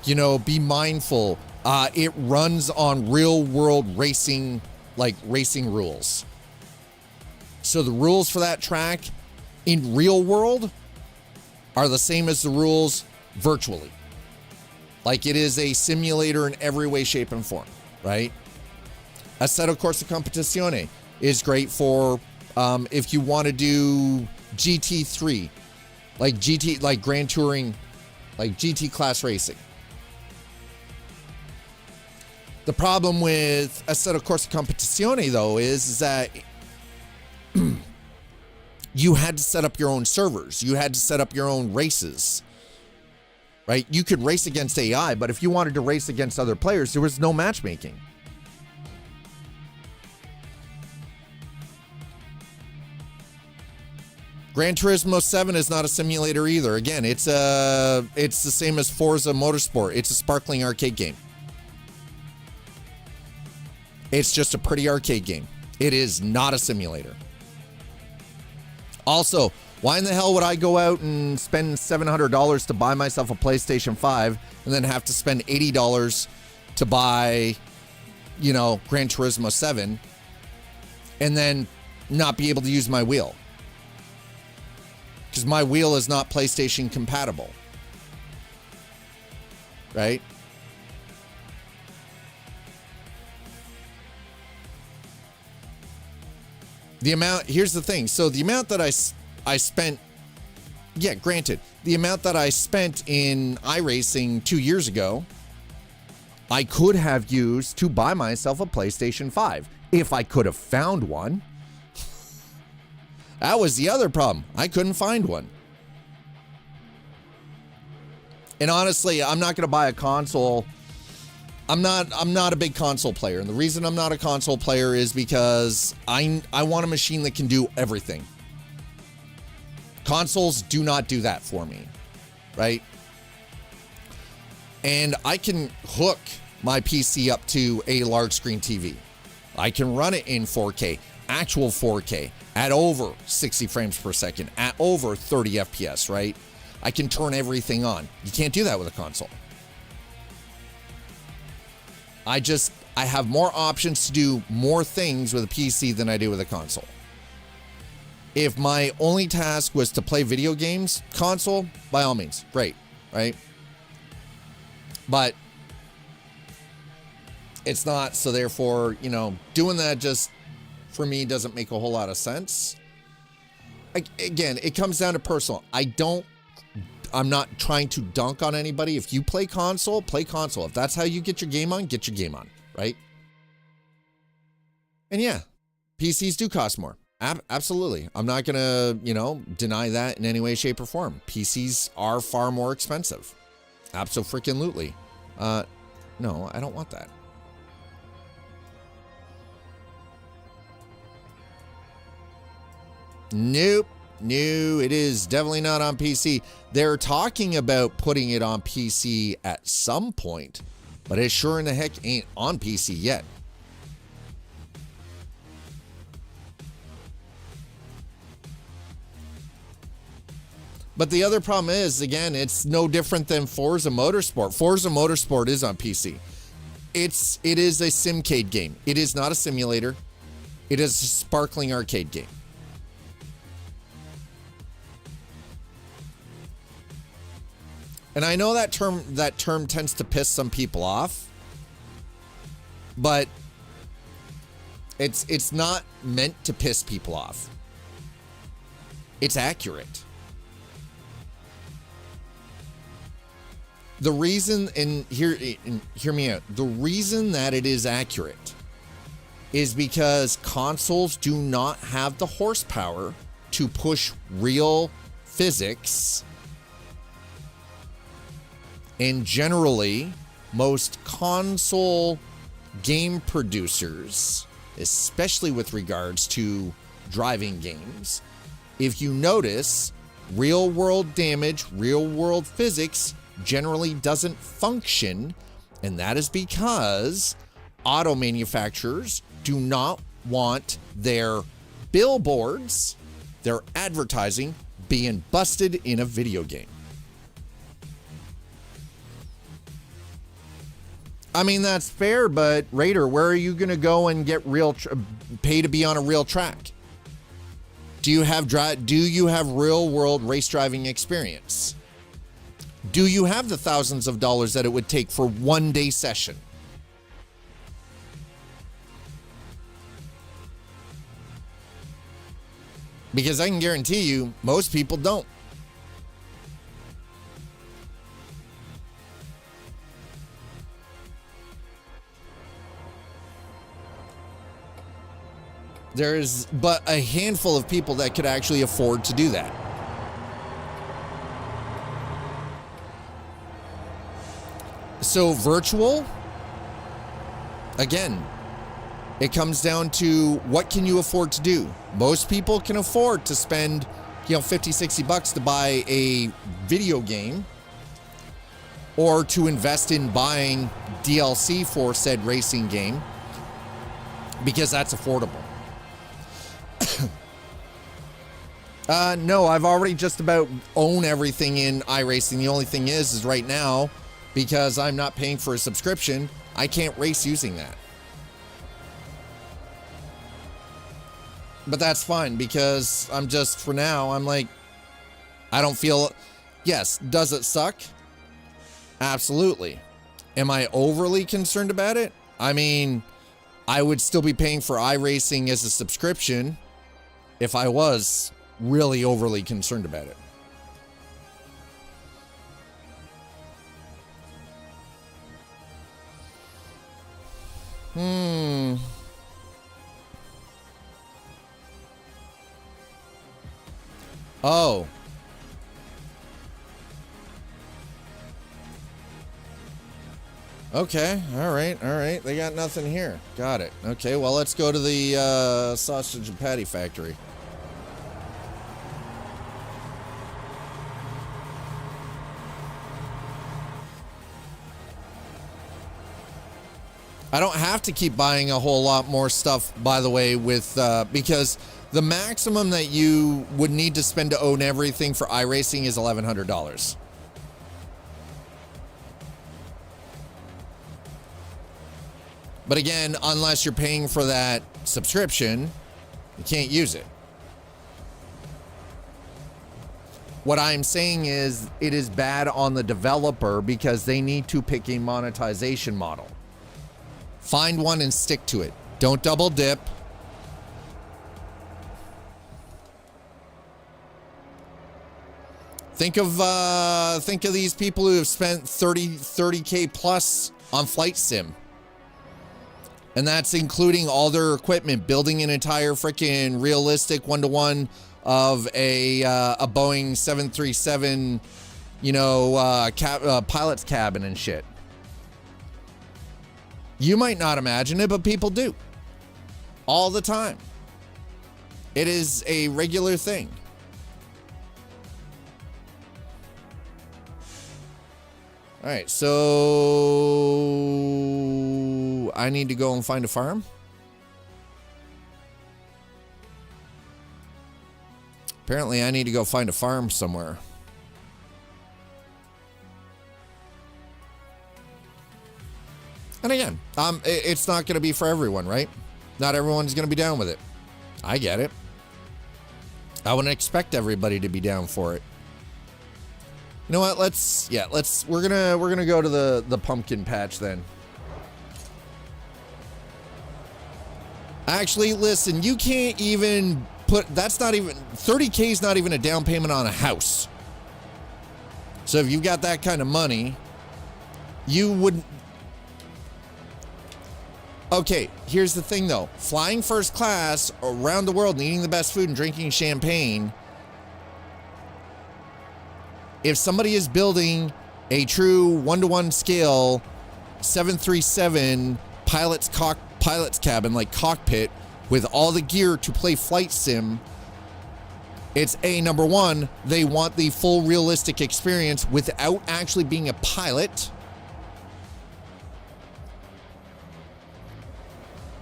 be mindful. It runs on real-world racing, like racing rules. So the rules for that track in real world are the same as the rules virtually. Like it is a simulator in every way, shape, and form, right? Assetto Corsa Competizione is great for if you want to do GT3, like Grand Touring, like GT class racing. The problem with Assetto Corsa Competizione, though, is that you had to set up your own servers. You had to set up your own races. Right? You could race against AI, but if you wanted to race against other players, there was no matchmaking. Gran Turismo 7 is not a simulator either. Again, it's the same as Forza Motorsport. It's a sparkling arcade game. It's just a pretty arcade game. It is not a simulator. Also, why in the hell would I go out and spend $700 to buy myself a PlayStation 5 and then have to spend $80 to buy, Gran Turismo 7 and then not be able to use my wheel? Because my wheel is not PlayStation compatible. Right? Here's the thing. So the amount that I spent, yeah, granted, the amount that I spent in iRacing 2 years ago, I could have used to buy myself a PlayStation 5 if I could have found one. That was the other problem. I couldn't find one. And honestly, I'm not going to buy a console. I'm not a big console player. And the reason I'm not a console player is because I want a machine that can do everything. Consoles do not do that for me, right? And I can hook my PC up to a large screen TV. I can run it in 4K, actual 4K, at over 60 frames per second, at over 30 FPS, right? I can turn everything on. You can't do that with a console. I have more options to do more things with a PC than I do with a console. If my only task was to play video games, console, by all means, great, right? But it's not, so therefore, doing that just, for me, doesn't make a whole lot of sense. Again, it comes down to personal. I'm not trying to dunk on anybody. If you play console, play console. If that's how you get your game on, get your game on, right? And yeah, PCs do cost more. Absolutely. I'm not going to, deny that in any way, shape, or form. PCs are far more expensive. Abso-freaking-lutely. No, I don't want that. Nope. No, it is definitely not on PC. They're talking about putting it on PC at some point, but it sure in the heck ain't on PC yet. But the other problem is, again, it's no different than Forza Motorsport. Forza Motorsport is on PC. It is a simcade game. It is not a simulator. It is a sparkling arcade game. And I know that term tends to piss some people off, but it's not meant to piss people off. It's accurate. The reason, and hear me out, the reason that it is accurate is because consoles do not have the horsepower to push real physics. And generally, most console game producers, especially with regards to driving games, if you notice, real world damage, real world physics generally doesn't function, and that is because auto manufacturers do not want their billboards, their advertising, being busted in a video game. I mean, that's fair, but Raider, where are you going to go and get pay to be on a real track? Do you have real world race driving experience? Do you have the thousands of dollars that it would take for one day session? Because I can guarantee you, most people don't. There's but a handful of people that could actually afford to do that. So virtual, again, it comes down to what can you afford to do? Most people can afford to spend, $50-$60 to buy a video game or to invest in buying DLC for said racing game because that's affordable. No, I've already just about own everything in iRacing. The only thing is right now, because I'm not paying for a subscription, I can't race using that. But that's fine because for now, I'm like, I don't feel, yes, does it suck? Absolutely. Am I overly concerned about it? I mean, I would still be paying for iRacing as a subscription if I was really overly concerned about it. Oh. Okay, all right. They got nothing here. Got it. Okay, well, let's go to the sausage and patty factory. I don't have to keep buying a whole lot more stuff, by the way, with because the maximum that you would need to spend to own everything for iRacing is $1,100. But again, unless you're paying for that subscription, you can't use it. What I'm saying is it is bad on the developer because they need to pick a monetization model. Find one and stick to it. Don't double dip. Think of these people who have spent 30K plus on Flight Sim. And that's including all their equipment, building an entire freaking realistic one-to-one of a Boeing 737, pilot's cabin and shit. You might not imagine it, but people do. All the time. It is a regular thing. All right, so I need to go and find a farm. Apparently, I need to go find a farm somewhere. And again, it's not going to be for everyone, right? Not everyone's going to be down with it. I get it. I wouldn't expect everybody to be down for it. You know what? We're gonna go to the pumpkin patch then. Actually, listen, you can't even that's not even 30K is not even a down payment on a house. So if you've got that kind of money, you wouldn't. Okay, here's the thing though. Flying first class around the world and eating the best food and drinking champagne. If somebody is building a true one-to-one scale 737 pilot's cabin, like cockpit, with all the gear to play flight sim, it's number one, they want the full realistic experience without actually being a pilot.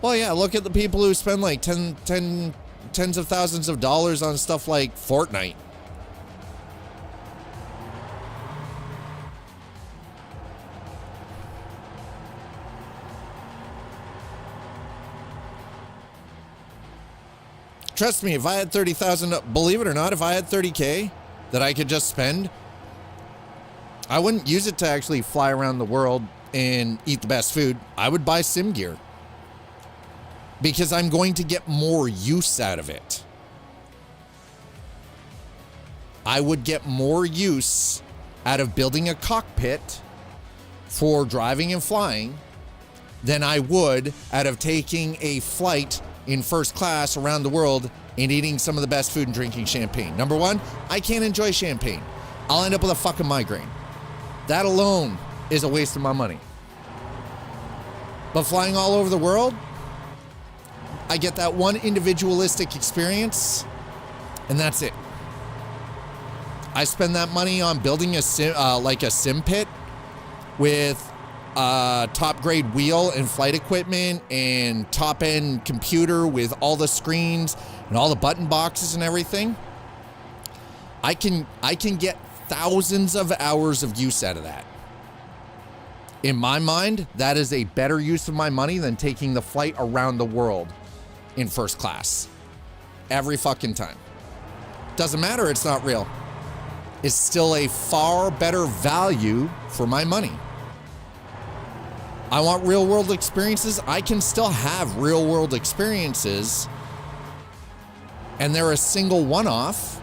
Well, yeah, look at the people who spend like tens of thousands of dollars on stuff like Fortnite. Trust me, if I had 30,000, believe it or not, if I had 30K that I could just spend, I wouldn't use it to actually fly around the world and eat the best food. I would buy sim gear because I'm going to get more use out of it. I would get more use out of building a cockpit for driving and flying than I would out of taking a flight in first class around the world and eating some of the best food and drinking champagne. Number one, I can't enjoy champagne. I'll end up with a fucking migraine. That alone is a waste of my money. But flying all over the world, I get that one individualistic experience, and that's it. I spend that money on building a sim pit with top grade wheel and flight equipment and top end computer with all the screens and all the button boxes and everything. I can get thousands of hours of use out of that. In my mind, that is a better use of my money than taking the flight around the world in first class every fucking time. Doesn't matter, it's not real. It's still a far better value for my money. I want real world experiences. I can still have real world experiences, and they're a single one-off,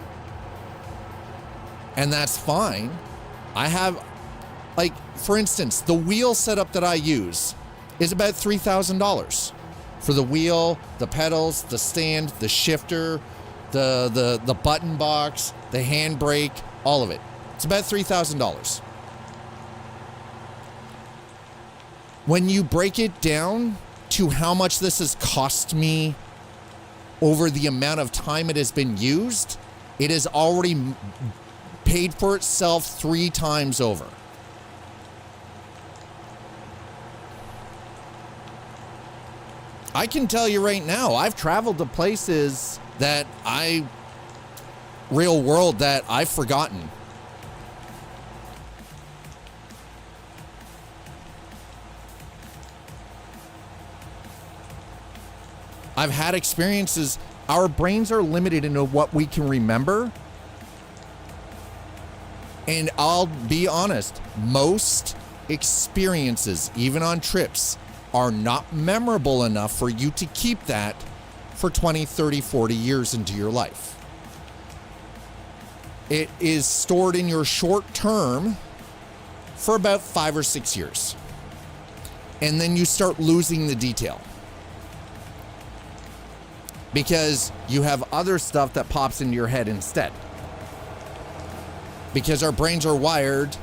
and that's fine. I have, like, for instance, the wheel setup that I use is about $3,000 for the wheel, the pedals, the stand, the shifter, the button box, the handbrake, all of it. It's about $3,000. When you break it down to how much this has cost me over the amount of time it has been used, it has already paid for itself 3 times over. I can tell you right now, I've traveled to places that real world that I've forgotten. I've had experiences. Our brains are limited into what we can remember. And I'll be honest, most experiences, even on trips, are not memorable enough for you to keep that for 20, 30, 40 years into your life. It is stored in your short term for about 5 or 6 years. And then you start losing the detail. Because you have other stuff that pops into your head instead. Because our brains are wired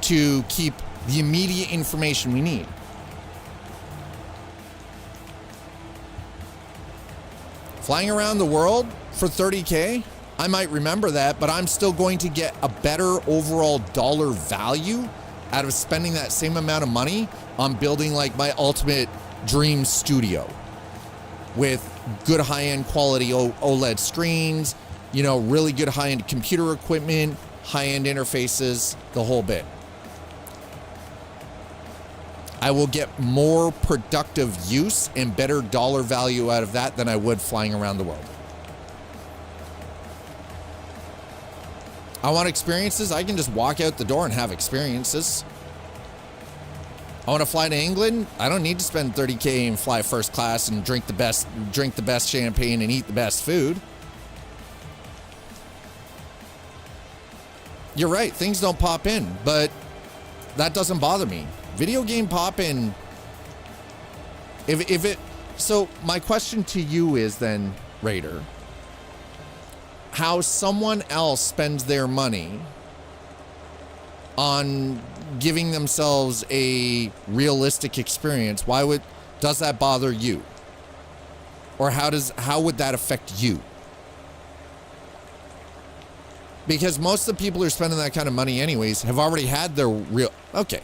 to keep the immediate information we need. Flying around the world for 30K, I might remember that, but I'm still going to get a better overall dollar value out of spending that same amount of money on building like my ultimate dream studio with good high-end quality OLED screens, you know, really good high-end computer equipment, high-end interfaces, the whole bit. I will get more productive use and better dollar value out of that than I would flying around the world. I want experiences. I can just walk out the door and have experiences. I want to fly to England. I don't need to spend 30K and fly first class and drink the best champagne and eat the best food. You're right, things don't pop in, but that doesn't bother me. Video game pop in. So my question to you is then, Raider, how someone else spends their money on giving themselves a realistic experience, does that bother you? Or how would that affect you? Because most of the people who are spending that kind of money anyways have already had their real, okay.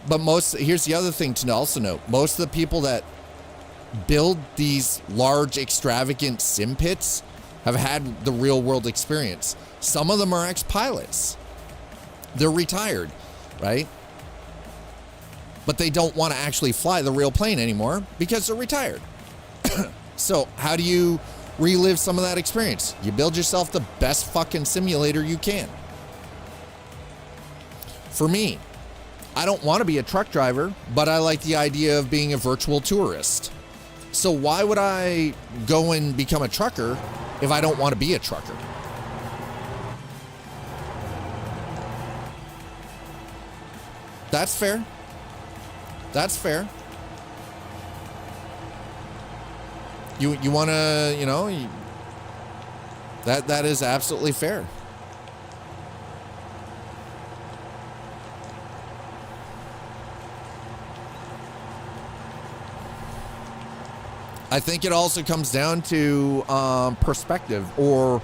But here's the other thing to also note. Most of the people that build these large, extravagant sim pits have had the real world experience. Some of them are ex-pilots. They're retired, right? But they don't want to actually fly the real plane anymore because they're retired. So how do you relive some of that experience? You build yourself the best fucking simulator you can. For me, I don't want to be a truck driver, but I like the idea of being a virtual tourist. So why would I go and become a trucker if I don't want to be a trucker? That's fair. That's fair. You want to, you know, that is absolutely fair. I think it also comes down to perspective, or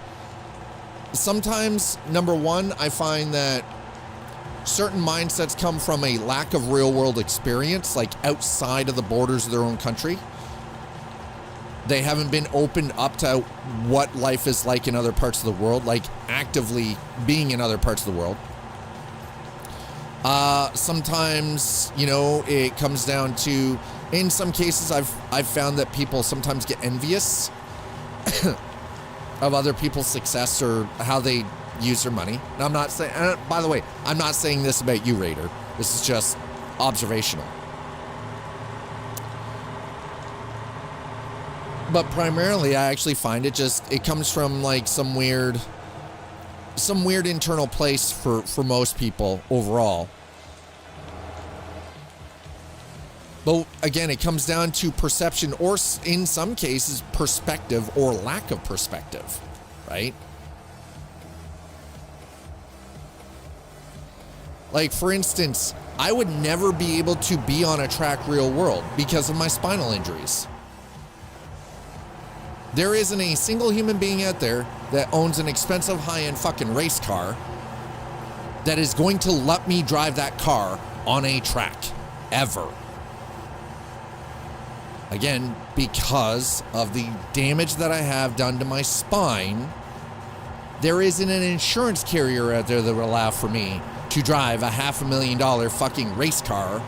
sometimes, number one, I find that certain mindsets come from a lack of real world experience, like outside of the borders of their own country. They haven't been opened up to what life is like in other parts of the world, like actively being in other parts of the world. Sometimes, you know, it comes down to, in some cases, I've found that people sometimes get envious of other people's success or how they use their money. And I'm not saying, by the way, I'm not saying this about you, Raider. This is just observational. But primarily, I actually find it comes from like some weird internal place for most people overall. But again, it comes down to perception, or in some cases, perspective or lack of perspective, right? Like, for instance, I would never be able to be on a track real world because of my spinal injuries. There isn't a single human being out there that owns an expensive high-end fucking race car that is going to let me drive that car on a track, ever. Again, because of the damage that I have done to my spine, there isn't an insurance carrier out there that will allow for me to drive a $500,000 fucking race car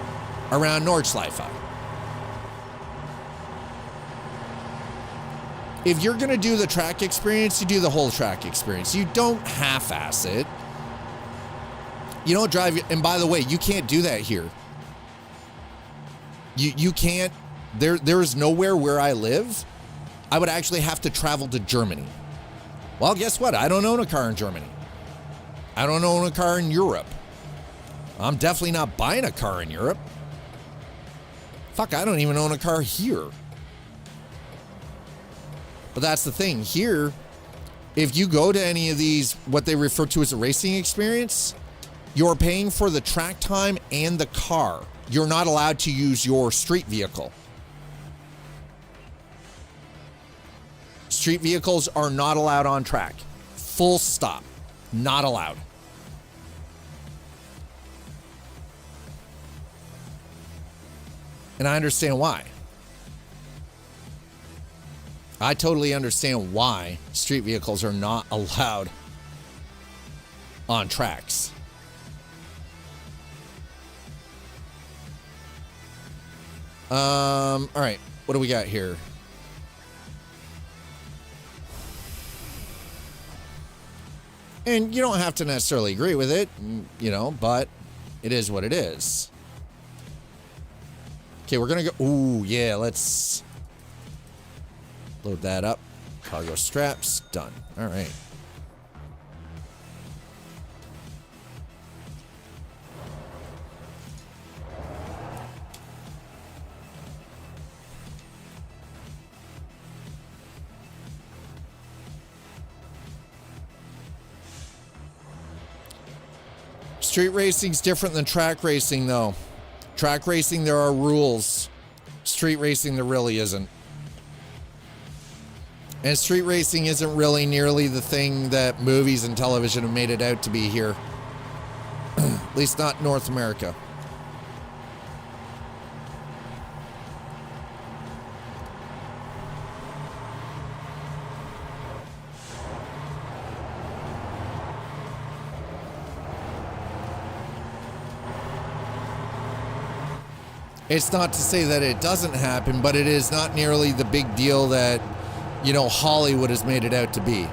around Nordschleife. If you're going to do the track experience, you do the whole track experience. You don't half-ass it. You don't drive, and by the way, you can't do that here. You can't, there's nowhere where I live. I would actually have to travel to Germany. Well, guess what? I don't own a car in Germany. I don't own a car in Europe. I'm definitely not buying a car in Europe. Fuck, I don't even own a car here. But that's the thing. Here, if you go to any of these, what they refer to as a racing experience, you're paying for the track time and the car. You're not allowed to use your street vehicle. Street vehicles are not allowed on track. Full stop. Not allowed. And I understand why. I totally understand why street vehicles are not allowed on tracks. All right, what do we got here? And you don't have to necessarily agree with it, you know, but it is what it is. Okay, we're gonna go. Ooh, yeah, let's load that up. Cargo straps, done. All right. Street racing's different than track racing, though. Track racing, there are rules. Street racing, there really isn't. And street racing isn't really nearly the thing that movies and television have made it out to be here. At least not North America. It's not to say that it doesn't happen, but it is not nearly the big deal that, you know, Hollywood has made it out to be.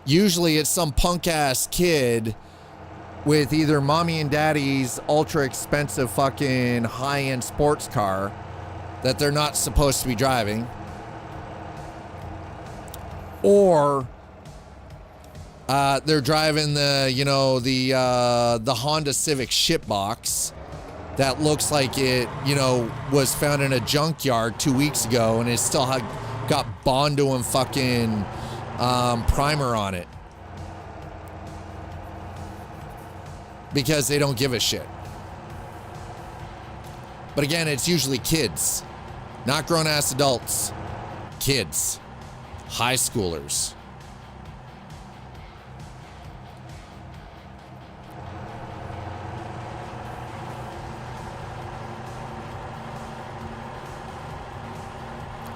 Usually it's some punk-ass kid with either mommy and daddy's ultra-expensive fucking high-end sports car that they're not supposed to be driving. Or they're driving the, you know, the Honda Civic shitbox that looks like it, you know, was found in a junkyard 2 weeks ago and it still had got Bondo and fucking primer on it. Because they don't give a shit. But again, it's usually kids. Not grown-ass adults. Kids. High schoolers.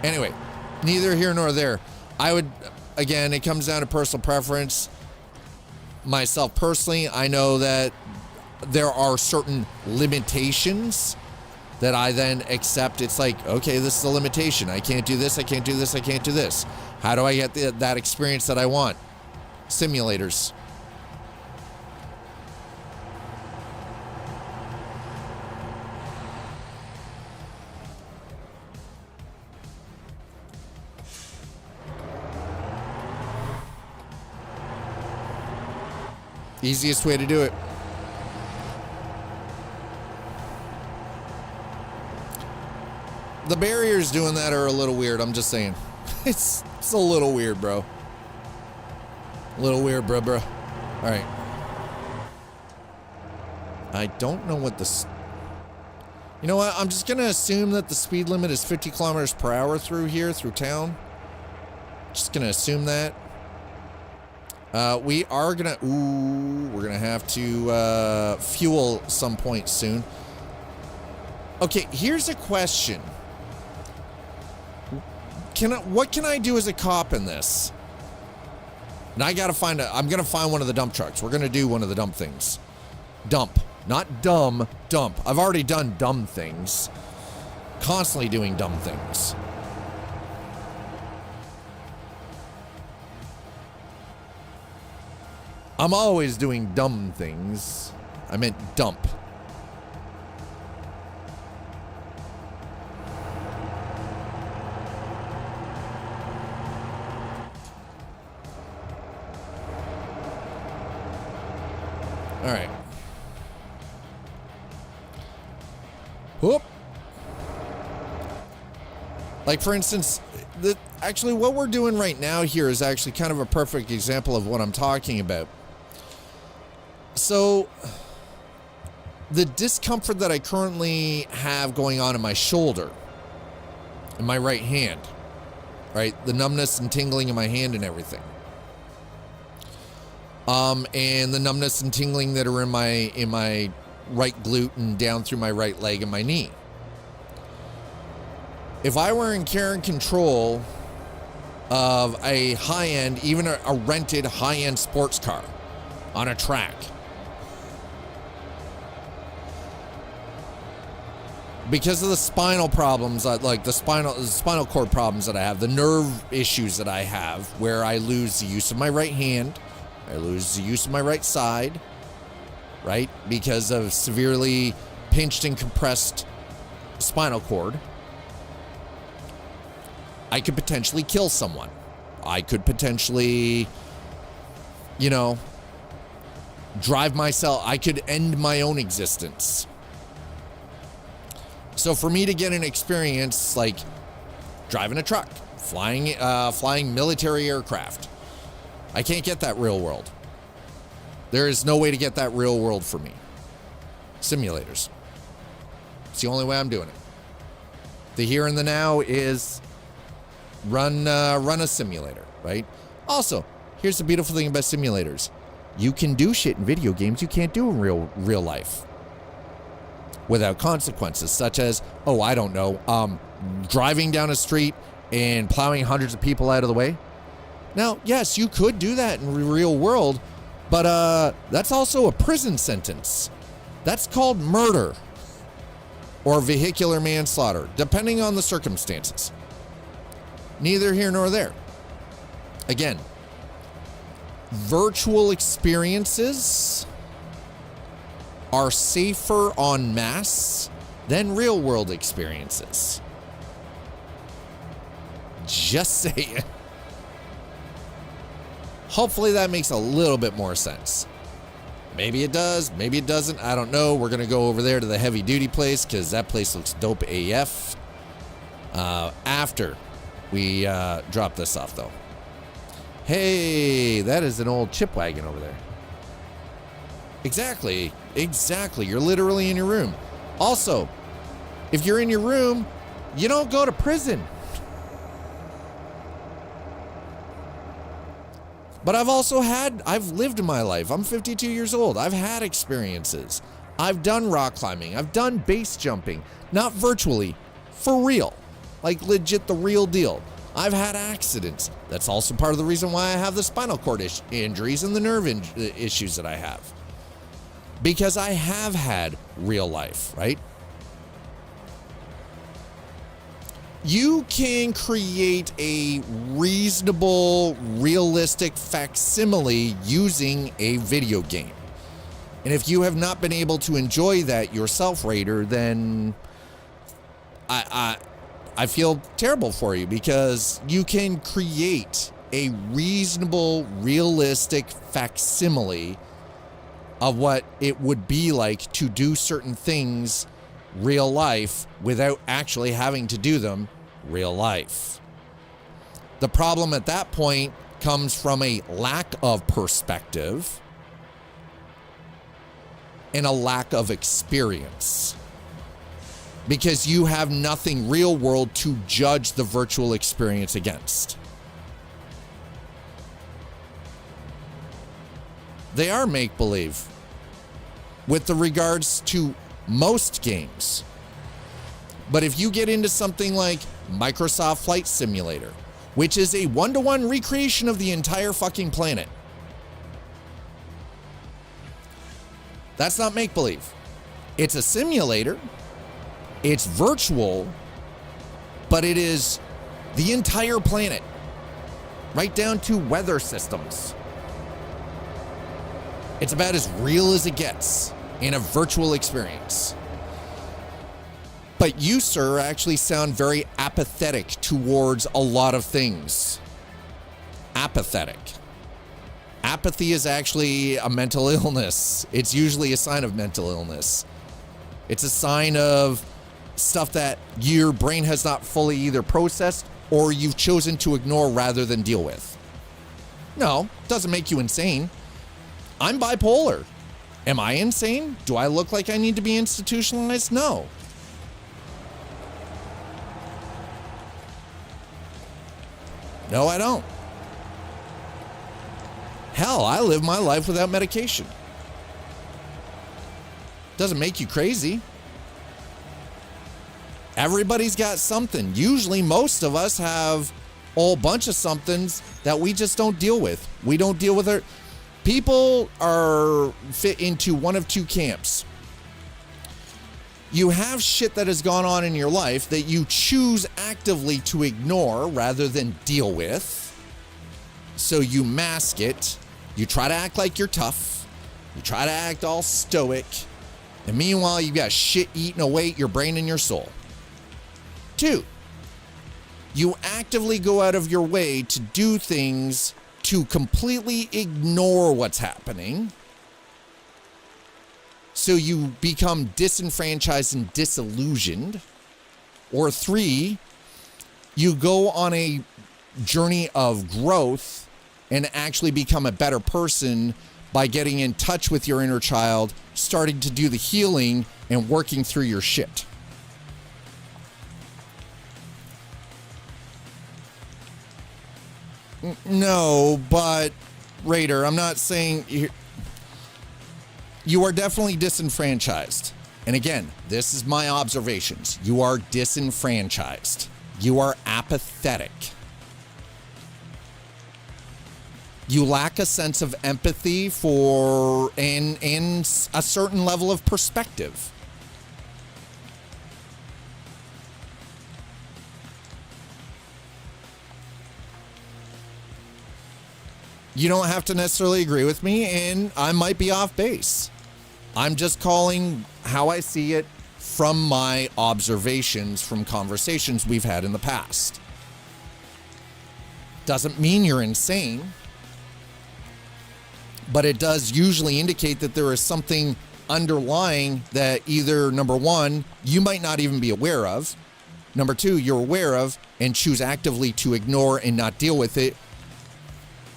Anyway, neither here nor there. I would, again, it comes down to personal preference. Myself personally, I know that there are certain limitations that I then accept. It's like, okay, this is a limitation. I can't do this, I can't do this, I can't do this. How do I get that experience that I want? Simulators. Easiest way to do it. The barriers doing that are a little weird, I'm just saying. It's a little weird, bro. A little weird, bro. Alright. I don't know what the... You know what? I'm just going to assume that the speed limit is 50 kilometers per hour through here, through town. Just going to assume that. We are gonna, we're gonna have to fuel some point soon. Okay, here's a question. What can I do as a cop in this? And I'm gonna find one of the dump trucks. We're gonna do one of the dump things. Dump, not dumb, dump. I've already done dumb things. Constantly doing dumb things. I'm always doing dumb things. I meant dump. All right. Whoop. Like, for instance, actually what we're doing right now here is actually kind of a perfect example of what I'm talking about. So, the discomfort that I currently have going on in my shoulder, in my right hand, right? The numbness and tingling in my hand and everything. And the numbness and tingling that are in my right glute and down through my right leg and my knee. If I were in care and control of a high-end, even a rented high-end sports car on a track, because of the spinal problems, like the spinal cord problems that I have, the nerve issues that I have, where I lose the use of my right hand, I lose the use of my right side, right? Because of severely pinched and compressed spinal cord. I could potentially kill someone. I could potentially, drive myself. I could end my own existence. So for me to get an experience like driving a truck, flying military aircraft, I can't get that real world. There is no way to get that real world for me. Simulators. It's the only way I'm doing it. The here and the now is run a simulator, right? Also, here's the beautiful thing about simulators. You can do shit in video games you can't do in real life without consequences, such as, driving down a street and plowing hundreds of people out of the way. Now, yes, you could do that in the real world, but that's also a prison sentence. That's called murder or vehicular manslaughter, depending on the circumstances. Neither here nor there. Again, virtual experiences are safer en masse than real world experiences. Just saying. Hopefully that makes a little bit more sense. Maybe it does, maybe it doesn't. I don't know. We're going to go over there to the heavy duty place because that place looks dope AF. After we drop this off, though. Hey, that is an old chip wagon over there. Exactly. You're literally in your room. Also, if you're in your room, you don't go to prison. But I've lived my life. I'm 52 years old. I've had experiences. I've done rock climbing. I've done base jumping. Not virtually, for real. Like legit the real deal. I've had accidents. That's also part of the reason why I have the spinal cord injuries and the nerve issues that I have. Because I have had real life, right? You can create a reasonable, realistic facsimile using a video game. And if you have not been able to enjoy that yourself, Raider, then I feel terrible for you, because you can create a reasonable, realistic facsimile of what it would be like to do certain things real life without actually having to do them real life. The problem at that point comes from a lack of perspective and a lack of experience, because you have nothing real world to judge the virtual experience against. They are make-believe with the regards to most games. But if you get into something like Microsoft Flight Simulator, which is a one-to-one recreation of the entire fucking planet, that's not make-believe. It's a simulator, it's virtual, but it is the entire planet, right down to weather systems. It's about as real as it gets in a virtual experience. But you, sir, actually sound very apathetic towards a lot of things. Apathetic. Apathy is actually a mental illness. It's usually a sign of mental illness. It's a sign of stuff that your brain has not fully either processed or you've chosen to ignore rather than deal with. No, doesn't make you insane. I'm bipolar. Am I insane? Do I look like I need to be institutionalized? No. No, I don't. Hell, I live my life without medication. Doesn't make you crazy. Everybody's got something. Usually, most of us have a whole bunch of somethings that we just don't deal with. We don't deal with it. People are fit into one of two camps. You have shit that has gone on in your life that you choose actively to ignore rather than deal with. So you mask it. You try to act like you're tough. You try to act all stoic. And meanwhile, you got shit eating away at your brain and your soul. 2, you actively go out of your way to do things to completely ignore what's happening. So you become disenfranchised and disillusioned. Or 3, you go on a journey of growth and actually become a better person by getting in touch with your inner child, starting to do the healing and working through your shit. No, but Raider, I'm not saying you are definitely disenfranchised. And again, this is my observations. You are disenfranchised. You are apathetic. You lack a sense of empathy for and a certain level of perspective. You don't have to necessarily agree with me, and I might be off base. I'm just calling how I see it from my observations from conversations we've had in the past. Doesn't mean you're insane, but it does usually indicate that there is something underlying that either, number 1, you might not even be aware of, number 2, you're aware of and choose actively to ignore and not deal with it,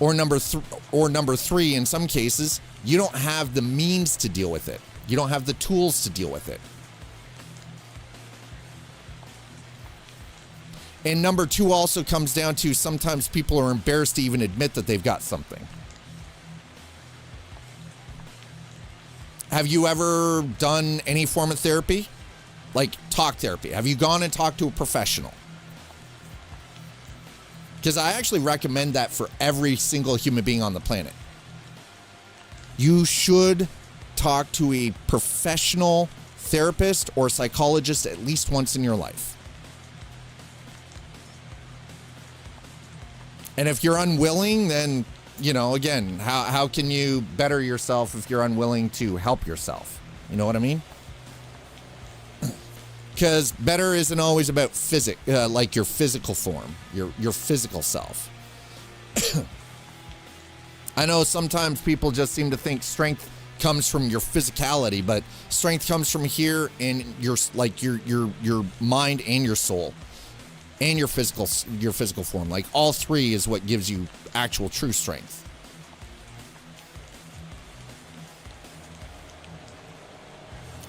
or number 3, in some cases, you don't have the means to deal with it. You don't have the tools to deal with it. And number 2 also comes down to sometimes people are embarrassed to even admit that they've got something. Have you ever done any form of therapy? Like talk therapy? Have you gone and talked to a professional? Because I actually recommend that for every single human being on the planet. You should talk to a professional therapist or psychologist at least once in your life. And if you're unwilling, then, you know, again, how can you better yourself if you're unwilling to help yourself? You know what I mean? Because better isn't always about like your physical form, your physical self. I know sometimes people just seem to think strength comes from your physicality, but strength comes from here in your mind and your soul and your physical form. Like all 3 is what gives you actual true strength.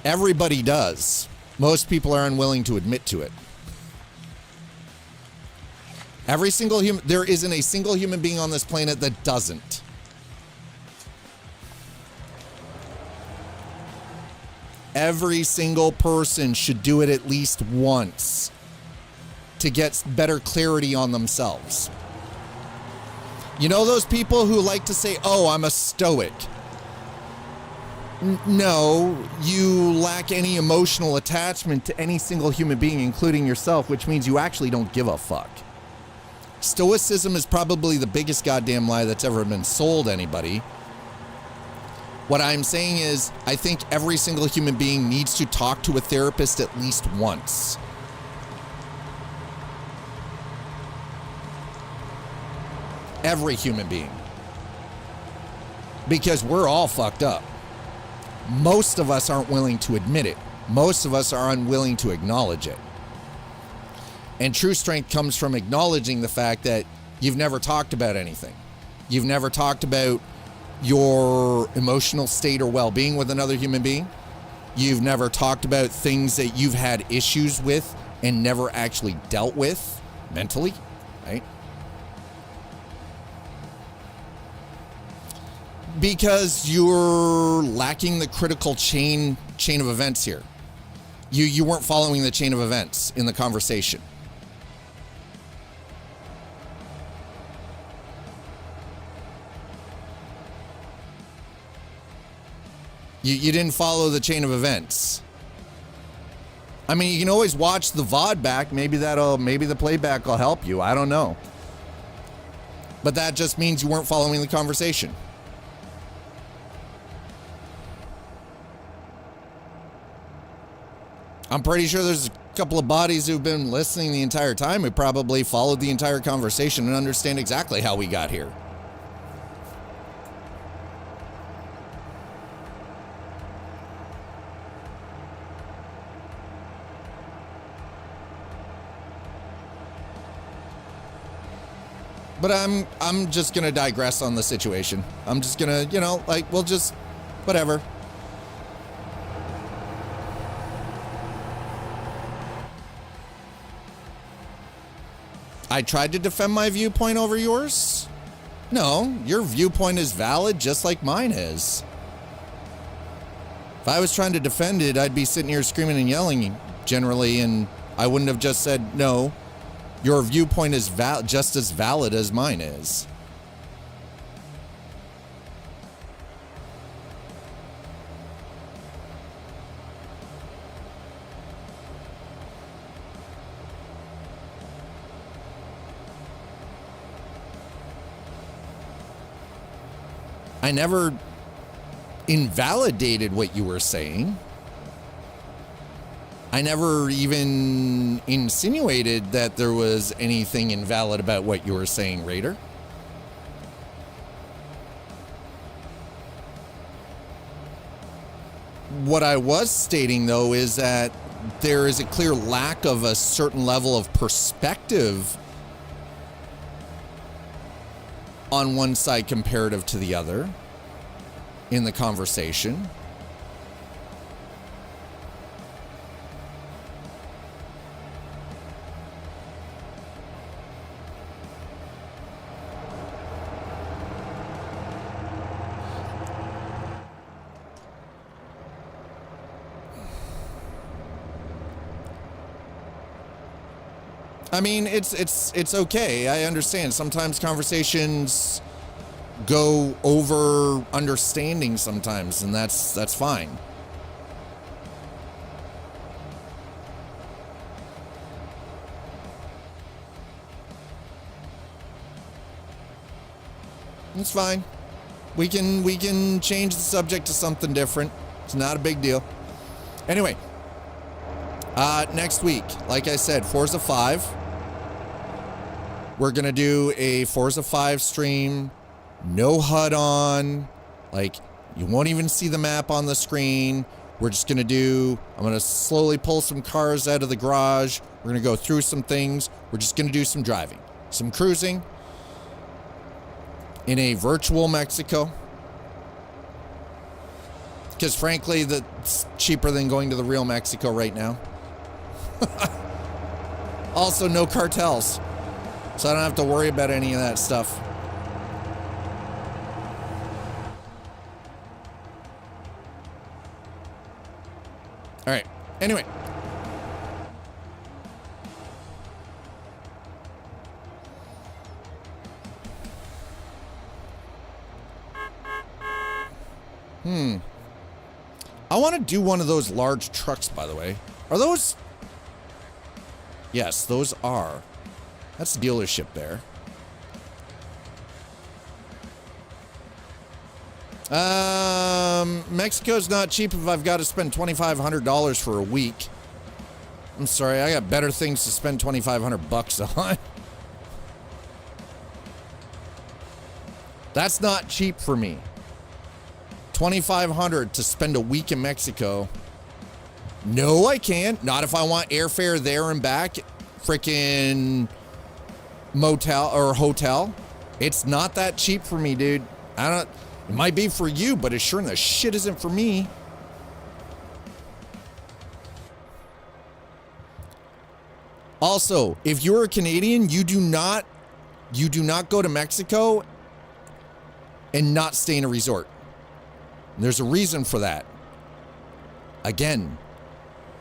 Everybody does. Most people are unwilling to admit to it. Every single human, there isn't a single human being on this planet that doesn't. Every single person should do it at least once to get better clarity on themselves. You know those people who like to say, oh, I'm a stoic. No, you lack any emotional attachment to any single human being, including yourself, which means you actually don't give a fuck. Stoicism is probably the biggest goddamn lie that's ever been sold anybody. What I'm saying is, I think every single human being needs to talk to a therapist at least once. Every human being. Because we're all fucked up. Most of us aren't willing to admit it. Most of us are unwilling to acknowledge it. And true strength comes from acknowledging the fact that you've never talked about anything. You've never talked about your emotional state or well-being with another human being. You've never talked about things that you've had issues with and never actually dealt with mentally, right? Because you're lacking the critical chain of events here. You weren't following the chain of events in the conversation. You didn't follow the chain of events. I mean, you can always watch the VOD back. Maybe the playback will help you. I don't know. But that just means you weren't following the conversation. I'm pretty sure there's a couple of bodies who've been listening the entire time who probably followed the entire conversation and understand exactly how we got here. But I'm just gonna digress on the situation. I'm just gonna, we'll just, whatever. I tried to defend my viewpoint over yours? No, your viewpoint is valid just like mine is. If I was trying to defend it, I'd be sitting here screaming and yelling generally, and I wouldn't have just said, no, your viewpoint is just as valid as mine is. I never invalidated what you were saying. I never even insinuated that there was anything invalid about what you were saying, Raider. What I was stating, though, is that there is a clear lack of a certain level of perspective on one side comparative to the other in the conversation. I mean, it's okay. I understand. Sometimes conversations go over understanding sometimes, and that's fine. It's fine. We can change the subject to something different. It's not a big deal. Anyway, next week, like I said, Forza 5. We're going to do a Forza 5 stream, no HUD on, like you won't even see the map on the screen. We're just going to I'm going to slowly pull some cars out of the garage. We're going to go through some things. We're just going to do some driving, some cruising in a virtual Mexico. Because frankly, that's cheaper than going to the real Mexico right now. Also, no cartels. So I don't have to worry about any of that stuff. All right. Anyway. I want to do one of those large trucks, by the way. Are those? Yes, those are. That's the dealership there. Mexico's not cheap if I've got to spend $2,500 for a week. I'm sorry, I got better things to spend $2,500 on. That's not cheap for me. $2,500 to spend a week in Mexico. No, I can't. Not if I want airfare there and back. Freaking motel or hotel. It's not that cheap for me, dude. It might be for you, but it sure in the shit isn't for me. Also, if you're a Canadian, you do not go to Mexico and not stay in a resort. There's a reason for that. Again,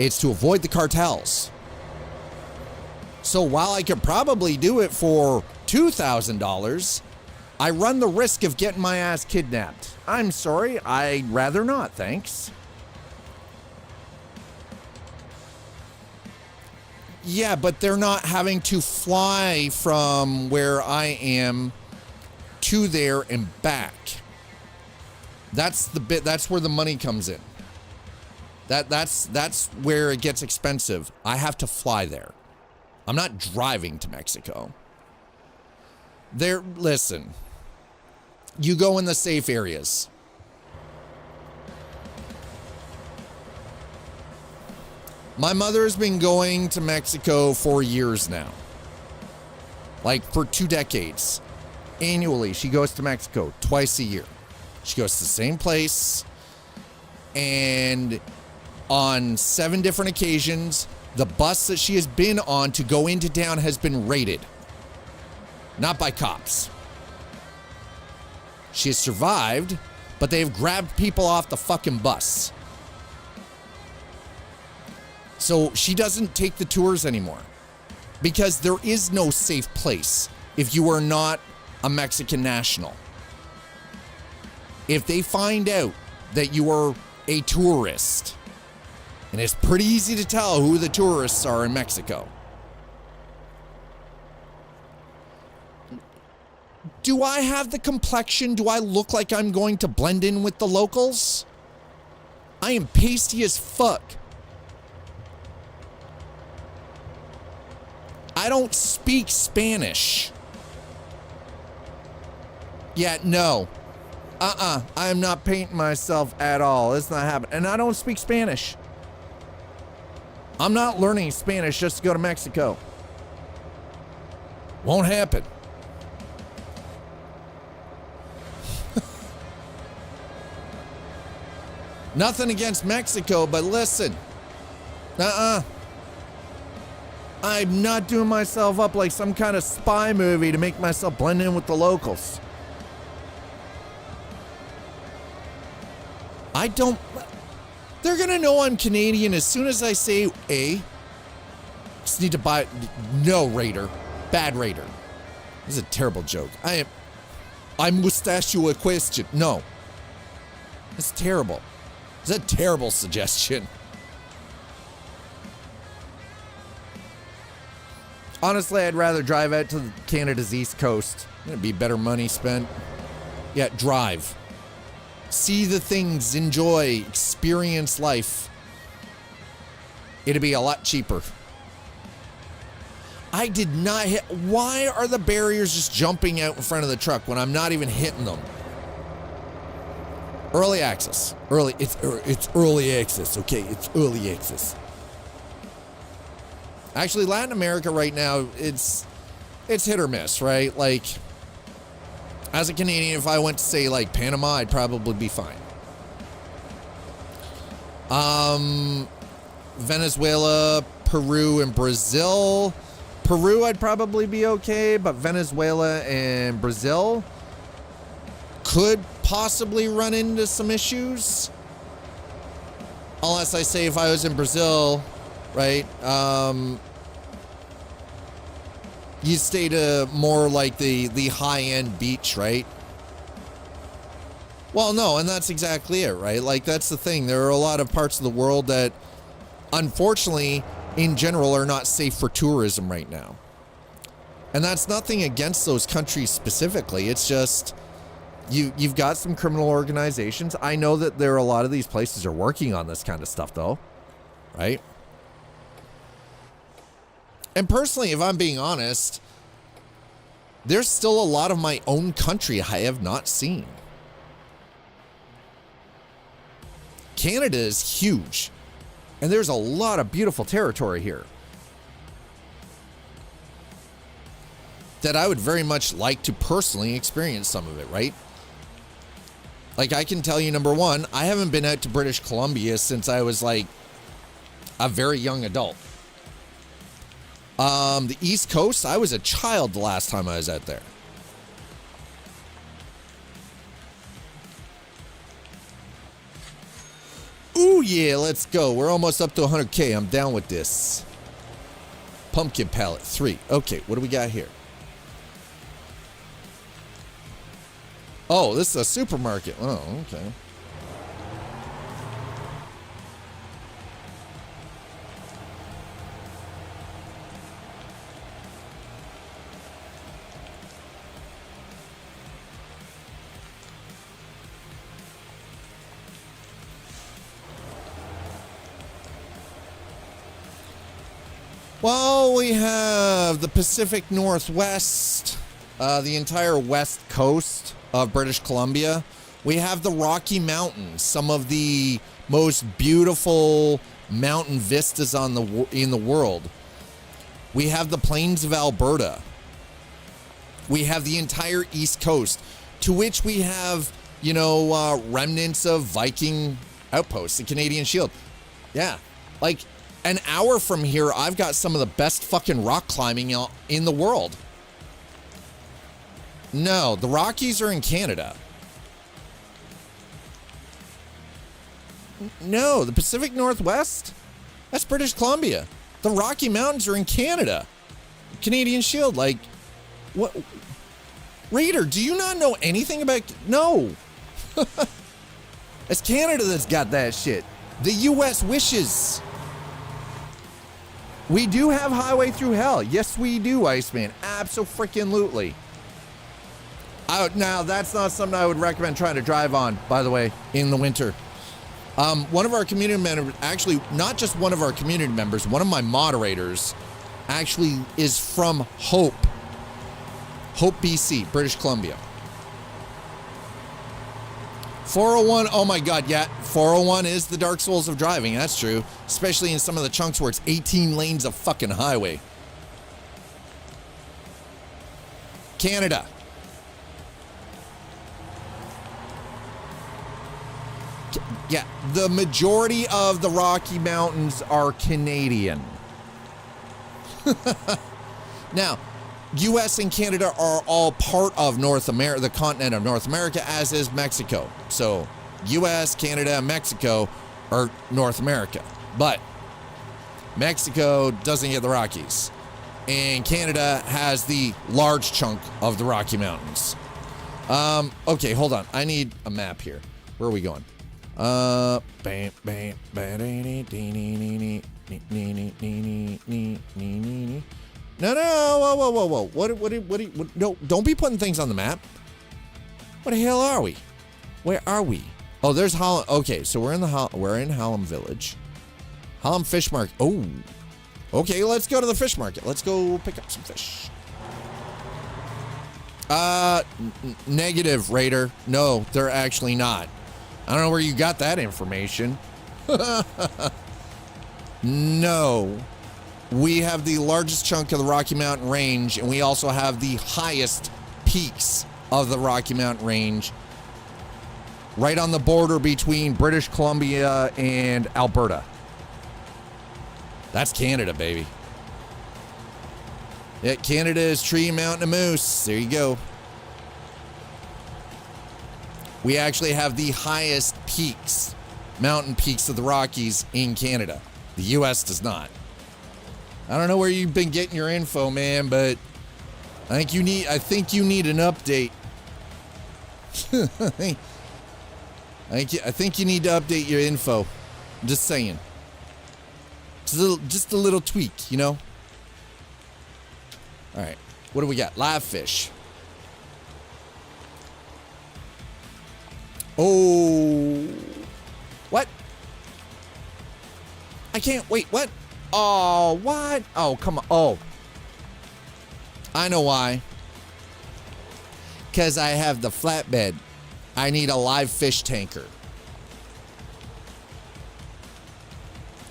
it's to avoid the cartels. So while I could probably do it for $2,000, I run the risk of getting my ass kidnapped. I'm sorry, I'd rather not, thanks. Yeah, but they're not having to fly from where I am to there and back. That's the bit. That's where the money comes in. That's where it gets expensive. I have to fly there. I'm not driving to Mexico. Listen. You go in the safe areas. My mother has been going to Mexico for years now. Like for 2 decades. Annually, she goes to Mexico twice a year. She goes to the same place, and on 7 different occasions, the bus that she has been on to go into town has been raided. Not by cops. She has survived, but they have grabbed people off the fucking bus. So she doesn't take the tours anymore, because there is no safe place if you are not a Mexican national. If they find out that you are a tourist, and it's pretty easy to tell who the tourists are in Mexico. Do I have the complexion? Do I look like I'm going to blend in with the locals? I am pasty as fuck. I don't speak Spanish. Yeah, no. I am not painting myself at all. It's not happening. And I don't speak Spanish. I'm not learning Spanish just to go to Mexico. Won't happen. Nothing against Mexico, but listen. I'm not doing myself up like some kind of spy movie to make myself blend in with the locals. They're gonna know I'm Canadian as soon as I say just need to buy, no, Raider. Bad Raider. This is a terrible joke. I must ask you a question. No. It's terrible. It's a terrible suggestion. Honestly, I'd rather drive out to Canada's East Coast. It'd be better money spent. Yeah, drive. See the things, enjoy, experience life. It'd be a lot cheaper. I did not hit. Why are the barriers just jumping out in front of the truck when I'm not even hitting them? Early access. It's early access, okay? It's early access. Actually, Latin America right now, it's hit or miss, right? Like, as a Canadian, if I went to, say, like, Panama, I'd probably be fine. Venezuela, Peru, and Brazil. Peru, I'd probably be okay, but Venezuela and Brazil could possibly run into some issues. Unless I say if I was in Brazil, right? You stay to more like the high-end beach, right? Well, no, and that's exactly it, right? Like, that's the thing. There are a lot of parts of the world that, unfortunately, in general, are not safe for tourism right now. And that's nothing against those countries specifically. It's just, you've got some criminal organizations. I know that there are a lot of these places are working on this kind of stuff, though, right? And personally, if I'm being honest, there's still a lot of my own country I have not seen. Canada is huge, and there's a lot of beautiful territory here that I would very much like to personally experience some of it, right? Like, I can tell you, number one, I haven't been out to British Columbia since I was like a very young adult. The East Coast, I was a child the last time I was out there. Ooh, yeah, let's go. We're almost up to 100K. I'm down with this. Pumpkin pallet, 3. Okay, what do we got here? Oh, this is a supermarket. Oh, okay. Well, we have the Pacific Northwest, the entire west coast of British Columbia. We have the Rocky Mountains, some of the most beautiful mountain vistas in the world. We have the plains of Alberta. We have the entire East Coast, to which we have, remnants of Viking outposts, the Canadian Shield. Yeah, like an hour from here, I've got some of the best fucking rock climbing in the world. No, the Rockies are in Canada. No, the Pacific Northwest? That's British Columbia. The Rocky Mountains are in Canada. Canadian Shield, like, what? Raider, do you not know anything about... No. It's Canada that's got that shit. The U.S. wishes. We do have Highway Through Hell. Yes, we do, Iceman. Abso-freaking-lutely. Now, that's not something I would recommend trying to drive on, by the way, in the winter. One of our community members, actually, not just one of our community members, one of my moderators actually is from Hope, BC, British Columbia. 401, oh my God, yeah, 401 is the Dark Souls of driving, that's true. Especially in some of the chunks where it's 18 lanes of fucking highway. Canada. Yeah, the majority of the Rocky Mountains are Canadian. Now, U.S. and Canada are all part of North America, the continent of North America, as is Mexico. So, U.S., Canada, and Mexico are North America. But Mexico doesn't get the Rockies. And Canada has the large chunk of the Rocky Mountains. Okay, hold on. I need a map here. Where are we going? No, whoa. What, no, don't be putting things on the map. What the hell are we? Where are we? Oh, there's Hallam. Okay, so we're in Hallam Village. Hallam Fish Market. Oh, okay, let's go to the fish market. Let's go pick up some fish. Negative, Raider. No, they're actually not. I don't know where you got that information. No. We have the largest chunk of the Rocky Mountain Range, and we also have the highest peaks of the Rocky Mountain Range, right on the border between British Columbia and Alberta. That's Canada, baby. Yeah, Canada is Tree, Mountain, and Moose. There you go. We actually have the highest peaks mountain peaks of the Rockies in Canada. The U.S. does not. I don't know where you've been getting your info, man, but I think you need an update. I think you need to update your info. I'm just saying. Just a little tweak, you know? All right. What do we got? Live fish. Oh. What? I can't. Wait, what? Oh, what? Oh, come on. Oh. I know why. Because I have the flatbed. I need a live fish tanker.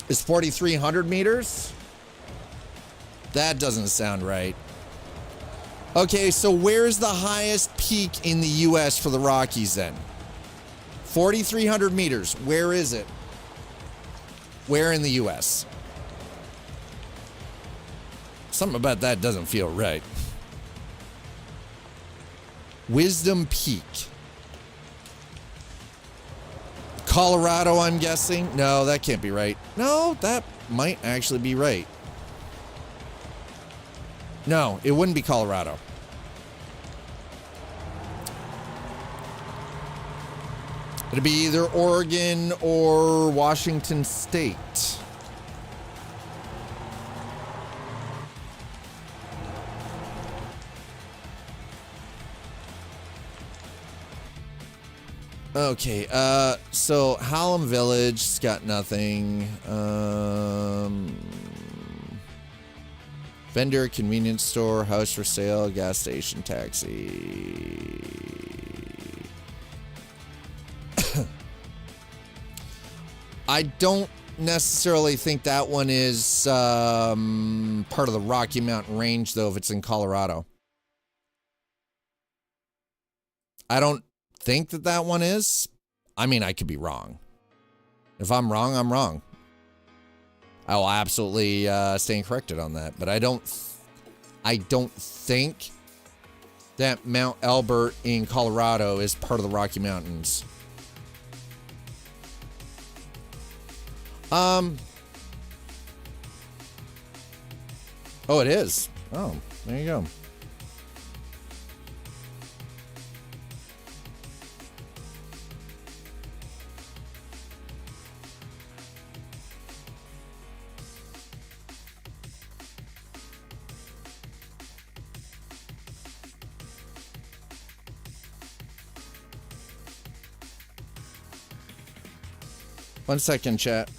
Is 4,300 meters? That doesn't sound right. Okay, so where's the highest peak in the U.S. for the Rockies then? 4,300 meters. Where is it? Where in the U.S.? Something about that doesn't feel right. Wisdom Peak. Colorado, I'm guessing. No, that can't be right. No, that might actually be right. No, it wouldn't be Colorado. It'd be either Oregon or Washington State. Okay, so Hallam Village's got nothing. Vendor, convenience store, house for sale, gas station, taxi. I don't necessarily think that one is part of the Rocky Mountain Range, though, if it's in Colorado. I don't think that one is. I mean, I could be wrong. If I'm wrong, I'm wrong. I will absolutely stand corrected on that. But I don't think that Mount Elbert in Colorado is part of the Rocky Mountains. Oh, it is. Oh, there you go. One second, chat.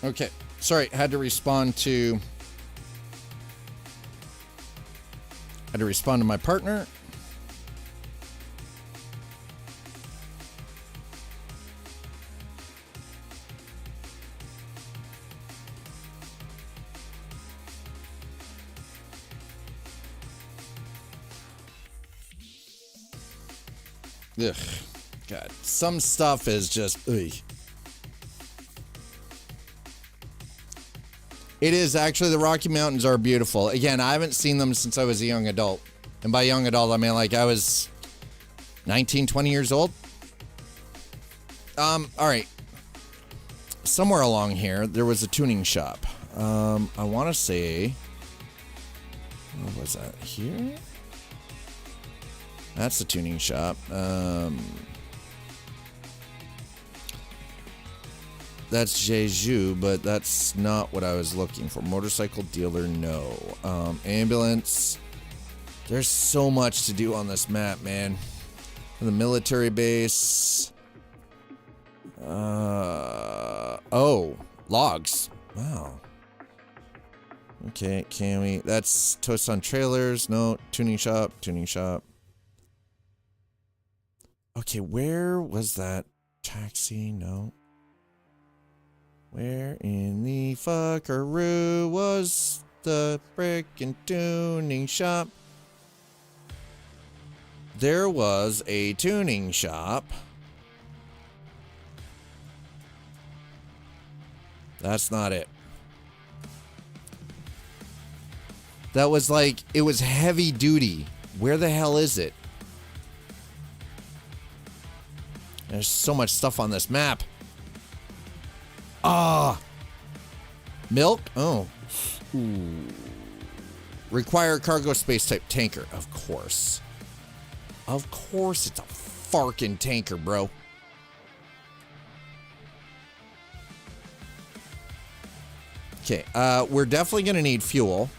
Okay, sorry, had to respond to my partner. Ugh, God, some stuff is just, ugh. It is actually, the Rocky Mountains are beautiful. Again, I haven't seen them since I was a young adult. And by young adult, I mean like I was 19, 20 years old. All right. Somewhere along here, there was a tuning shop. I want to say, what was that here? That's the tuning shop. That's Jeju, but that's not what I was looking for. Motorcycle dealer, no. Ambulance. There's so much to do on this map, man. The military base. Oh, logs. Wow. Okay, can we? That's Toast on Trailers. No, tuning shop, tuning shop. Okay, where was that? Taxi, no. Where in the fuckaroo was the frickin' tuning shop? There was a tuning shop. That's not it. That was like, it was heavy duty. Where the hell is it? There's so much stuff on this map. Ah. Milk? Oh. Ooh. Require cargo space type tanker. Of course. Of course it's a farkin' tanker, bro. Okay, we're definitely gonna need fuel,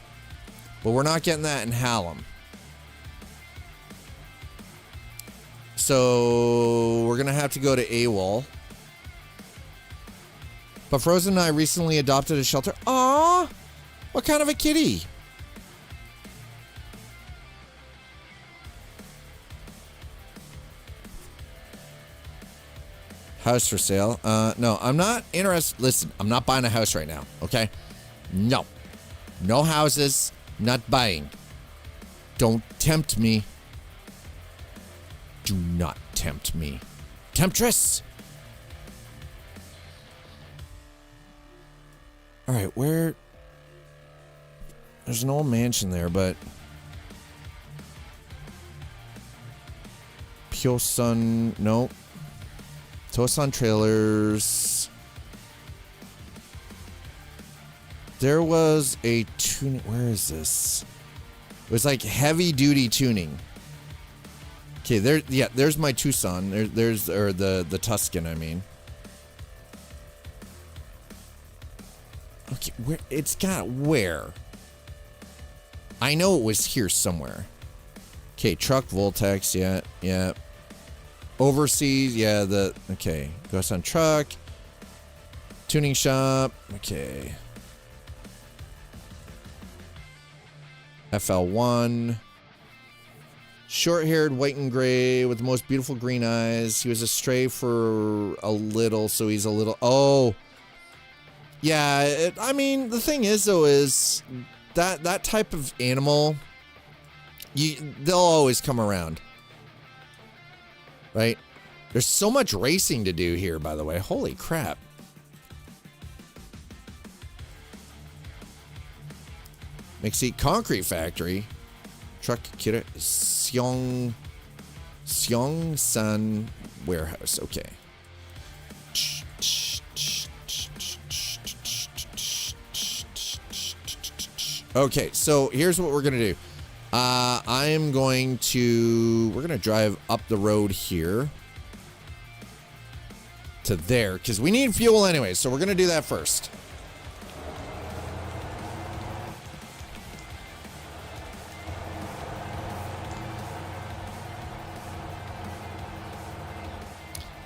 but we're not getting that in Hallam. So we're gonna have to go to AWOL. But Frozen and I recently adopted a shelter. Aww! What kind of a kitty? House for sale. No, I'm not interested. Listen, I'm not buying a house right now, okay? No. No houses. Not buying. Don't tempt me. Do not tempt me. Temptress! Alright, where... There's an old mansion there, but... Pyosun... Nope. Tosan Trailers. There was a tuning. Where is this? It was like heavy duty tuning. Okay, there. Yeah, there's my Tucson. There's or the Tuscan. I mean. Okay, where it's got where? I know it was here somewhere. Okay, truck Voltex. Yeah, yeah. Overseas, yeah, okay. Ghost on truck. Tuning shop, okay. FL1. Short-haired, white and gray with the most beautiful green eyes. He was a stray for a little, so he's a little... Oh! Yeah, I mean, the thing is, though, is that type of animal, they'll always come around. Right? There's so much racing to do here, by the way. Holy crap. McSeat Concrete Factory. Truck Kira Seong-san Warehouse. Okay. Okay, so here's what we're going to do. We're going to drive up the road here to there because we need fuel anyway. So we're going to do that first.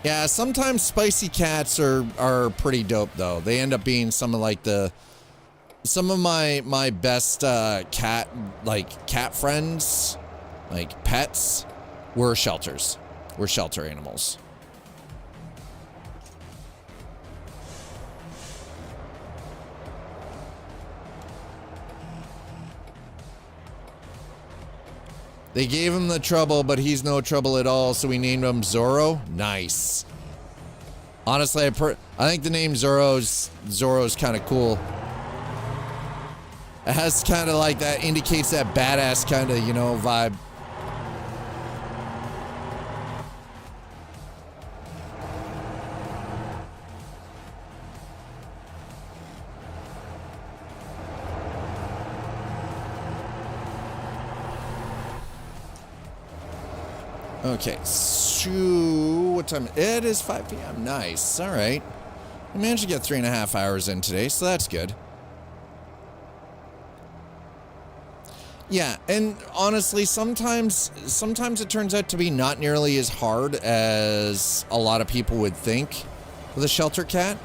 Yeah, sometimes spicy cats are pretty dope though. They end up being some of my best cat friends, like pets, were shelters. Were shelter animals. They gave him the trouble, but he's no trouble at all, so we named him Zorro. Nice. Honestly, I think the name Zorro's kind of cool. It has kind of like that, indicates that badass kind of, vibe. Okay, so what time? It is 5 p.m. Nice. All right. We managed to get 3.5 hours in today, so that's good. Yeah, and honestly, sometimes it turns out to be not nearly as hard as a lot of people would think. with a shelter cat.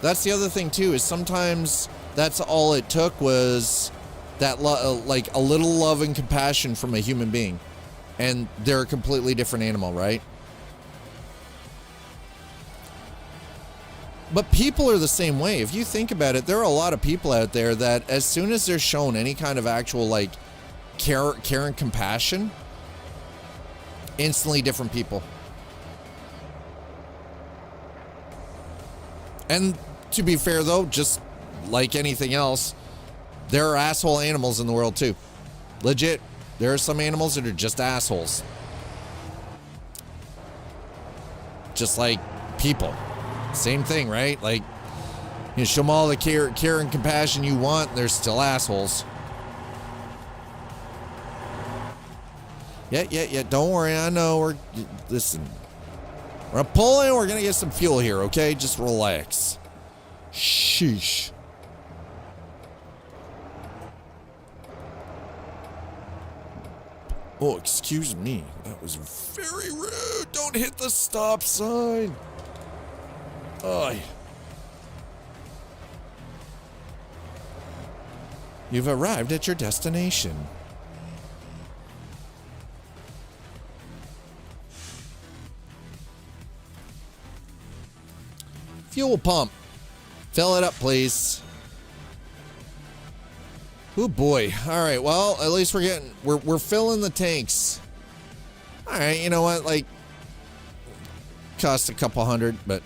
That's the other thing too, is sometimes that's all it took was that like a little love and compassion from a human being, and they're a completely different animal, right? But people are the same way. If you think about it, there are a lot of people out there that as soon as they're shown any kind of actual like care and compassion, instantly different people. And to be fair though, just like anything else, there are asshole animals in the world too. Legit. There are some animals that are just assholes. Just like people. Same thing, right? Like, you show them all the care and compassion you want, they're still assholes. Yeah. Don't worry. I know. Listen. We're gonna pull in. We're gonna get some fuel here, okay? Just relax. Sheesh. Oh, excuse me. That was very rude. Don't hit the stop sign. Oh. You've arrived at your destination. Fuel pump. Fill it up, please. Oh boy. All right. Well, at least we're filling the tanks. All right. You know what? Like, cost a couple hundred, but.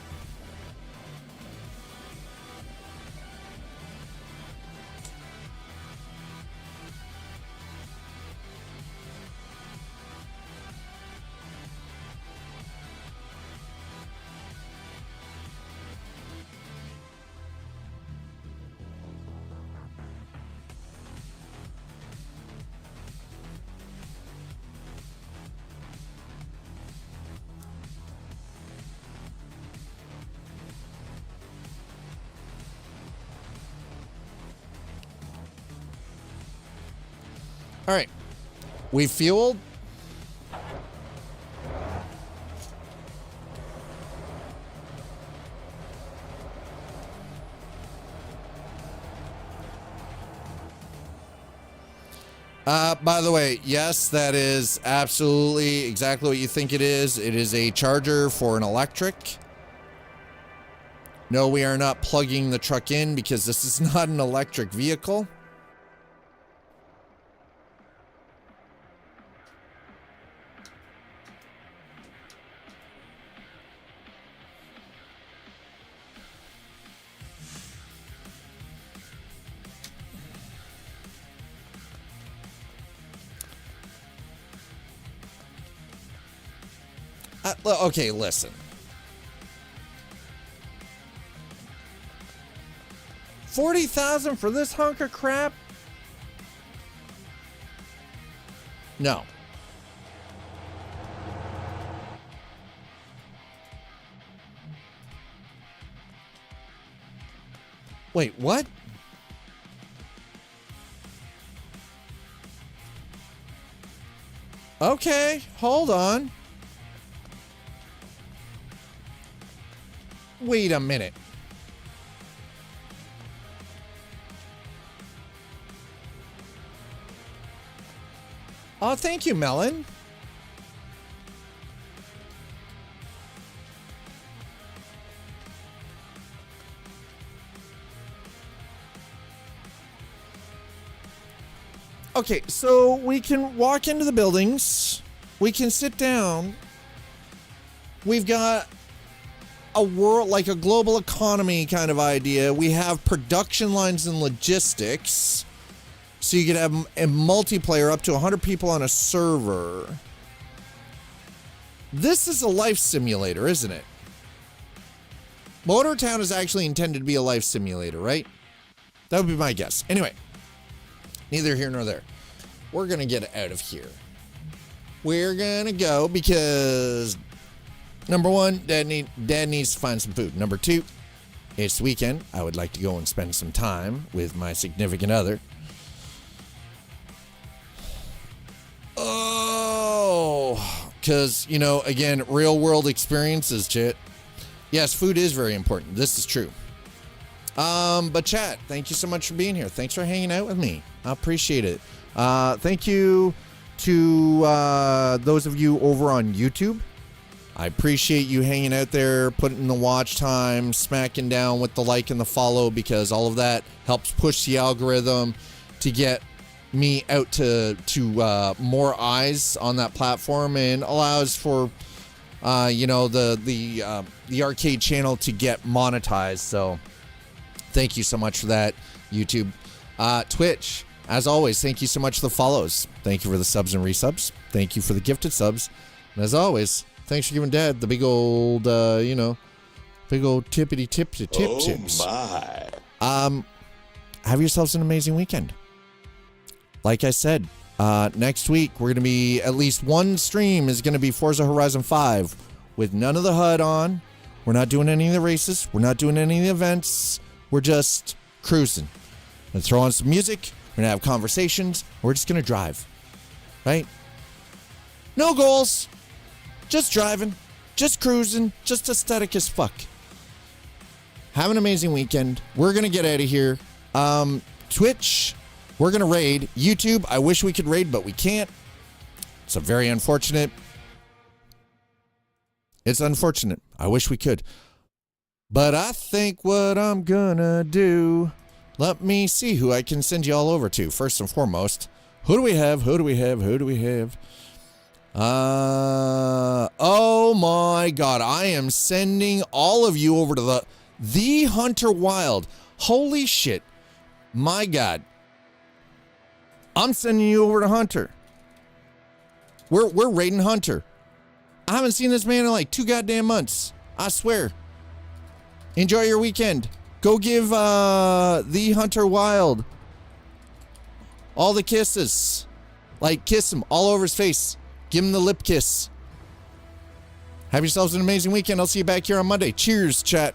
All right, we fueled. By the way, yes, that is absolutely exactly what you think it is. It is a charger for an electric. No, we are not plugging the truck in because this is not an electric vehicle. Okay, listen. 40,000 for this hunk of crap? No. Wait, what? Okay, hold on. Wait a minute. Oh, thank you, Melon. Okay, so we can walk into the buildings. We can sit down. We've got a world, like a global economy kind of idea. We have production lines and logistics. So you could have a multiplayer up to 100 people on a server. This is a life simulator, isn't it? Motortown is actually intended to be a life simulator, right? That would be my guess. Anyway, neither here nor there. We're going to get out of here. We're going to go because, number one, Dad needs to find some food. Number two, it's the weekend. I would like to go and spend some time with my significant other. Oh, Because, you know, again, real world experiences, chat. Yes, food is very important. This is true. But chat, thank you so much for being here. Thanks for hanging out with me. I appreciate it. Thank you to those of you over on YouTube. I appreciate you hanging out there, putting in the watch time, smacking down with the like and the follow, because all of that helps push the algorithm to get me out to more eyes on that platform, and allows for you know, the arcade channel to get monetized. So thank you so much for that, YouTube. Twitch, as always, thank you so much for the follows. Thank you for the subs and resubs. Thank you for the gifted subs. And as always, thanks for giving Dad the big old, you know, big old tippity tip to tip tips. My. Have yourselves an amazing weekend. Like I said, next week we're going to be, at least one stream is going to be Forza Horizon 5 with none of the HUD on. We're not doing any of the races. We're not doing any of the events. We're just cruising. We're going to throw on some music. We're going to have conversations. We're just going to drive. Right? No goals. Just driving. Just cruising. Just aesthetic as fuck. Have an amazing weekend. We're going to get out of here. Twitch, we're going to raid. YouTube, I wish we could raid, but we can't. It's a very unfortunate. It's unfortunate. I wish we could. But I think what I'm gonna do, let me see who I can send you all over to. First and foremost, who do we have? Who do we have? Who do we have? Oh my God. I am sending all of you over to the Hunter Wild. Holy shit. My God. I'm sending you over to Hunter. We're raiding Hunter. I haven't seen this man in like 2 goddamn months. I swear. Enjoy your weekend. Go give the Hunter Wild all the kisses. Like, kiss him all over his face. Give him the lip kiss. Have yourselves an amazing weekend. I'll see you back here on Monday. Cheers, chat.